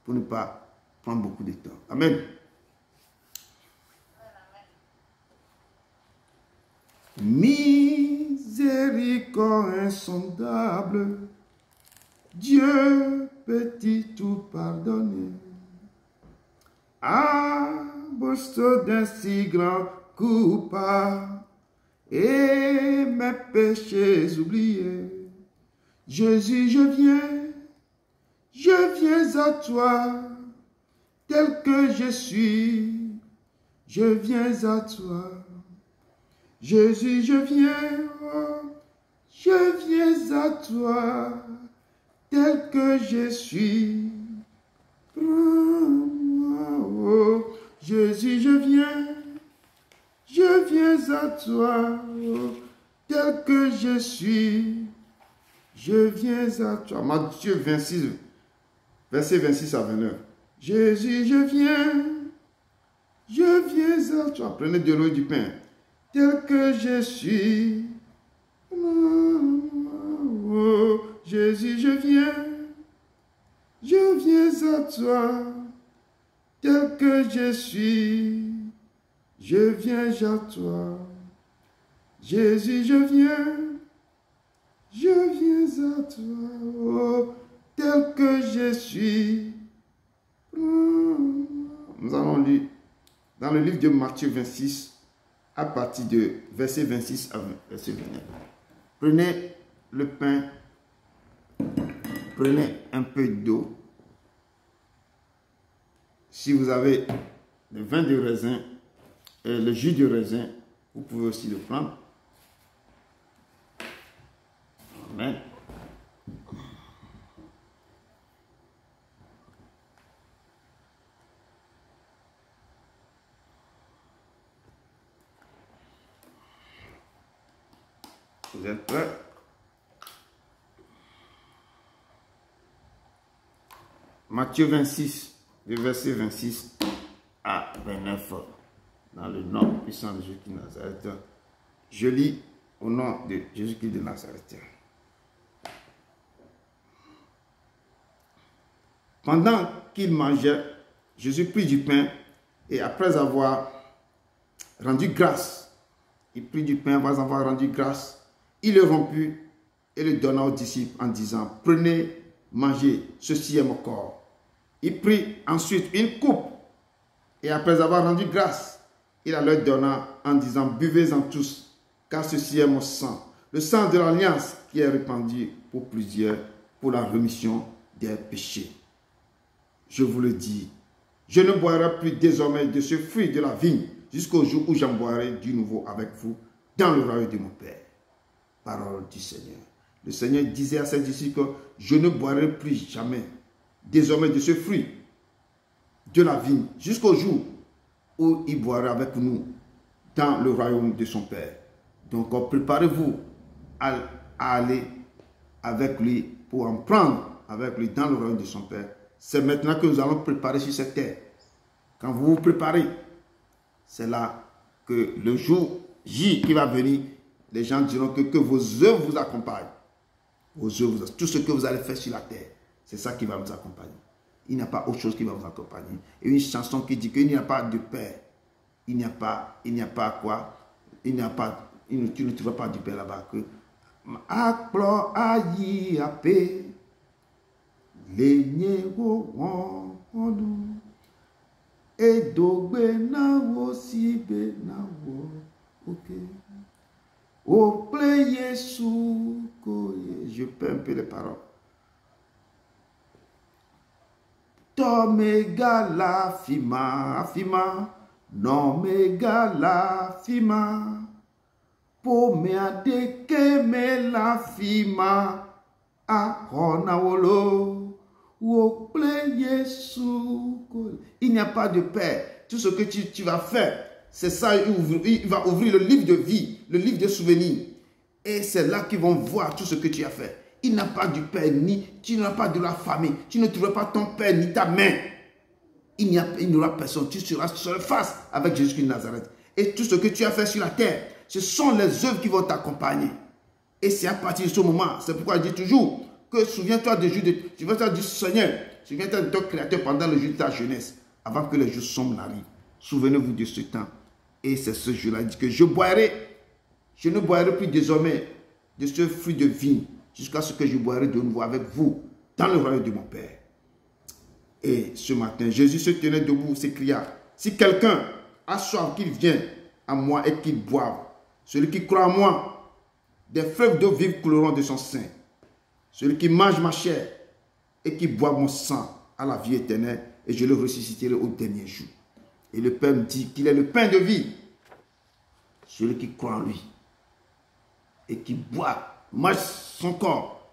pour ne pas prendre beaucoup de temps. Amen. Miséricorde insondable, Dieu peut-il tout pardonner? À Boston d'un si grand coupable et mes péchés oubliés. Jésus, je viens à toi, tel que je suis, je viens à toi. Jésus, je viens à toi, tel que je suis. Oh, Jésus, je viens à toi, tel que je suis, je viens à toi. Matthieu 26, verset 26 à 29. Jésus, je viens à toi. Prenez de l'eau et du pain, tel que je suis. Oh, Jésus, je viens à toi, tel que je suis, je viens à toi. Jésus, je viens à toi, oh, tel que je suis. Nous allons lire dans le livre de Matthieu 26, à partir de verset 26 à verset 29. Prenez le pain, prenez un peu d'eau. Si vous avez le vin de raisin et le jus de raisin, vous pouvez aussi le prendre. Amen. Vous êtes prêts? Matthieu 26, le verset 26 à 29, dans le nom puissant de Jésus-Christ de Nazareth. Je lis au nom de Jésus-Christ de Nazareth. Pendant qu'il mangeait, Jésus prit du pain et après avoir rendu grâce, il prit du pain, après avoir rendu grâce, il le romput et le donna aux disciples en disant, prenez, mangez, ceci est mon corps. Il prit ensuite une coupe et après avoir rendu grâce, il la leur donna en disant, buvez-en tous, car ceci est mon sang, le sang de l'alliance qui est répandu pour plusieurs, pour la rémission des péchés. Je vous le dis, je ne boirai plus désormais de ce fruit de la vigne jusqu'au jour où j'en boirai du nouveau avec vous dans le royaume de mon Père. Parole du Seigneur. Le Seigneur disait à ses disciples que je ne boirai plus jamais désormais de ce fruit de la vigne jusqu'au jour où il boira avec nous dans le royaume de son Père. Donc préparez-vous à aller avec lui pour en prendre avec lui dans le royaume de son Père. C'est maintenant que nous allons préparer sur cette terre. Quand vous vous préparez, c'est là que le jour J qui va venir, les gens diront que vos œuvres vous accompagnent. Vos œuvres, tout ce que vous allez faire sur la terre, c'est ça qui va vous accompagner. Il n'y a pas autre chose qui va vous accompagner. Et une chanson qui dit qu'il n'y a pas de Père. Il n'y a pas quoi? Tu ne trouveras pas du Père là-bas que Akplo ayi ape lenye wo wonu edogbe na wo sibe na wo oke o ple Yesu koye. Je perds un peu les paroles. Tomega la fima non mega la fima po me adeke me la fima a honawolo wo ple Yesu. Il n'y a pas de Père. Tout ce que tu vas faire, c'est ça. Il va ouvrir le livre de vie, le livre de souvenirs, et c'est là qu'ils vont voir tout ce que tu as fait. Il n'a pas du Père, ni tu n'as pas de la famille, tu ne trouveras pas ton Père ni ta mère. Il n'y aura personne. Tu seras seul face avec Jésus-Christ de Nazareth. Et tout ce que tu as fait sur la terre, ce sont les œuvres qui vont t'accompagner. Et c'est à partir de ce moment, c'est pourquoi je dis toujours que souviens-toi du Seigneur, souviens-toi de ton Créateur pendant le jour de ta jeunesse, avant que les jours sombres n'arrivent. Souvenez-vous de ce temps. Et c'est ce jour-là, il dit que je ne boirai plus désormais de ce fruit de vigne, jusqu'à ce que je boirai de nouveau avec vous dans le royaume de mon Père. Et ce matin, Jésus se tenait debout, s'écria, si quelqu'un a soif, qu'il vienne à moi et qu'il boive. Celui qui croit en moi, des fleuves d'eau vive couleront de son sein. Celui qui mange ma chair et qui boit mon sang à la vie éternelle, et je le ressusciterai au dernier jour. Et le Père me dit qu'il est le pain de vie. Celui qui croit en lui et qui boit, mange son corps,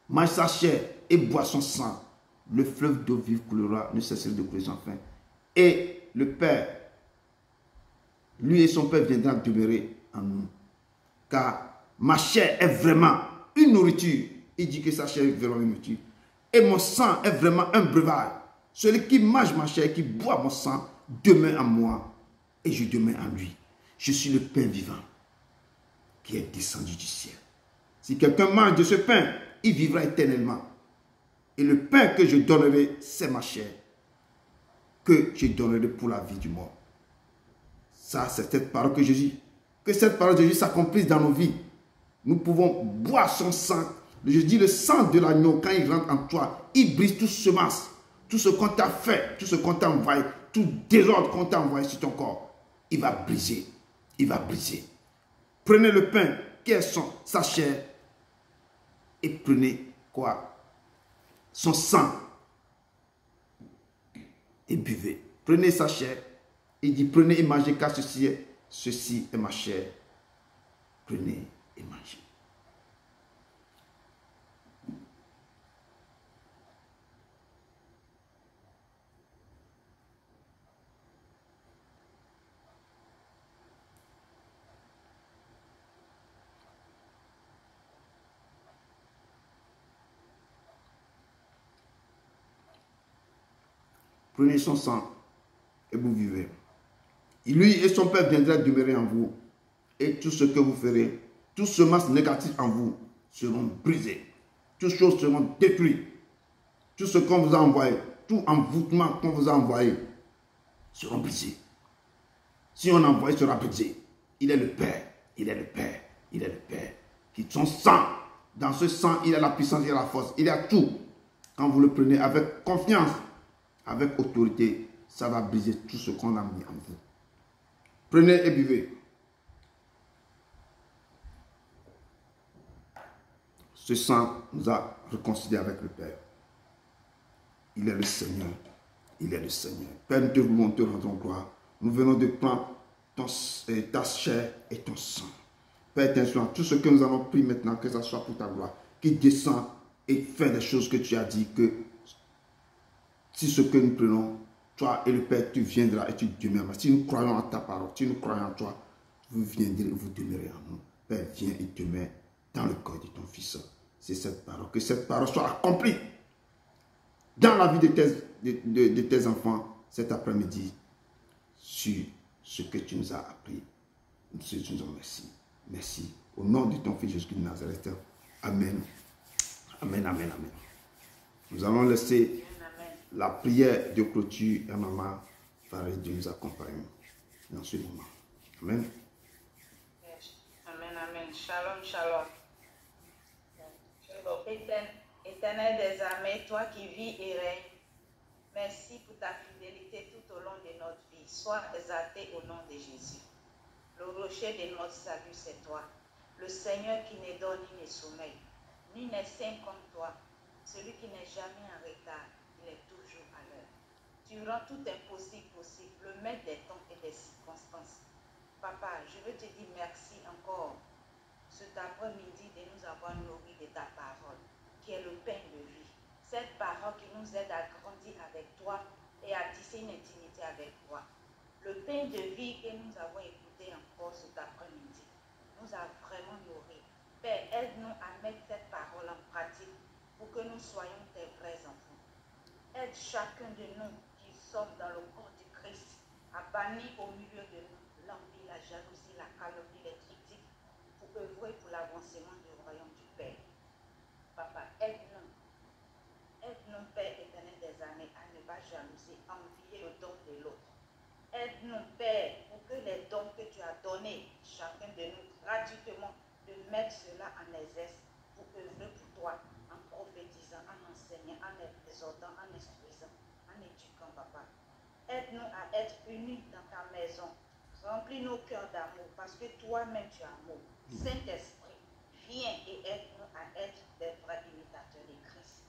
mange sa chair et boit son sang, le fleuve d'eau vive coulera, ne cessera de couler sans fin. Et le Père, lui et son Père viendront demeurer en nous. Car ma chair est vraiment une nourriture. Il dit que sa chair est vraiment une nourriture. Et mon sang est vraiment un breuvage. Celui qui mange ma chair et qui boit mon sang demeure en moi. Et je demeure en lui. Je suis le pain vivant qui est descendu du ciel. Si quelqu'un mange de ce pain, il vivra éternellement. Et le pain que je donnerai, c'est ma chair, que je donnerai pour la vie du monde. Ça, c'est cette parole que Jésus, que cette parole de Jésus s'accomplisse dans nos vies. Nous pouvons boire son sang. Je dis le sang de l'agneau, quand il rentre en toi, il brise toute semence, tout ce qu'on t'a fait, tout ce qu'on t'a envoyé, tout désordre qu'on t'a envoyé sur ton corps. Il va briser. Il va briser. Prenez le pain qui est sa chair et prenez quoi? Son sang et buvez. Prenez sa chair. Il dit prenez et mangez car ceci est ma chair. Prenez et mangez. Prenez son sang et vous vivez. Lui et son Père viendront demeurer en vous. Et tout ce que vous ferez, toutes semences négatives en vous seront brisées. Toutes choses seront détruites. Tout ce qu'on vous a envoyé, tout envoûtement qu'on vous a envoyé, seront brisés. Si on envoie, il sera brisé. Il est le Père. Il est le Père. Il est le Père. Qui son sang. Dans ce sang, il a la puissance, il a la force. Il a tout. Quand vous le prenez avec confiance, avec autorité, ça va briser tout ce qu'on a mis en vous. Prenez et buvez. Ce sang nous a réconciliés avec le Père. Il est le Seigneur. Il est le Seigneur. Père, nous te voulons te rendre gloire. Nous venons de prendre ta chair et ton sang. Père éternel, tout ce que nous avons pris maintenant, que ce soit pour ta gloire, qui descend et fait des choses que tu as dit, que si ce que nous prenons, toi et le Père, tu viendras et tu demeureras. Si nous croyons en ta parole, si nous croyons en toi, vous viendrez et vous demeurez en nous. Père, viens et demeure dans le corps de ton Fils. C'est cette parole, que cette parole soit accomplie dans la vie de tes enfants cet après-midi sur ce que tu nous as appris. Nous te disons merci. Merci. Au nom de ton Fils Jésus de Nazareth. Amen. Amen, amen, amen. Nous allons laisser la prière de clôture à maman Valérie de nous accompagner dans ce moment. Amen. Amen, amen. Shalom, shalom. Éternel des armées, toi qui vis et règnes, merci pour ta fidélité tout au long de notre vie. Sois exalté au nom de Jésus. Le rocher de notre salut, c'est toi. Le Seigneur qui ne dort ni ne sommeille, ni ne saint comme toi. Celui qui n'est jamais en retard, il est toujours à l'heure. Tu rends tout impossible possible, le maître des temps et des circonstances. Papa, je veux te dire merci encore cet après-midi de nous avoir nourris de ta parole, qui est le pain de vie. Cette parole qui nous aide à grandir avec toi et à tisser une intimité avec toi. Le pain de vie que nous avons écouté encore cet après-midi nous a vraiment nourris. Père, aide-nous à mettre cette parole en pratique pour que nous soyons tes vrais enfants. Aide chacun de nous qui sommes dans le corps du Christ à bannir au milieu de nous l'envie, la jalousie, la calomnie, les critiques, pour œuvrer pour l'avancement du royaume du Père. Papa, aide-nous. Aide-nous, Père éternel des années, à ne pas jalouser, envier le don de l'autre. Aide-nous, Père, pour que les dons que tu as donnés, chacun de nous, gratuitement, de mettre cela en exerce pour œuvrer pour toi, en prophétisant, en enseignant, en exhortant, en instruisant, en éduquant, Papa. Aide-nous à être unis dans ta maison. Remplis nos cœurs d'amour, parce que toi-même tu as amour. Saint-Esprit, viens et aide-nous à être des vrais imitateurs de Christ.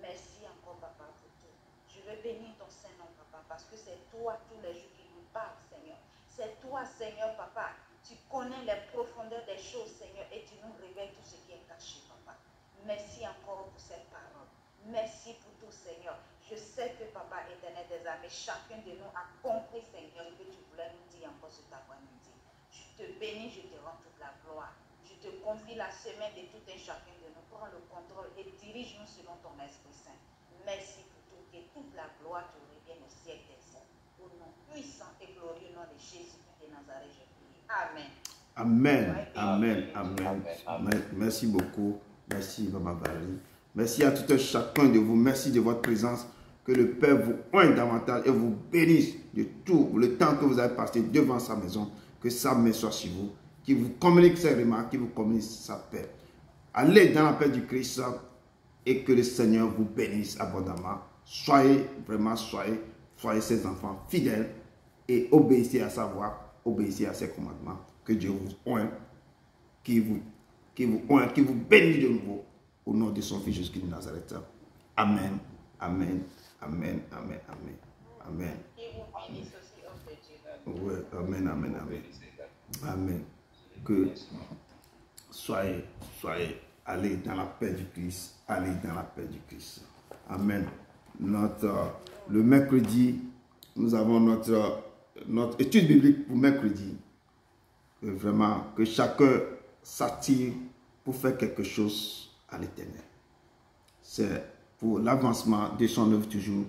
Merci encore, Papa, pour tout. Je veux bénir ton Saint-Nom, Papa, parce que c'est toi tous les jours qui nous parles, Seigneur. C'est toi, Seigneur, Papa. Tu connais les profondeurs des choses, Seigneur, et tu nous révèles tout ce qui est caché, Papa. Merci encore pour cette parole. Merci pour tout, Seigneur. Je sais que, Papa éternel des armées, chacun de nous a compris, Seigneur, ce que tu voulais nous dire encore cet après-midi. Je te bénis, je te rends toute la gloire. Je te confie la semaine de tout et chacun de nous. Prends le contrôle et dirige-nous selon ton Esprit Saint. Merci pour tout, et toute la gloire te revienne au siècle des siècles. Au nom puissant et glorieux nom de Jésus-Christ de Nazareth, je prie. Amen. Amen, amen, amen, amen. Merci beaucoup. Merci, Maman Valérie. Merci à tout un chacun de vous. Merci de votre présence. Que le Père vous oigne davantage et vous bénisse de tout le temps que vous avez passé devant sa maison. Que sa main soit sur vous. Qu'il vous communique ses remarques, qu'il vous communique sa paix. Allez dans la paix du Christ et que le Seigneur vous bénisse abondamment. Soyez ses enfants fidèles et obéissez à sa voix, obéissez à ses commandements. Que Dieu vous oigne, qu'il vous bénisse de nouveau au nom de son Fils Jésus-Christ de Nazareth. Amen, amen, amen, amen, amen, amen. Oui, amen, amen, amen. Amen. Que soyez, allez dans la paix du Christ, allez dans la paix du Christ. Amen. Le mercredi, nous avons notre étude biblique pour mercredi. Vraiment, que chacun s'attire pour faire quelque chose à l'Éternel. C'est pour l'avancement de son œuvre toujours